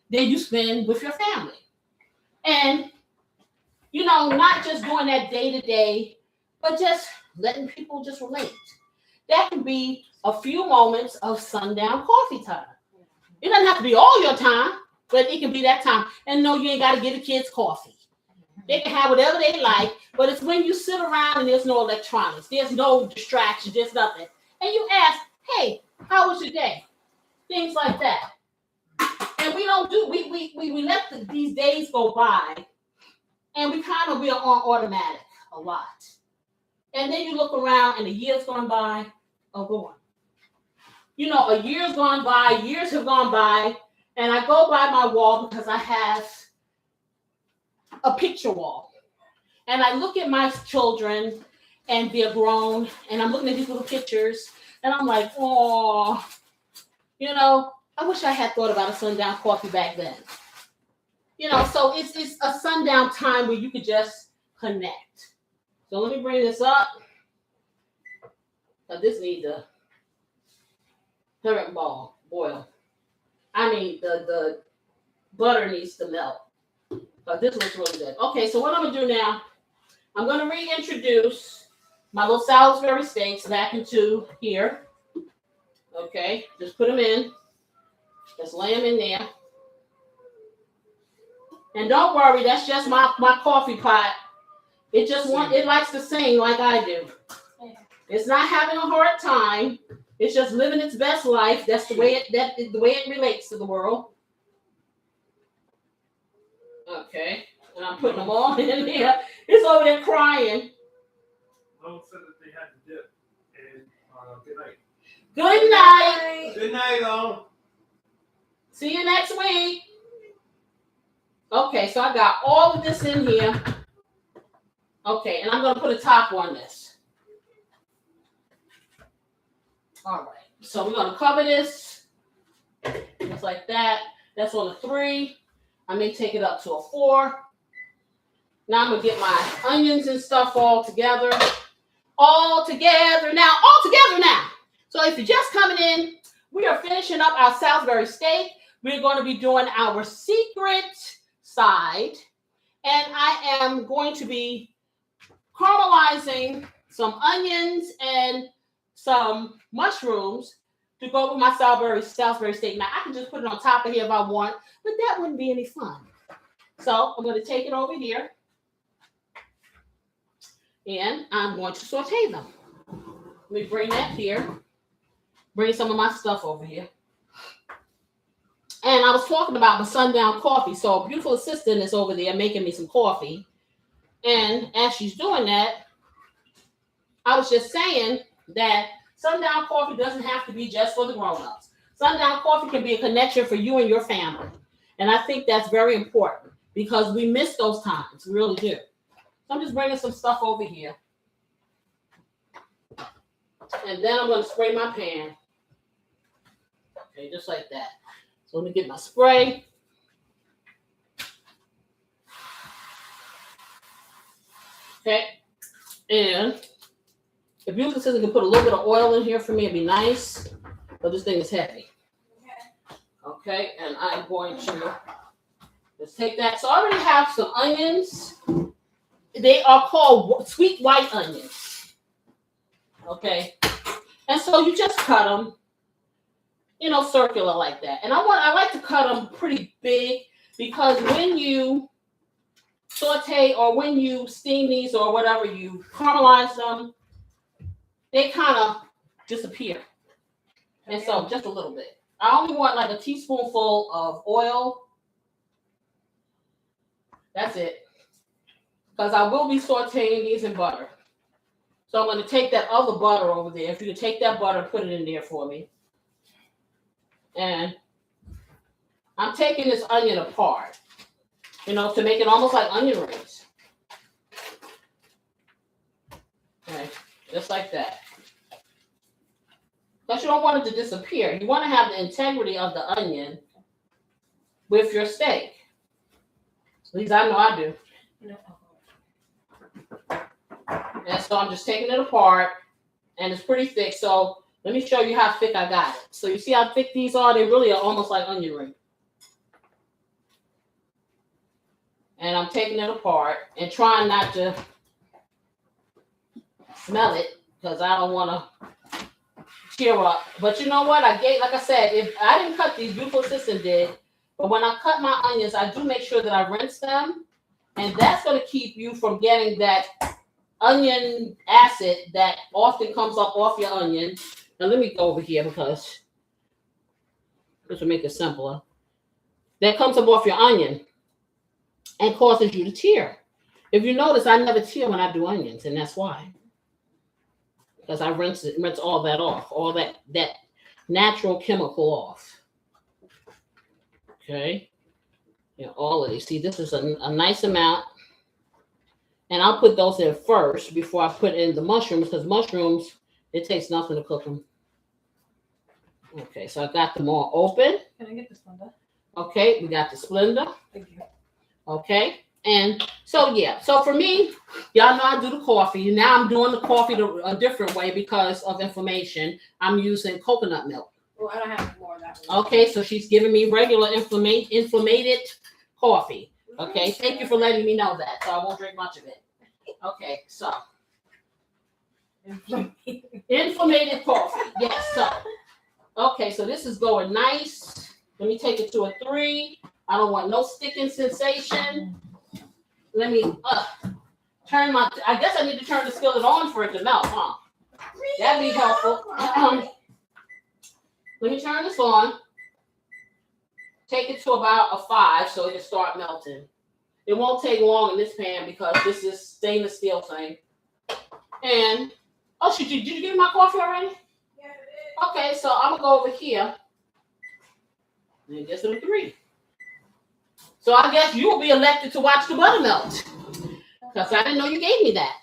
than you spend with your family. And, you know, not just doing that day to day, but just letting people just relate. That can be a few moments of sundown coffee time. It doesn't have to be all your time, but it can be that time. And no, you ain't got to get the kids coffee. They can have whatever they like, but it's when you sit around and there's no electronics, there's no distraction, there's nothing. And you ask, hey, how was your day? Things like that. And we don't do, we let these days go by, and we are on automatic a lot. And then you look around and the years gone by are gone. You know, a year's gone by, years have gone by, and I go by my wall because I have a picture wall. And I look at my children and they're grown, and I'm looking at these little pictures, and I'm like, oh, you know, I wish I had thought about a sundown coffee back then. You know, so it's a sundown time where you could just connect. So let me bring this up. But this needs a boil. I mean, the butter needs to melt. But this looks really good. Okay, so what I'm gonna do now, I'm gonna reintroduce my little Salisbury steaks back into here. Okay, just put them in. Just lay them in there. And don't worry, that's just my coffee pot. It likes to sing like I do. It's not having a hard time. It's just living its best life. That's the way it relates to the world. Okay, and I'm putting them all in there. It's over there crying. Mom said that they had to dip. And good night. Good night. Good night, all. See you next week. Okay, so I got all of this in here. Okay, and I'm going to put a top on this. All right, so we're going to cover this just like that. That's on a 3. I may take it up to a 4. Now I'm going to get my onions and stuff all together. All together now. So if you're just coming in, we are finishing up our Salisbury steak. We're going to be doing our secret side. And I am going to be caramelizing some onions and some mushrooms to go with my Salisbury steak. Now, I can just put it on top of here if I want, but that wouldn't be any fun. So I'm going to take it over here. And I'm going to saute them. Let me bring that here. Bring some of my stuff over here. And I was talking about the Sundown Coffee. So a beautiful assistant is over there making me some coffee. And as she's doing that, I was just saying that Sundown Coffee doesn't have to be just for the grown-ups. Sundown Coffee can be a connection for you and your family. And I think that's very important because we miss those times. We really do. So I'm just bringing some stuff over here. And then I'm going to spray my pan. Okay, just like that. So let me get my spray. Okay. And if you can put a little bit of oil in here for me, it'd be nice. But this thing is heavy. Okay, and I'm going to just take that. So I already have some onions. They are called sweet white onions. Okay. And so you just cut them, you know, circular like that. And I like to cut them pretty big because when you saute or when you steam these or whatever, you caramelize them, they kind of disappear. And so just a little bit. I only want like a teaspoonful of oil. That's it. Because I will be sauteing these in butter. So I'm going to take that other butter over there. If you can take that butter and put it in there for me. And I'm taking this onion apart, you know, to make it almost like onion rings. Okay, just like that. Because you don't want it to disappear. You want to have the integrity of the onion with your steak. At least I know I do. And so I'm just taking it apart, and it's pretty thick. So Let me show you how thick I got it. So you see how thick these are? They really are almost like onion ring. And I'm taking it apart and trying not to smell it because I don't want to tear up. But you know what? Like I said, if I didn't cut these, beautiful assistant did. But when I cut my onions, I do make sure that I rinse them. And that's going to keep you from getting that onion acid that often comes up off your onion. Now let me go over here because this will make it simpler. That comes up off your onion and causes you to tear. If you notice, I never tear when I do onions, and that's why. Because I rinse all that off, all that natural chemical off. Okay. Yeah, all of these. See, this is a nice amount. And I'll put those in first before I put in the mushrooms, because mushrooms, it takes nothing to cook them. Okay, so I got them all open. Can I get the Splenda? Okay, we got the Splenda. Thank you. Okay, and so yeah, so for me, y'all know I do the coffee. Now I'm doing the coffee a different way because of inflammation. I'm using coconut milk. Well, I don't have more of that one. Okay, so she's giving me regular inflamed coffee. Okay, thank you for letting me know that, so I won't drink much of it. Okay, so inflamed coffee. Yes, so okay, so this is going nice. Let me take it to a 3. I don't want no sticking sensation. Let me turn my. I guess I need to turn the skillet on for it to melt, huh? That'd be helpful. Let me turn this on. Take it to about a 5 so it can start melting. It won't take long in this pan because this is stainless steel thing. And, oh, did you give me my coffee already? Yeah, it is. Okay, so I'm going to go over here. And guess a 3. So I guess you will be elected to watch the butter melt. Because I didn't know you gave me that.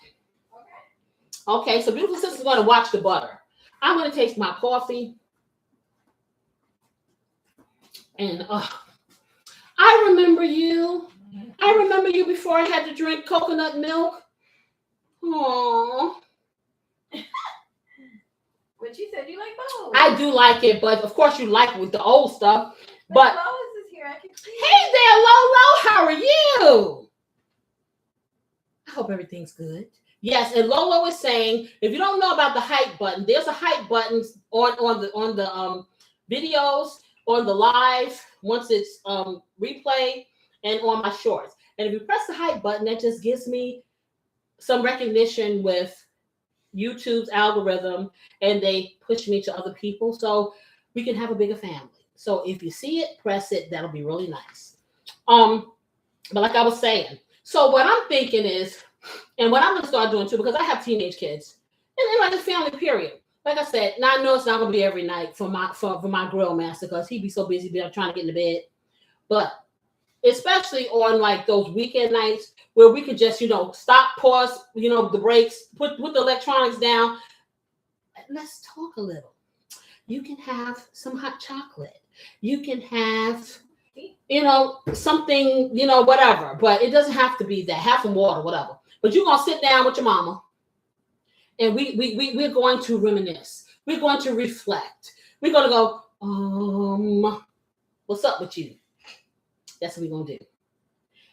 Okay, so beautiful sister's going to watch the butter. I'm going to taste my coffee. And I remember you. I remember you before I had to drink coconut milk. Aww. But you said you like both. I do like it, but of course you like it with the old stuff. But Lois is here. I can see. Hey there, Lolo. How are you? I hope everything's good. Yes, and Lolo is saying, if you don't know about the hype button, there's a hype button on the videos, on the live, once it's replay, and on my shorts. And if you press the hype button, that just gives me some recognition with YouTube's algorithm, and they push me to other people so we can have a bigger family. So if you see it, press it. That'll be really nice. But like I was saying, so what I'm thinking is, and what I'm going to start doing too, because I have teenage kids, and like a family period. Like I said, now I know it's not going to be every night for my grill master because he'd be so busy trying to get into bed. But especially on like those weekend nights where we could just, stop, pause, the breaks, put the electronics down. Let's talk a little. You can have some hot chocolate. You can have, something, whatever. But it doesn't have to be that. Have some water, whatever. But you're going to sit down with your mama. And we're going to reminisce. We're going to reflect. We're going to go, what's up with you? That's what we're going to do.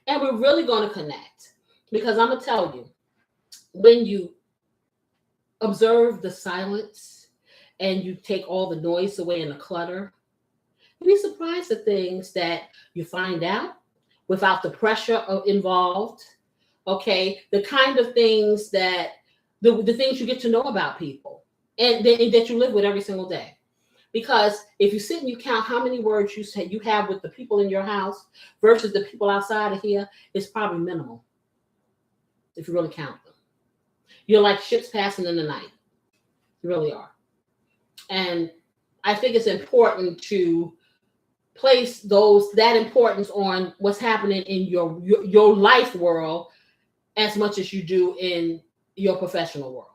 And we're really going to connect. Because I'm going to tell you, when you observe the silence and you take all the noise away and the clutter, you'll be surprised at things that you find out without the pressure involved. Okay? The kind of things that the things you get to know about people and that you live with every single day. Because if you sit and you count how many words you have with the people in your house versus the people outside of here, it's probably minimal. If you really count them. You're like ships passing in the night. You really are. And I think it's important to place that importance on what's happening in your life world as much as you do in your professional world.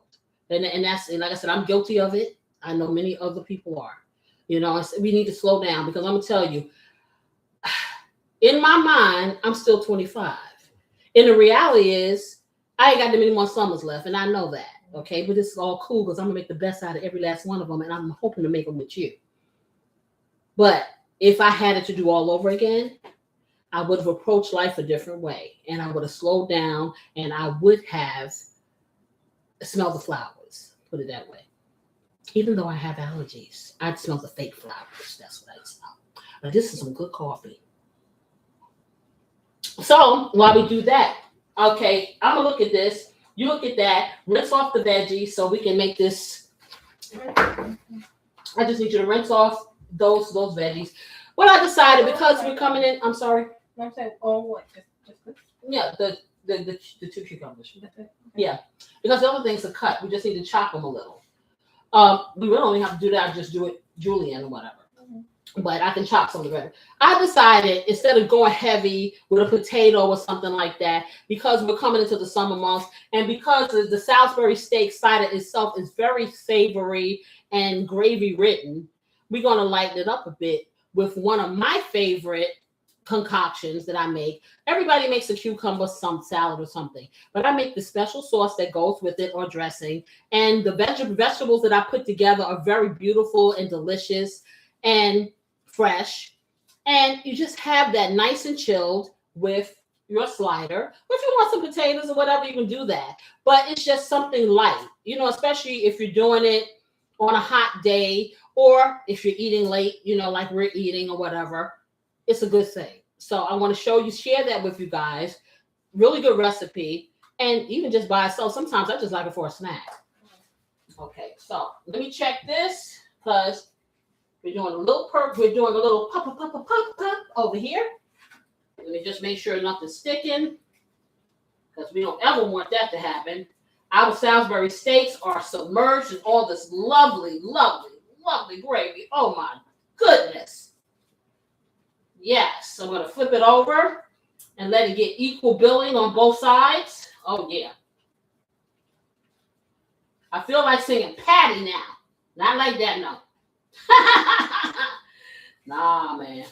And like I said, I'm guilty of it. I know many other people are. We need to slow down because I'm going to tell you, in my mind, I'm still 25. And the reality is, I ain't got that many more summers left, and I know that. Okay, but this is all cool because I'm gonna make the best out of every last one of them, and I'm hoping to make them with you. But if I had it to do all over again, I would have approached life a different way, and I would have slowed down, and I would have smelled the flowers. Put it that way. Even though I have allergies, I'd smell the fake flowers. That's what I'd smell. But this is some good coffee. So while we do that, okay, I'm gonna look at this. You look at that. Rinse off the veggies so we can make this. I just need you to rinse off those veggies. What I decided, because we're coming in. I'm sorry. I'm saying, oh, what? Just this? Yeah, the 2 cucumbers. Yeah, because the other things are cut. We just need to chop them a little. We really only have to do that. Just do it julienne or whatever. But I can chop some of the bread. I decided instead of going heavy with a potato or something like that, because we're coming into the summer months, and because the Salisbury steak cider itself is very savory and gravy ridden, we're going to lighten it up a bit with one of my favorite concoctions that I make. Everybody makes a cucumber salad or something, but I make the special sauce that goes with it or dressing, and the vegetables that I put together are very beautiful and delicious and fresh, and you just have that nice and chilled with your slider. If you want some potatoes or whatever, you can do that, but it's just something light, especially if you're doing it on a hot day or if you're eating late, like we're eating or whatever. It's a good thing. So I want to share that with you guys. Really good recipe, and even just by itself, sometimes I just like it for a snack. Okay, so let me check this because we're doing a little pop over here. Let me just make sure nothing's sticking, because we don't ever want that to happen. Our Salisbury steaks are submerged in all this lovely, lovely, lovely gravy. Oh my goodness. Yes, I'm going to flip it over and let it get equal billing on both sides. Oh yeah. I feel like singing Patty now. Not like that, no. Nah, man.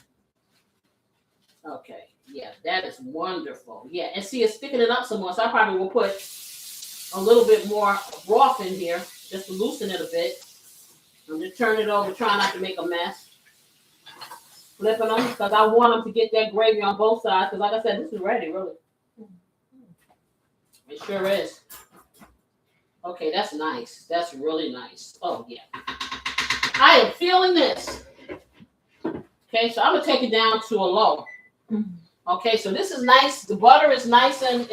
Okay. Yeah, that is wonderful. Yeah, and see, it's sticking it up some more, so I probably will put a little bit more broth in here just to loosen it a bit. I'm just turning it over, trying not to make a mess. Flipping them because I want them to get that gravy on both sides, because like I said, this is ready, really. It sure is. Okay, that's nice. That's really nice. Oh, yeah. I am feeling this. Okay, so I'm going to take it down to a low. Okay, so this is nice. The butter is nice and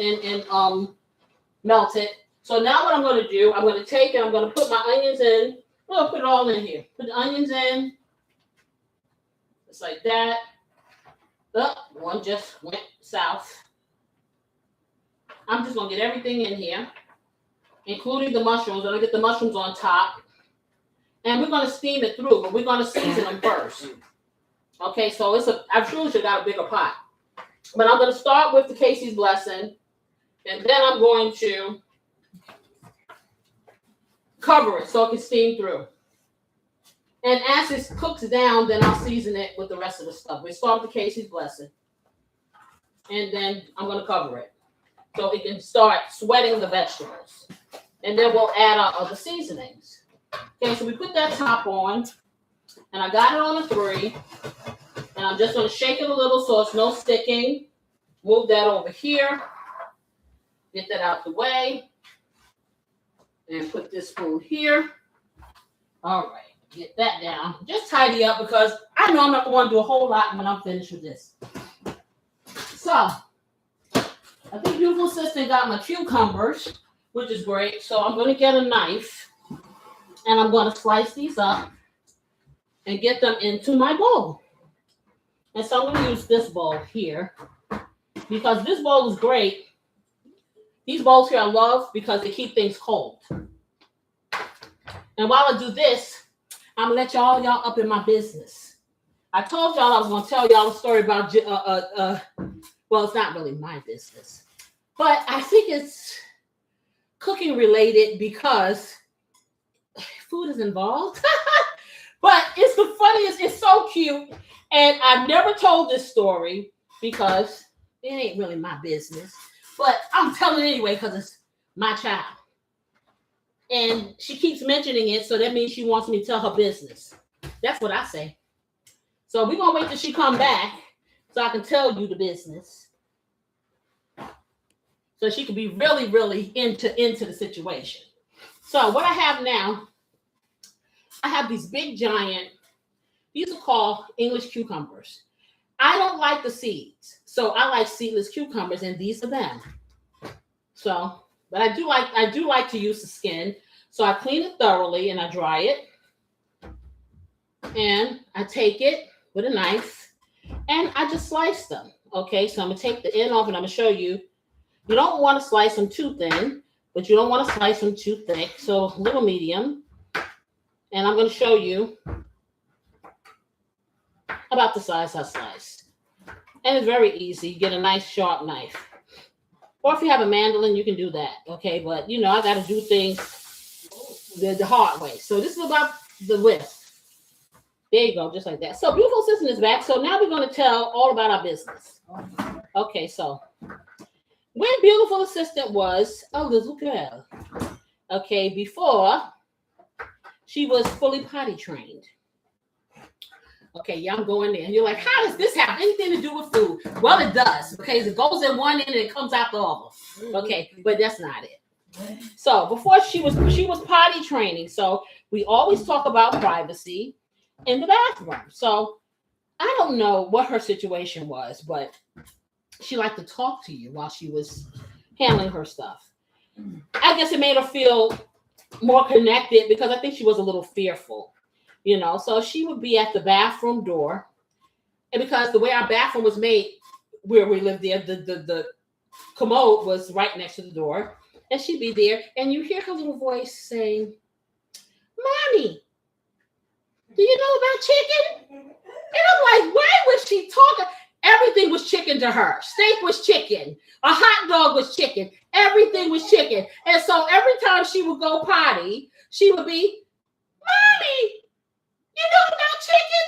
melted. So now what I'm going to do, I'm going to take and I'm going to put my onions in. I'm going to put it all in here. Put the onions in. Just like that. Oh, one just went south. I'm just going to get everything in here, including the mushrooms. I'm going to get the mushrooms on top. And we're going to steam it through, but we're going to season them first. Okay, so I truly should have got a bigger pot. But I'm going to start with the Casey's Blessing, and then I'm going to cover it so it can steam through. And as it cooks down, then I'll season it with the rest of the stuff. We start with the Casey's Blessing, and then I'm going to cover it so it can start sweating the vegetables. And then we'll add our other seasonings. Okay, so we put that top on, and I got it on a 3, and I'm just going to shake it a little so it's no sticking. Move that over here, get that out the way, and put this spoon here. All right, get that down. Just tidy up because I know I'm not going to do a whole lot when I'm finished with this. So, I think beautiful assistant got my cucumbers, which is great. So I'm going to get a knife. And I'm going to slice these up and get them into my bowl. And so I'm going to use this bowl here because this bowl is great. These bowls here I love because they keep things cold. And while I do this, I'm going to let y'all up in my business. I told y'all I was going to tell y'all a story about, well, it's not really my business. But I think it's cooking related because food is involved. But it's the funniest. It's so cute. And I've never told this story because it ain't really my business. But I'm telling it anyway because it's my child. And she keeps mentioning it, so that means she wants me to tell her business. That's what I say. So we're gonna wait till she come back so I can tell you the business. So she can be really, really into the situation. So what I have now, I have these big giant, these are called English cucumbers. I don't like the seeds, so I like seedless cucumbers, and these are them. So, but I do like to use the skin. So I clean it thoroughly and I dry it. And I take it with a knife and I just slice them. Okay, so I'm gonna take the end off and I'm gonna show you. You don't want to slice them too thin, but you don't want to slice them too thick. So a little medium. And I'm gonna show you about the size I slice. And it's very easy. You get a nice sharp knife. Or if you have a mandolin, you can do that. Okay, but you know, I gotta do things the hard way. So this is about the width. There you go, just like that. So beautiful assistant is back. So now we're going to tell all about our business. Okay, so when beautiful assistant was a little girl, okay, before she was fully potty trained. Okay, y'all go in there. You're like, how does this have anything to do with food? Well, it does, because it goes in one end and it comes out the other. Okay, but that's not it. So before she was potty training. So we always talk about privacy in the bathroom. So I don't know what her situation was, but she liked to talk to you while she was handling her stuff. I guess it made her feel more connected because I think she was a little fearful, you know. So she would be at the bathroom door, and because the way our bathroom was made where we lived there, the commode was right next to the door, and she'd be there, and you hear her little voice saying, "Mommy, do you know about chicken?" And I'm like, why was she talking? Everything was chicken to her. Steak was chicken. A hot dog was chicken. Everything was chicken. And so every time she would go potty, she would be, "Mommy, you know about chicken?"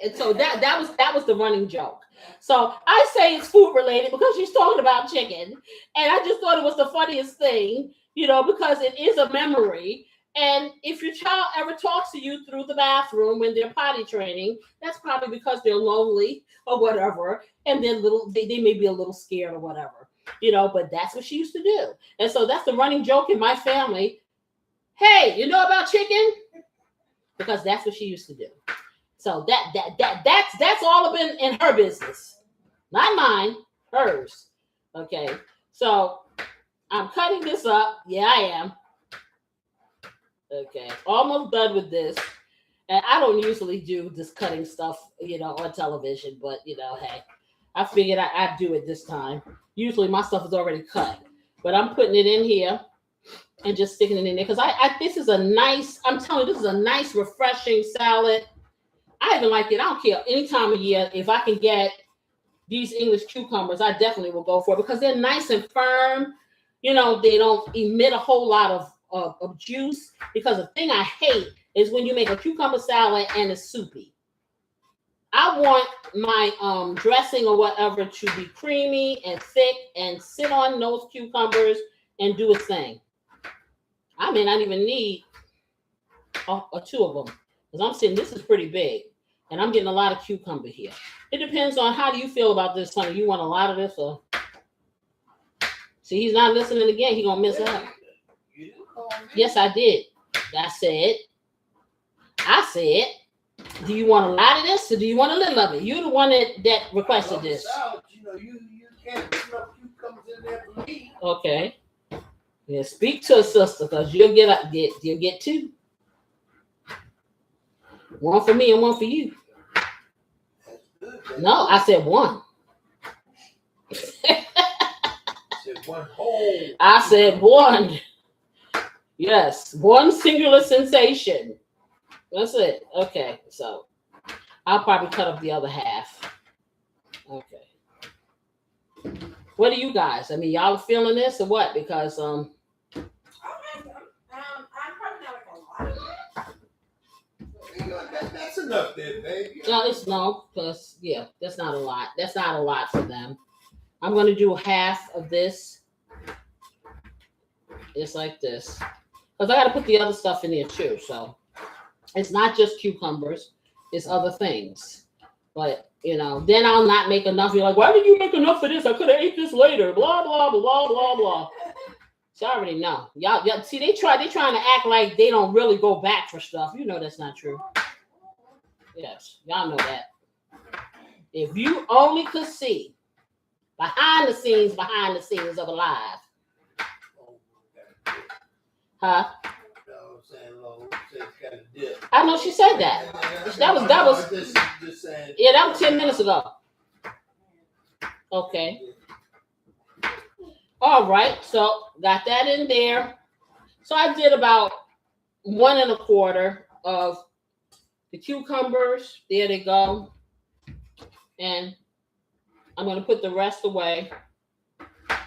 And so that was the running joke. So I say it's food related because she's talking about chicken. And I just thought it was the funniest thing, you know, because it is a memory. And if your child ever talks to you through the bathroom when they're potty training, that's probably because they're lonely or whatever, and they're they may be a little scared or whatever, you know. But that's what she used to do, and so that's the running joke in my family. Hey, you know about chicken? Because that's what she used to do. So that's all of it in her business, not mine, hers. Okay, so I'm cutting this up. Yeah, I am. Okay, almost done with this. And I don't usually do this cutting stuff, you know, on television, but, you know, hey, I figured I'd do it this time. Usually my stuff is already cut, but I'm putting it in here and just sticking it in there because this is a nice, I'm telling you, this is a nice, refreshing salad. I even like it. I don't care any time of year. If I can get these English cucumbers, I definitely will go for it because they're nice and firm. You know, they don't emit a whole lot of juice, because the thing I hate is when you make a cucumber salad and it's soupy. I want my dressing or whatever to be creamy and thick and sit on those cucumbers and do its thing. I may not even need two of them because I'm saying this is pretty big and I'm getting a lot of cucumber here. It depends on how do you feel about this, honey. You want a lot of this or? See, he's not listening again. He's gonna miss out. Yes, I did. I said, do you want a lot of this or do you want a little of it? You're the one that requested this. You know, you can't put enough cucumbers in there for me. Okay. Yeah, speak to a sister because you'll get two. One for me and one for you. No, I said one. One whole. I said one. Yes, one singular sensation. That's it. Okay, so I'll probably cut up the other half. Okay. What do you guys? I mean, y'all feeling this or what? Because I'm probably not like a lot. That's enough there, baby. no, it's no, because yeah, that's not a lot. That's not a lot for them. I'm gonna do half of this. Just like this. because I got to put the other stuff in there too. So it's not just cucumbers, it's other things. But you know, then I'll not make enough. You're like, why did you make enough for this? I could have ate this later. Blah blah blah blah blah. So I already know. Y'all see they're trying to act like they don't really go back for stuff. You know that's not true. Yes, y'all know that. If you only could see behind the scenes of a live. Huh? I know she said that. That was yeah, that was 10 minutes ago. Okay. All right, so got that in there. So I did about 1 1/4 of the cucumbers. There they go. And I'm going to put the rest away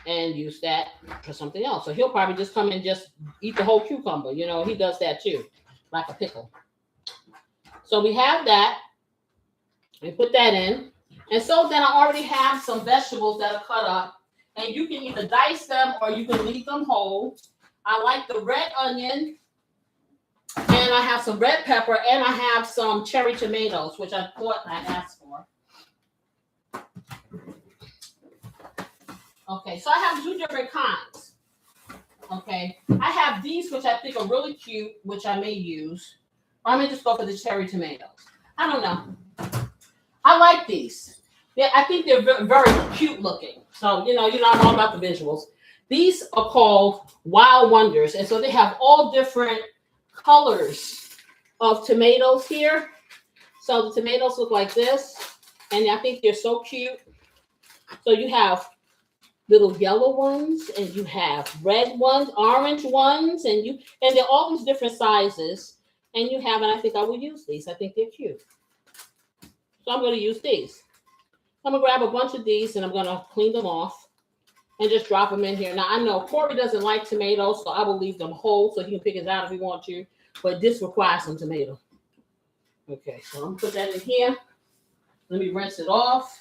and use that for something else. So he'll probably just come and just eat the whole cucumber. You know, he does that too, like a pickle. So we have that. We put that in. And so then I already have some vegetables that are cut up. And you can either dice them or you can leave them whole. I like the red onion. And I have some red pepper. And I have some cherry tomatoes, which I thought I asked for. Okay, so I have 2 different kinds. Okay, I have these, which I think are really cute, which I may use. Or I may just go for the cherry tomatoes. I don't know. I like these. Yeah, I think they're very cute looking. So, you know, I'm all about the visuals. These are called Wild Wonders. And so they have all different colors of tomatoes here. So the tomatoes look like this. And I think they're so cute. So you have little yellow ones, and you have red ones, orange ones, and they're all these different sizes. And you have, and I think I will use these. I think they're cute. So I'm going to use these. I'm going to grab a bunch of these, and I'm going to clean them off and just drop them in here. Now, I know Corey doesn't like tomatoes, so I will leave them whole so he can pick it out if he wants to. But this requires some tomato. Okay, so I'm going to put that in here. Let me rinse it off.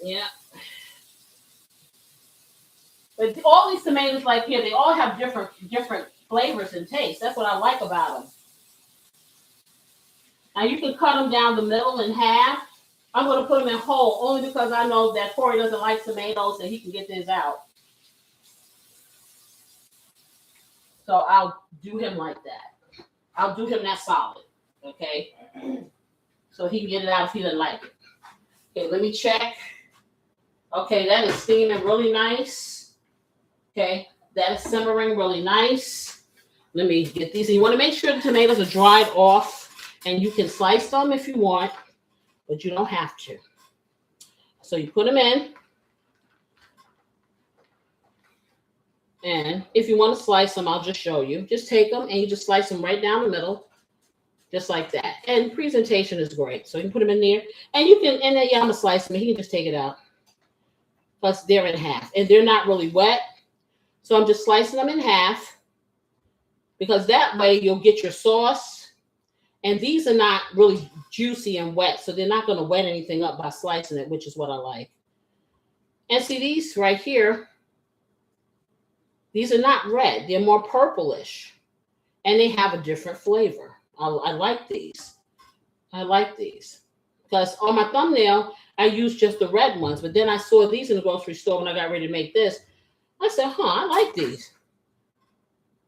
Yeah. But all these tomatoes like here, they all have different flavors and tastes. That's what I like about them. Now you can cut them down the middle in half. I'm going to put them in whole only because I know that Corey doesn't like tomatoes and he can get this out. So I'll do him like that. I'll do him that solid. Okay. So he can get it out if he doesn't like it. Okay, let me check. Okay, that is steaming really nice. Okay, that is simmering really nice. Let me get these. And you want to make sure the tomatoes are dried off, and you can slice them if you want, but you don't have to. So you put them in. And if you want to slice them, I'll just show you. Just take them and you just slice them right down the middle, just like that. And presentation is great. So you can put them in there. And you can, and then yeah, I'm going to slice them. He can just take it out. Plus they're in half. And they're not really wet. So I'm just slicing them in half. Because that way you'll get your sauce. And these are not really juicy and wet. So they're not going to wet anything up by slicing it, which is what I like. And see these right here. These are not red. They're more purplish. And they have a different flavor. I like these. I like these. Because on my thumbnail, I used just the red ones. But then I saw these in the grocery store when I got ready to make this. I said, I like these.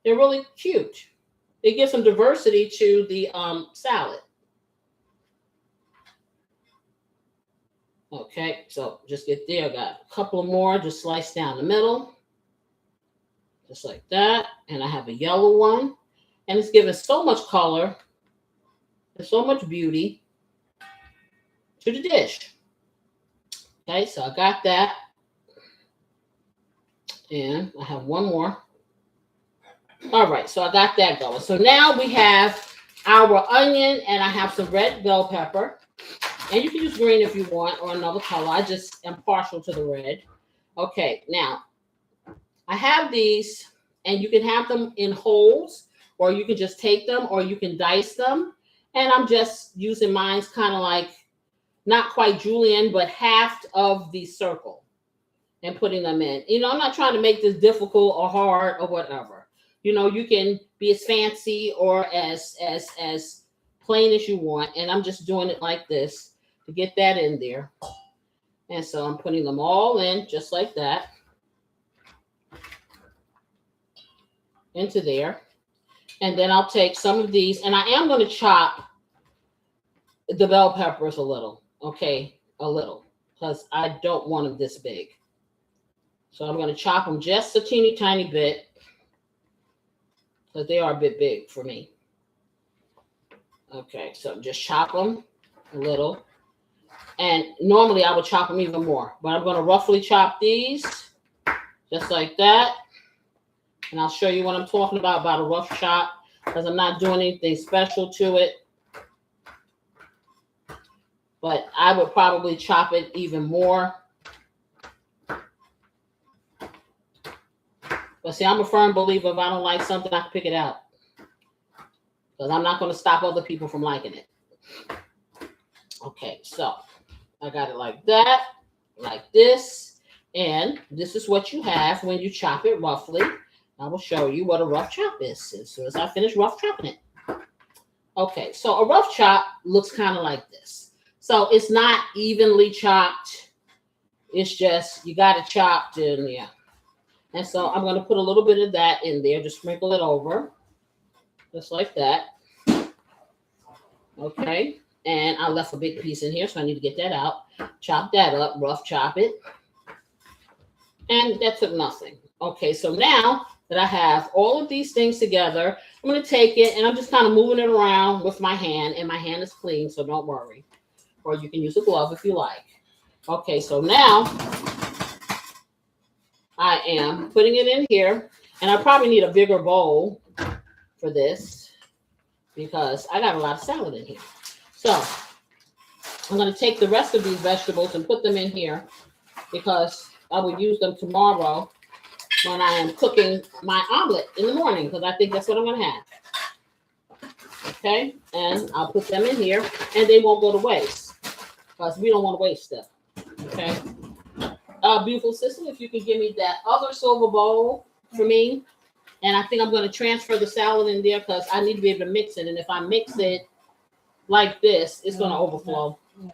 They're really cute. They give some diversity to the salad. Okay, so just get there. I got a couple more just sliced down the middle. Just like that. And I have a yellow one. And it's giving so much color and so much beauty to the dish. Okay, so I got that. And I have one more. All right, so I got that going. So now we have our onion, and I have some red bell pepper. And you can use green if you want, or another color. I just am partial to the red. Okay, now I have these, and you can have them in wholes, or you can just take them, or you can dice them. And I'm just using mine's kind of like, not quite julienne, but half of the circle. and putting them in. You know, I'm not trying to make this difficult or hard or whatever. You know, you can be as fancy or as plain as you want. And I'm just doing it like this to get that in there. And so I'm putting them all in just like that into there. And then I'll take some of these, and I am going to chop the bell peppers a little, okay, a little, because I don't want them this big. So I'm going to chop them just a teeny tiny bit, because they are a bit big for me. Okay, so just chop them a little. And normally I would chop them even more, but I'm going to roughly chop these just like that. And I'll show you what I'm talking about a rough chop, because I'm not doing anything special to it. But I would probably chop it even more. But see, I'm a firm believer if I don't like something, I can pick it out. Because I'm not going to stop other people from liking it. Okay, so I got it like that, like this. And this is what you have when you chop it roughly. I will show you what a rough chop is as soon as I finish rough chopping it. Okay, so a rough chop looks kind of like this. So it's not evenly chopped. It's just, you got it chopped in there. And so I'm going to put a little bit of that in there. Just sprinkle it over. Just like that. Okay. And I left a big piece in here, so I need to get that out. Chop that up, rough chop it. And that took nothing. Okay, so now that I have all of these things together, I'm going to take it, and I'm just kind of moving it around with my hand, and my hand is clean, so don't worry. Or you can use a glove if you like. Okay, so now I am putting it in here, and I probably need a bigger bowl for this because I got a lot of salad in here. So I'm going to take the rest of these vegetables and put them in here because I will use them tomorrow when I am cooking my omelet in the morning, because I think that's what I'm going to have. Okay, and I'll put them in here, and they won't go to waste because we don't want to waste stuff. Okay. Beautiful sister, if you could give me that other silver bowl for me. And I think I'm going to transfer the salad in there because I need to be able to mix it. And if I mix it like this, it's going to overflow. Yeah.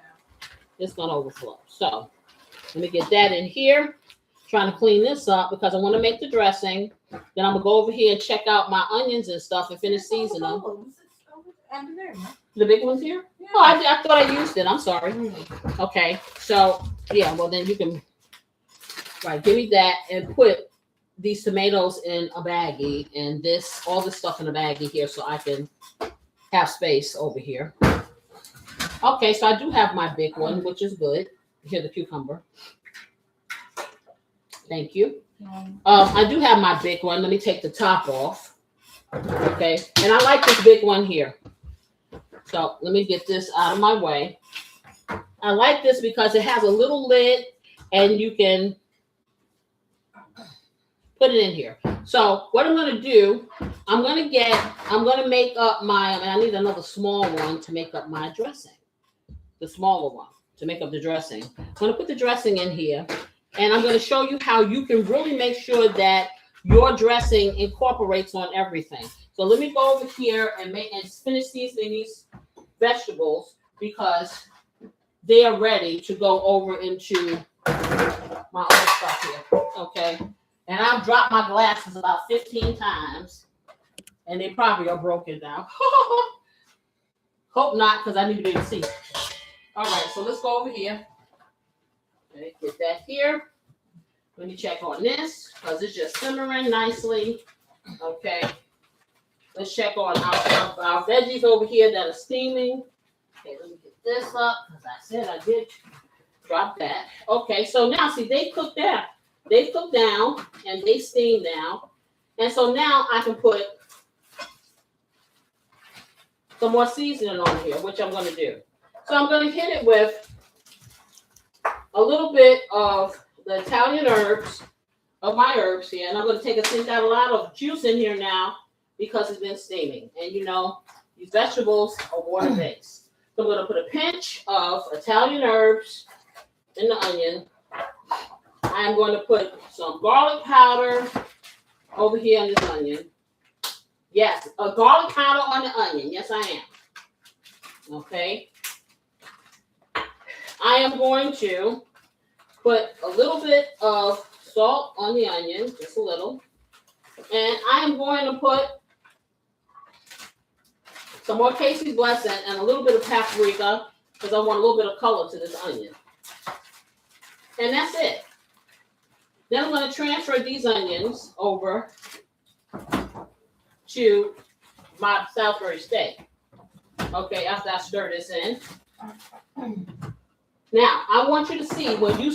It's going to overflow. So let me get that in here. Trying to clean this up because I want to make the dressing. Then I'm going to go over here and check out my onions and stuff and finish seasoning them. The big ones here? Yeah. Oh, I thought I used it. I'm sorry. Okay. So, yeah, well, then you can, right, give me that and put these tomatoes in a baggie and this, all this stuff in a baggie here so I can have space over here. Okay, so I do have my big one, which is good. Here, the cucumber. Thank you. I do have my big one. Let me take the top off. Okay, and I like this big one here. So let me get this out of my way. I like this because it has a little lid and you can put it in here. So what I'm going to do, I'm going to make up my, and I need another small one to make up my dressing. The smaller one to make up the dressing. I'm going to put the dressing in here. And I'm going to show you how you can really make sure that your dressing incorporates on everything. So let me go over here and finish seasoning these vegetables because they are ready to go over into my other stuff here. Okay. And I've dropped my glasses about 15 times. And they probably are broken now. Hope not, because I need to be able to see. All right, so let's go over here. Okay, get that here. Let me check on this because it's just simmering nicely. Okay. Let's check on our veggies over here that are steaming. Okay, let me get this up because I said I did drop that. Okay, so now see they cooked down. They cooked down and they steamed now. And so now I can put some more seasoning on here, which I'm going to do. So I'm going to hit it with a little bit of the Italian herbs, of my herbs here. And I'm going to take got a lot of juice in here now because it's been steaming. And you know, these vegetables are water-based. So I'm going to put a pinch of Italian herbs in the onion. I'm going to put some garlic powder over here on this onion. Yes, a garlic powder on the onion. Yes, I am. Okay. I am going to put a little bit of salt on the onion, just a little. And I am going to put some more Casey's Blessing and a little bit of paprika because I want a little bit of color to this onion. And that's it. Then I'm going to transfer these onions over to my Salisbury steak. Okay, after I stir this in. Now, I want you to see when you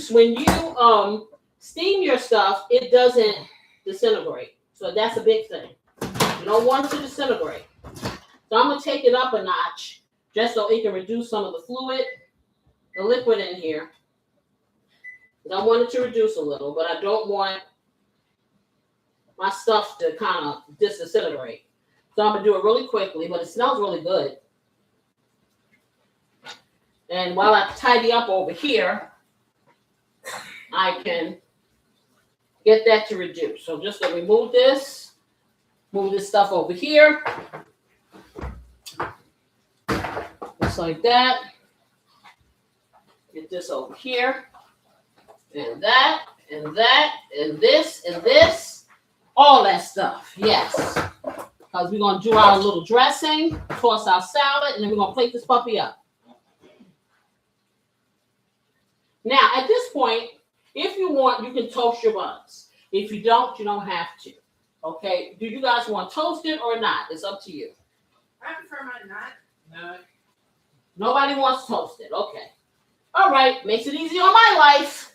steam your stuff, it doesn't disintegrate. So that's a big thing. You don't want it to disintegrate. So I'm going to take it up a notch just so it can reduce some of the fluid, the liquid in here. I want it to reduce a little, but I don't want my stuff to kind of disintegrate. So I'm going to do it really quickly, but it smells really good. And while I tidy up over here, I can get that to reduce. So just to remove this, move this stuff over here. Just like that. Get this over here. And that, and that, and this. All that stuff, yes. Because we're going to do our little dressing, toss our salad, and then we're going to plate this puppy up. Now, at this point, if you want, you can toast your buns. If you don't have to. Okay? Do you guys want toasted or not? It's up to you. I prefer mine not. No. Nobody wants toasted. Okay. All right. Makes it easy on my life.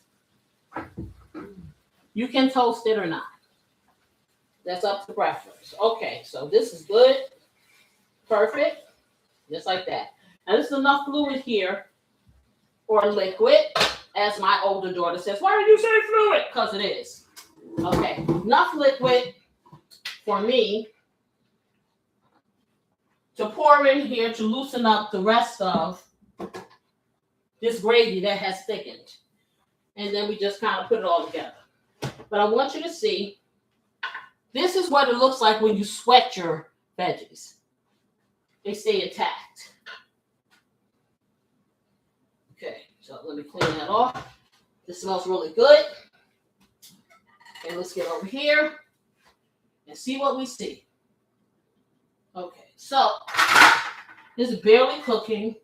You can toast it or not. That's up to preference. Okay, so this is good. Perfect. Just like that. Now, this is enough fluid here, or liquid, as my older daughter says. Why did you say fluid? Because it is. Okay, enough liquid for me to pour in here to loosen up the rest of this gravy that has thickened. And then we just kind of put it all together. But I want you to see, this is what it looks like when you sweat your veggies. They stay intact. Okay, so let me clean that off. This smells really good. Okay, let's get over here and see what we see. Okay, so this is barely cooking.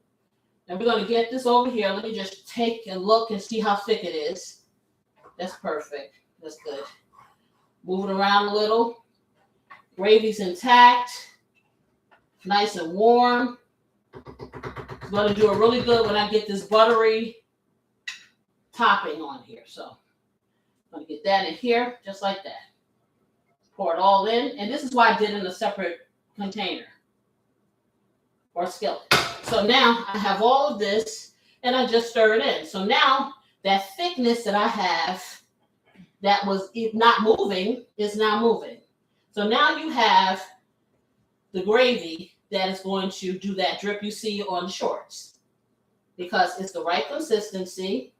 And we're going to get this over here. Let me just take a look and see how thick it is. That's perfect. That's good. Move it around a little. Gravy's intact. Nice and warm. I'm going to do it really good when I get this buttery topping on here. So I'm going to get that in here just like that. Pour it all in. And this is why I did it in a separate container or skillet. So now I have all of this and I just stir it in. So now that thickness that I have that was not moving is now moving. So now you have the gravy that is going to do that drip you see on the shorts because it's the right consistency.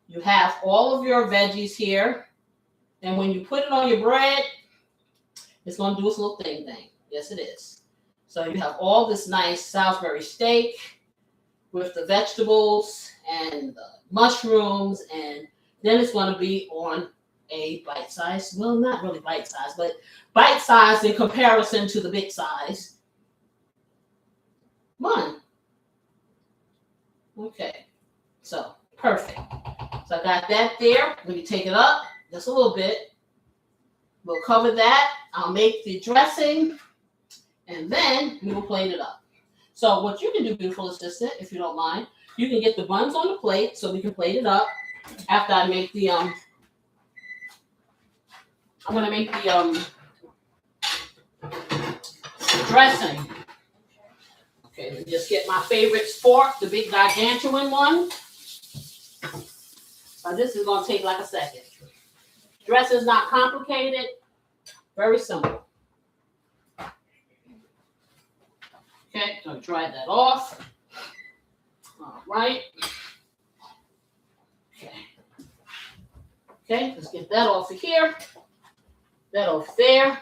You have all of your veggies here. And when you put it on your bread, it's going to do its little thing. Yes, it is. So you have all this nice Salisbury steak with the vegetables and the mushrooms, and then it's going to be on a bite-sized, well, not really bite-sized, but bite-sized in comparison to the big size bun. Okay, so perfect. So I got that there. Let me take it up just a little bit. We'll cover that. I'll make the dressing, and then we will plate it up. So what you can do, beautiful assistant, if you don't mind, you can get the buns on the plate so we can plate it up after I make the I'm gonna make the dressing. Okay, let me just get my favorite fork, the big gargantuan one. This is gonna take like a second. Dressing is not complicated, very simple. Okay, so dry that off. All right. Okay. Okay, let's get that off of here. That off there.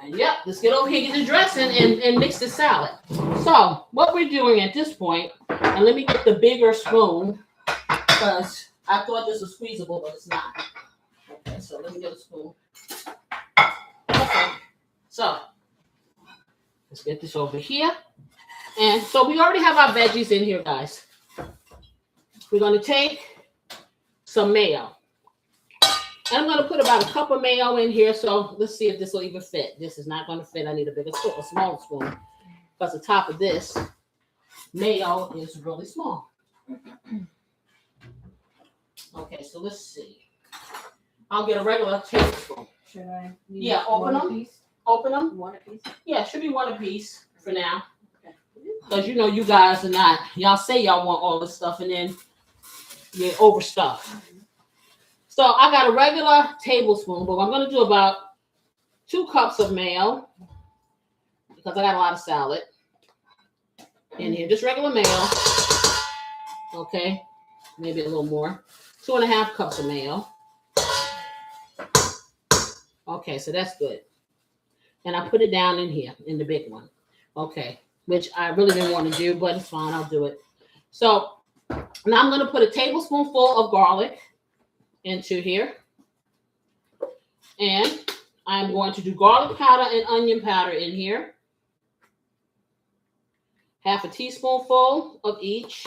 And yep, let's get over here, get the dressing, and mix the salad. So what we're doing at this point, and let me get the bigger spoon, because I thought this was squeezable, but it's not. Okay, so let me get a spoon. Okay, so let's get this over here. And so we already have our veggies in here, guys. We're going to take some mayo. And I'm going to put about a cup of mayo in here. So let's see if this will even fit. This is not going to fit. I need a bigger spoon, a smaller spoon. Because the top of this mayo is really small. Okay, so let's see. I'll get a regular tablespoon. Should I? Yeah, open them. Piece? Open them. One apiece. Yeah, it should be one apiece for now. Because you know you guys are not, y'all say y'all want all this stuff and then you overstuff. So I got a regular tablespoon, but I'm going to do about 2 cups of mayo because I got a lot of salad in here. Just regular mayo. Okay. Maybe a little more. 2.5 cups of mayo. Okay, so that's good. And I put it down in here, in the big one. Okay, which I really didn't want to do, but it's fine. I'll do it. So now I'm going to put a tablespoonful of garlic into here. And I'm going to do garlic powder and onion powder in here. Half a teaspoonful of each.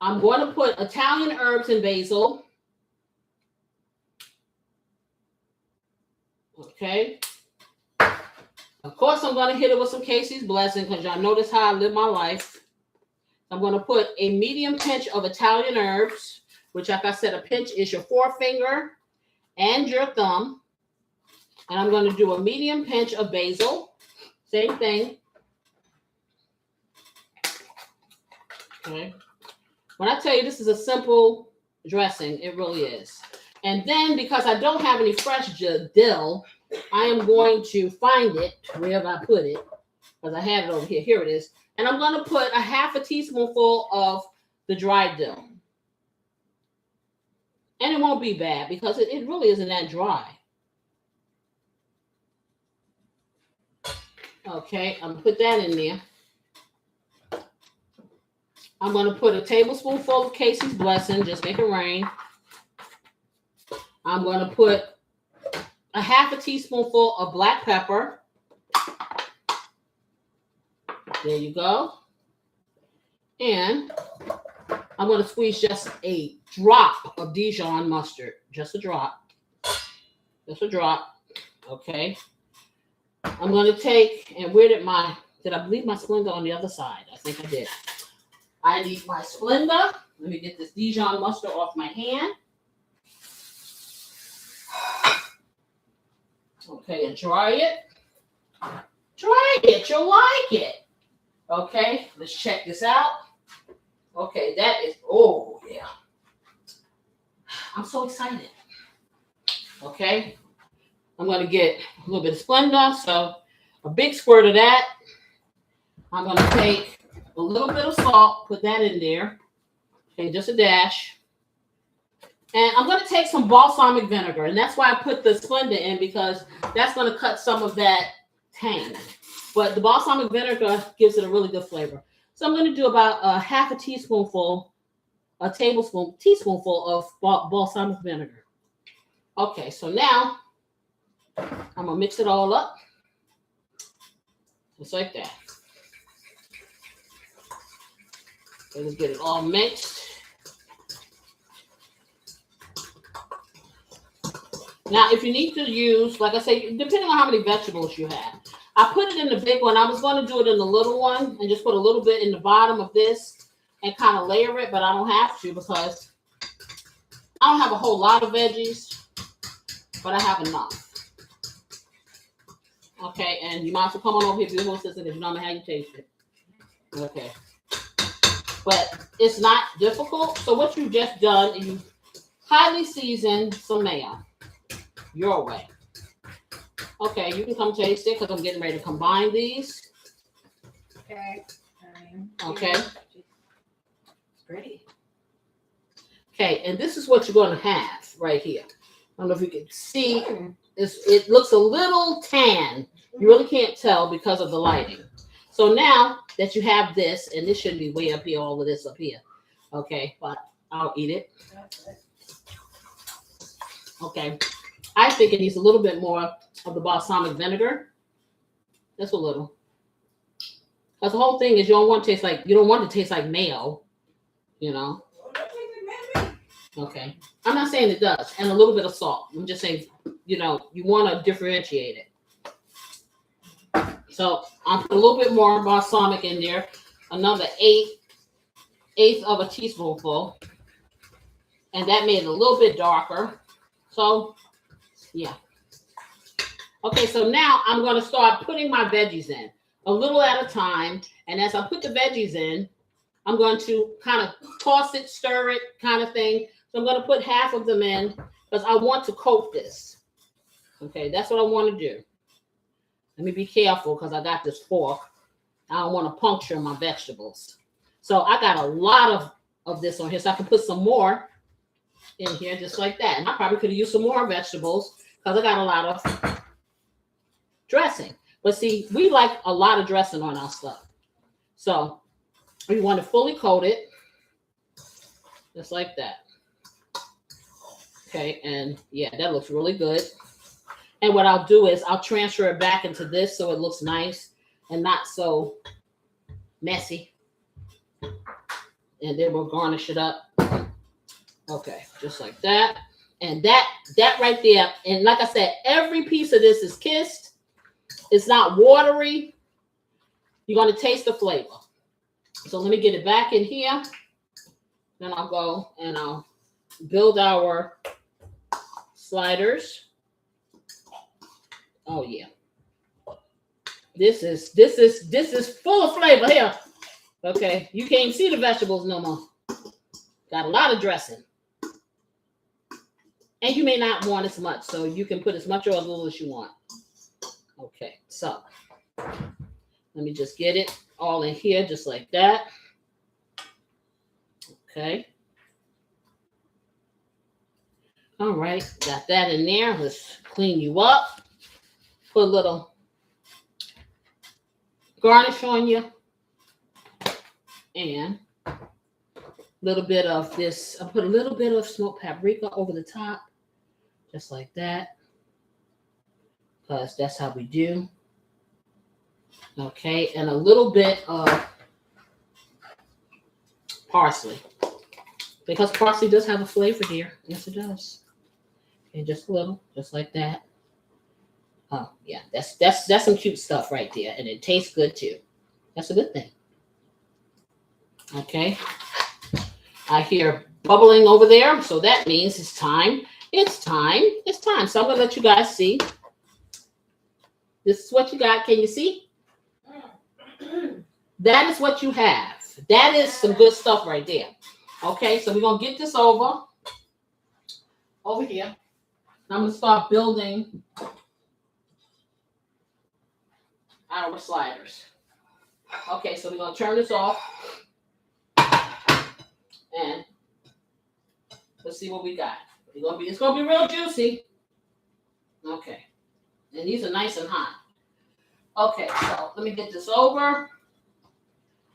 I'm going to put Italian herbs and basil. Okay. Of course, I'm going to hit it with some Casey's Blessing because y'all notice how I live my life. I'm going to put a medium pinch of Italian herbs, which, like I said, a pinch is your forefinger and your thumb. And I'm going to do a medium pinch of basil. Same thing. Okay. When I tell you this is a simple dressing, it really is. And then because I don't have any fresh dill, I am going to find it wherever I put it, because I have it over here. Here it is. And I'm going to put a half a teaspoonful of the dried dill. And it won't be bad because it really isn't that dry. Okay, I'm going to put that in there. I'm going to put a tablespoonful of Casey's Blessing, just make it rain. I'm going to put a half a teaspoonful of black pepper. There you go. And I'm going to squeeze just a drop of Dijon mustard. Just a drop. Just a drop. Okay. I'm going to take, and where did I leave my Splenda on the other side? I think I did. I need my Splenda. Let me get this Dijon mustard off my hand. Okay, and dry it. Try it. You'll like it. Okay, let's check this out. Okay, that is, oh, yeah. I'm so excited. Okay, I'm going to get a little bit of Splenda. So a big squirt of that. I'm going to take a little bit of salt, put that in there. Okay, just a dash. And I'm going to take some balsamic vinegar. And that's why I put the Splenda in, because that's going to cut some of that tang. But the balsamic vinegar gives it a really good flavor. So I'm going to do about a half a teaspoonful, teaspoonful of balsamic vinegar. Okay, so now I'm going to mix it all up. Just like that. So let's get it all mixed. Now, if you need to use, like I say, depending on how many vegetables you have, I put it in the big one. I was going to do it in the little one and just put a little bit in the bottom of this and kind of layer it, but I don't have to because I don't have a whole lot of veggies, but I have enough. Okay, and you might as well come on over here, beautiful sister, because you know how you taste it. Okay. But it's not difficult. So what you've just done is you highly seasoned some mayo. Your way. Okay, you can come taste it because I'm getting ready to combine these. Okay. Okay. It's pretty. Okay, and this is what you're going to have right here. I don't know if you can see. It looks a little tan. You really can't tell because of the lighting. So now that you have this, and this shouldn't be way up here, all of this up here. Okay, but I'll eat it. Okay, I think it needs a little bit more of the balsamic vinegar. Just a little. Because the whole thing is you don't want to taste like mayo, you know. Okay. I'm not saying it does. And a little bit of salt. I'm just saying, you know, you want to differentiate it. So I'll put a little bit more balsamic in there. Another eighth of a teaspoonful. And that made it a little bit darker. So, yeah. Okay, so now I'm going to start putting my veggies in. A little at a time. And as I put the veggies in, I'm going to kind of toss it, stir it kind of thing. So I'm going to put half of them in because I want to coat this. Okay, that's what I want to do. Let me be careful because I got this fork. I don't want to puncture my vegetables. So I got a lot of this on here. So I can put some more in here just like that. And I probably could have used some more vegetables because I got a lot of dressing. But see, we like a lot of dressing on our stuff. So we want to fully coat it just like that. Okay, and yeah, that looks really good. And what I'll do is I'll transfer it back into this so it looks nice and not so messy. And then we'll garnish it up. Okay, just like that. And that right there, and like I said, every piece of this is kissed. It's not watery. You're going to taste the flavor. So let me get it back in here. Then I'll go and I'll build our sliders. Oh yeah. This is full of flavor here. Okay, you can't see the vegetables no more. Got a lot of dressing. And you may not want as much, so you can put as much or as little as you want. Okay, so let me just get it all in here just like that. Okay. All right, got that in there. Let's clean you up. Put a little garnish on you. And a little bit of this. I'll put a little bit of smoked paprika over the top. Just like that. Because that's how we do. Okay, and a little bit of parsley. Because parsley does have a flavor here. Yes, it does. Okay, just a little, just like that. Oh, yeah, that's some cute stuff right there. And it tastes good too. That's a good thing. Okay. I hear bubbling over there. So that means it's time. It's time. It's time. So I'm going to let you guys see. This is what you got. Can you see? That is what you have. That is some good stuff right there. Okay, so we're going to get this over here. I'm going to start building our sliders. Okay, so we're going to turn this off. And let's see what we got. It's going to be real juicy. Okay. And these are nice and hot. Okay, so let me get this over.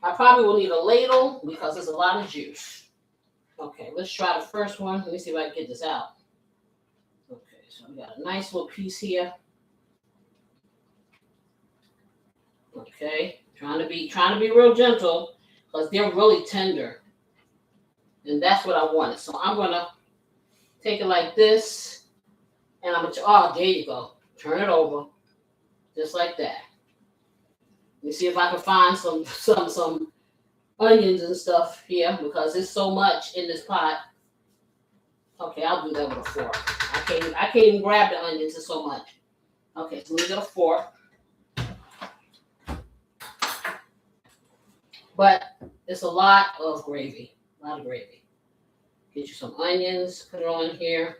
I probably will need a ladle because there's a lot of juice. Okay, let's try the first one. Let me see if I can get this out. Okay, so we got a nice little piece here. Okay, trying to be real gentle because they're really tender. And that's what I wanted. So I'm gonna take it like this. And I'm gonna, there you go. Turn it over. Just like that. Let me see if I can find some onions and stuff here because there's so much in this pot. Okay, I'll do that with a fork. I can't even grab the onions, there's so much. Okay, so let me get a fork. But it's a lot of gravy. A lot of gravy. Get you some onions, put it on here.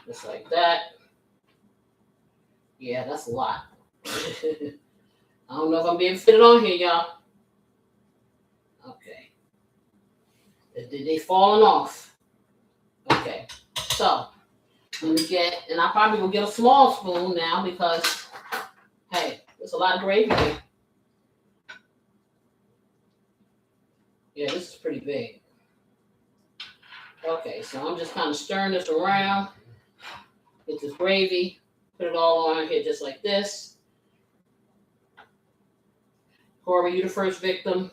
Just like that. Yeah, that's a lot. I don't know if I'm being fitted on here, y'all. Okay. They falling off. Okay, so let me get, and I probably will get a small spoon now because, hey, there's a lot of gravy here. Yeah, this is pretty big. Okay, so I'm just kind of stirring this around. Get this gravy, put it all on here just like this. Corey, you the first victim.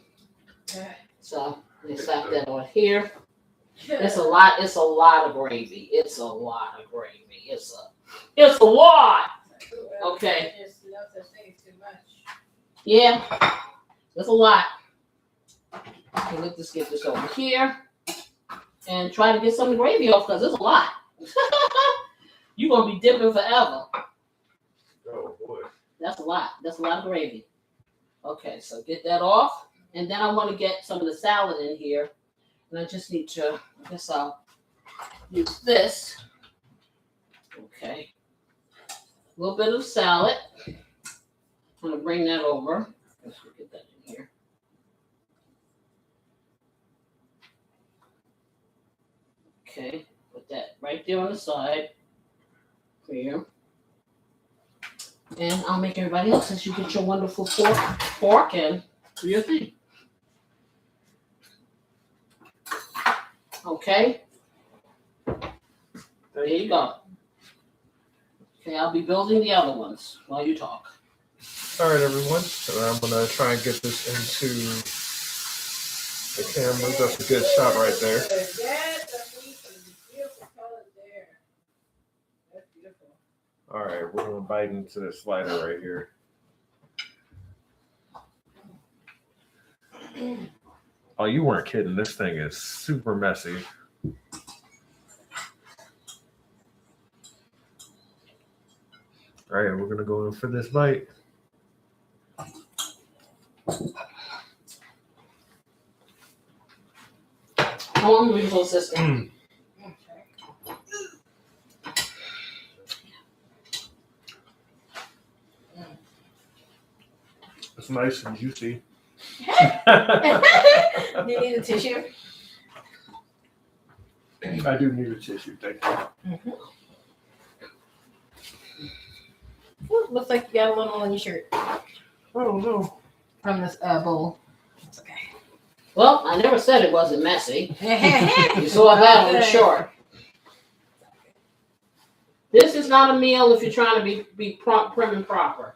So let me slap that on here. It's a lot. It's a lot of gravy. It's a lot of gravy. It's a lot. Okay. Yeah, that's a lot. Okay, let's just get this over here and try to get some of the gravy off because it's a lot. You're gonna be dipping forever. Oh boy. That's a lot. That's a lot of gravy. Okay, so get that off. And then I want to get some of the salad in here. And I just need to, I guess I'll use this. Okay. A little bit of salad. I'm going to bring that over. Let's get that in here. Okay, put that right there on the side. Here. And I'll make everybody else as you get your wonderful fork and do your thing. Okay. There you go. Okay, I'll be building the other ones while you talk. All right, everyone. So I'm gonna try and get this into the camera. That's a good shot right there. All right, we're gonna bite into the slider right here. Oh, you weren't kidding. This thing is super messy. All right, we're gonna go in for this bite. How long will you hold this down? It's nice and juicy. Do you need a tissue? I do need a tissue, thank you. Mm-hmm. Ooh, looks like you got a little on your shirt. Oh no. From this bowl. It's okay. Well, I never said it wasn't messy. You saw that on the short. This is not a meal if you're trying to be prim and proper.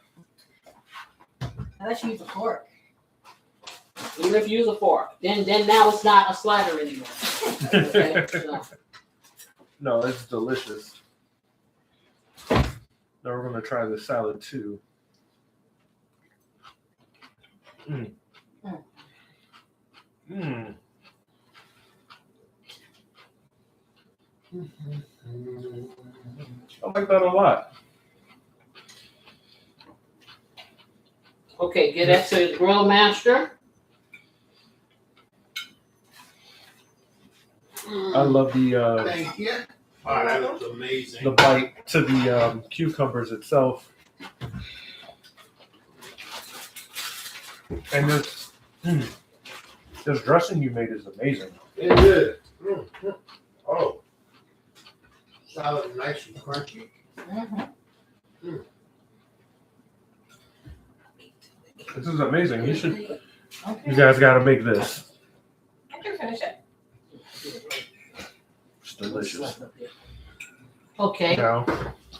Unless you use a fork. Even if you use a fork, then now it's not a slider anymore. Okay, so. No, it's delicious. Now we're gonna try the salad too. Mm. Mm. I like that a lot. Okay, get that to the grill master. I love the Thank you. Oh, that looks amazing. the bite to the cucumbers itself, and this dressing you made is amazing. It is. Oh. Salad nice and crunchy. Mm-hmm. This is amazing. You should. Okay. You guys got to make this. I can finish it. It's delicious. Okay, Now,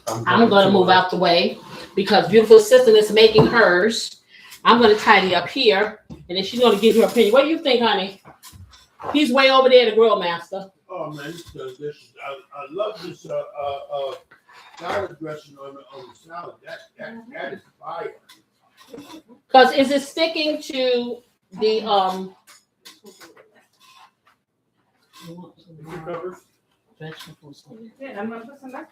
I'm going to move out the way because beautiful assistant is making hers. I'm going to tidy up here, and then she's going to give her opinion. What do you think, honey? He's way over there, the grill master. Oh man, this I love this salad dressing on the salad. That is fire. Because is it sticking to the cucumbers. vegetables? Yeah, I'm gonna put some back.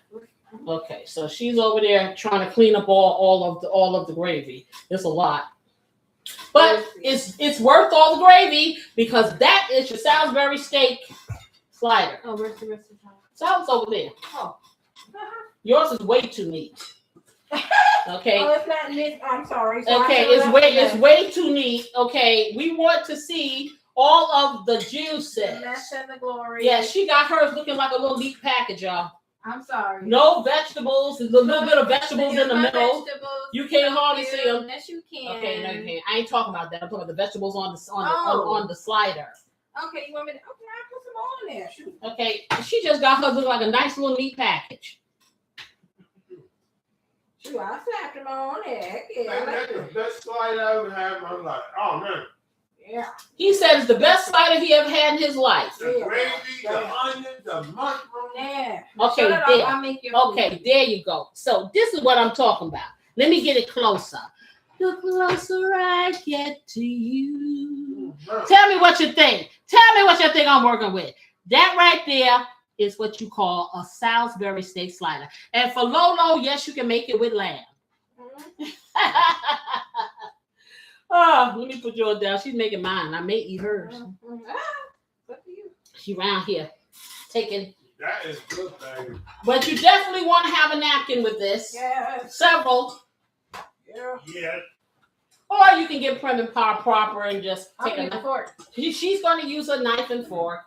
Okay, so she's over there trying to clean up all of the gravy. It's a lot, but it's worth all the gravy because that is your Salisbury steak slider. Oh, where's the rest of the salad? Salad's over there. Oh. Yours is way too neat. Okay. Oh, it's not neat. I'm sorry. So Okay, it's way too neat. Okay, we want to see all of the juices. The mess and the glory. Yeah, she got hers looking like a little neat package, y'all. I'm sorry. No vegetables. There's a little bit of vegetables in the middle. You can't hardly see them. Yes, you can. Okay, no, you can't. I ain't talking about that. I'm talking about the vegetables on the slider. Okay, you want me to? Okay, I put some on there. Shoot. Okay, she just got hers looking like a nice little neat package. Shoot, I slapped them on there. Yeah, That's the best slide I ever had in my life. Oh man. yeah. He said it's the best slider he ever had in his life. The gravy, the onions, the mushroom. Yeah. Okay, Shut it off, there. I'll make you Okay, there you go. So this is what I'm talking about. Let me get it closer. The closer I get to you. Tell me what you think. Tell me what you think I'm working with. That right there is what you call a Salisbury steak slider. And for Lolo, yes, you can make it with lamb. Oh, let me put yours down. She's making mine. I may eat hers. What do you? She around here taking. That is good, baby. But you definitely want to have a napkin with this. Yes. Several. Yeah. Yeah. Or you can get prim and proper and just take I'll a use a knife. fork. She's going to use a knife and fork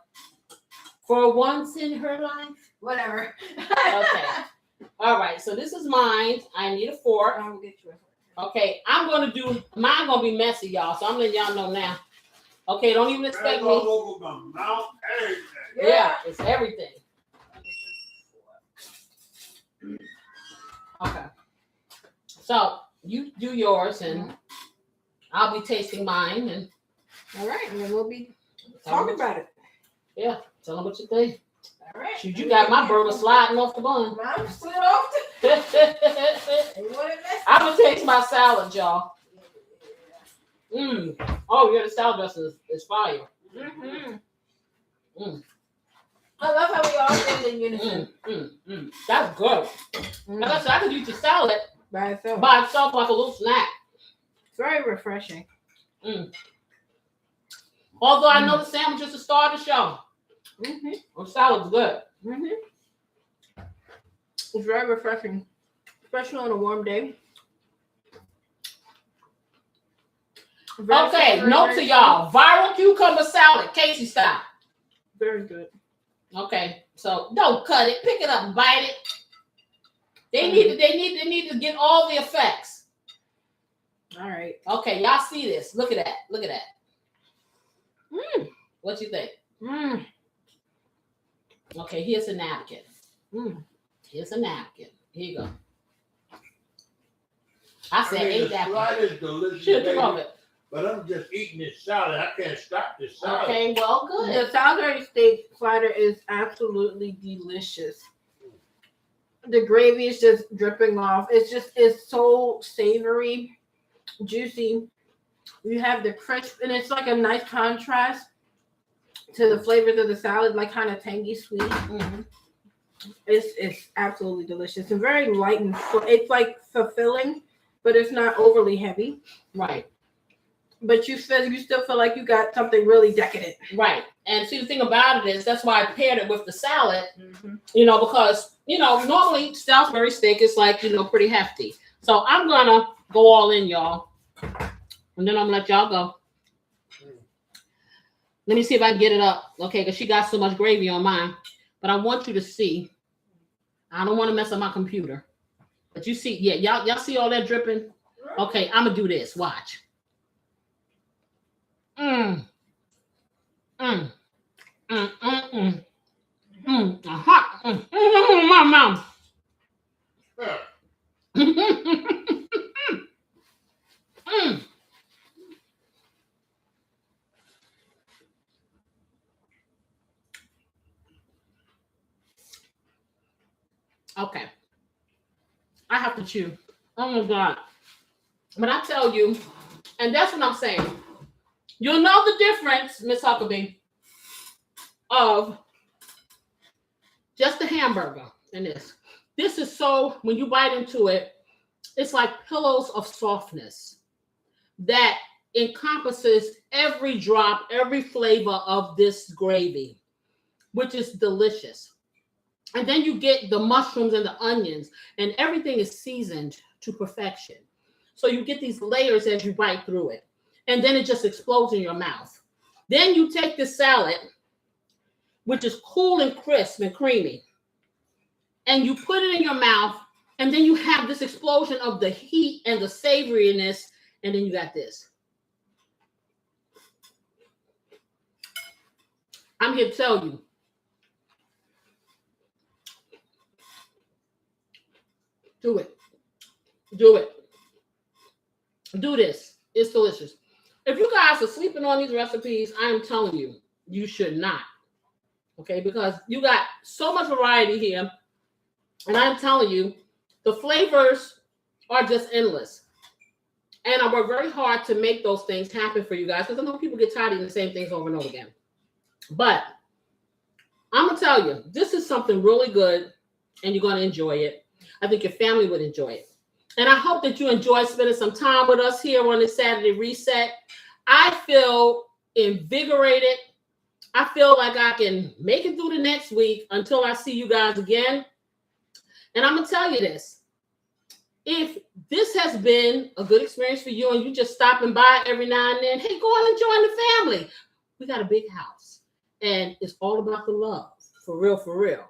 for once in her life. Whatever. Okay. All right. So this is mine. I need a fork. I will get you a fork. Okay. I'm going to do mine. Going to be messy, y'all. So I'm letting y'all know now. Okay. Don't even expect me. All over my mouth, everything. Yeah, it's everything. Okay. So you do yours, and I'll be tasting mine, and All right, and then we'll be talking about it. yeah, tell them what you think. All right. Shoot, you got my burger sliding off the bun. Mine slid off. You want it messy? I'm gonna taste my salad, y'all. Oh, yeah, the salad dressing is fire. Mm-hmm. I love how we all did in unison. That's good. Like I said, I could use the salad By itself. by itself like a little snack. It's very refreshing. Although I know the sandwich is the star of the show. Mm-hmm. The salad's good. Mm-hmm. It's very refreshing, especially on a warm day. Very Okay, savory, note to very y'all: viral cucumber salad, Casey style. sweet. Very good. Okay, so don't cut it, pick it up and bite it. They need to get all the effects. All right. Okay, y'all see this? Look at that. Look at that. What you think? Okay, here's a napkin. Here's a napkin. Here you go. I said, ain't that Slide is delicious, Should baby, love it. but I'm just eating this salad. I can't stop this salad. Okay, well, good. The Salisbury steak slider is absolutely delicious. The gravy is just dripping off. It's so savory, juicy. You have the crisp, and it's like a nice contrast to the flavors of the salad, like kind of tangy sweet. It's absolutely delicious and very light and it's like fulfilling, but it's not overly heavy. Right. But you still feel like you got something really decadent. Right. And see, the thing about it is that's why I paired it with the salad, because, normally Salisbury steak is like, pretty hefty. So I'm going to go all in, y'all. And then I'm going to let y'all go. Let me see if I can get it up. Okay, because she got so much gravy on mine. But I want you to see. I don't want to mess up my computer. But you see, yeah, y'all see all that dripping? Okay, I'm going to do this. Watch. Hot. My mouth. Okay. I have to chew. Oh my God. But I tell you, and that's what I'm saying. You'll know the difference, Miss Huckabee, of just the hamburger and this. This is so, when you bite into it, it's like pillows of softness that encompasses every drop, every flavor of this gravy, which is delicious. And then you get the mushrooms and the onions, and everything is seasoned to perfection. So you get these layers as you bite through it. And then it just explodes in your mouth. Then you take the salad, which is cool and crisp and creamy, and you put it in your mouth, and then you have this explosion of the heat and the savoriness, and then you got this. I'm here to tell you, do it. Do it. Do this. It's delicious. If you guys are sleeping on these recipes, I am telling you, you should not. Okay, because you got so much variety here. And I'm telling you, the flavors are just endless. And I work very hard to make those things happen for you guys, because I know people get tired of eating the same things over and over again. But I'm going to tell you, this is something really good, and you're going to enjoy it. I think your family would enjoy it. And I hope that you enjoy spending some time with us here on this Saturday Reset. I feel invigorated. I feel like I can make it through the next week until I see you guys again. And I'm going to tell you this. If this has been a good experience for you and you just stopping by every now and then, hey, go on and join the family. We got a big house. And it's all about the love. For real, for real.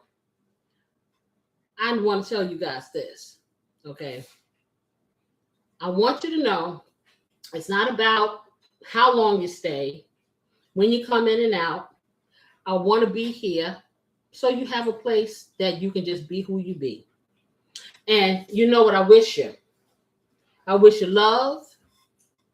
I want to tell you guys this. Okay. I want you to know it's not about how long you stay, when you come in and out. I want to be here so you have a place that you can just be who you be. And you know what I wish you? I wish you love,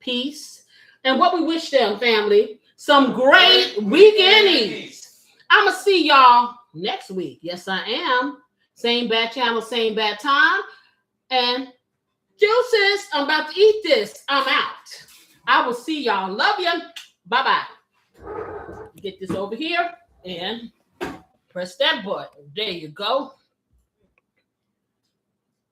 peace, and what we wish them, family, some great weekend eats. I'm going to see y'all next week. Yes, I am. Same bad channel, same bad time. And juices, I'm about to eat this. I'm out. I will see y'all. Love you. Bye-bye. Get this over here and press that button. There you go.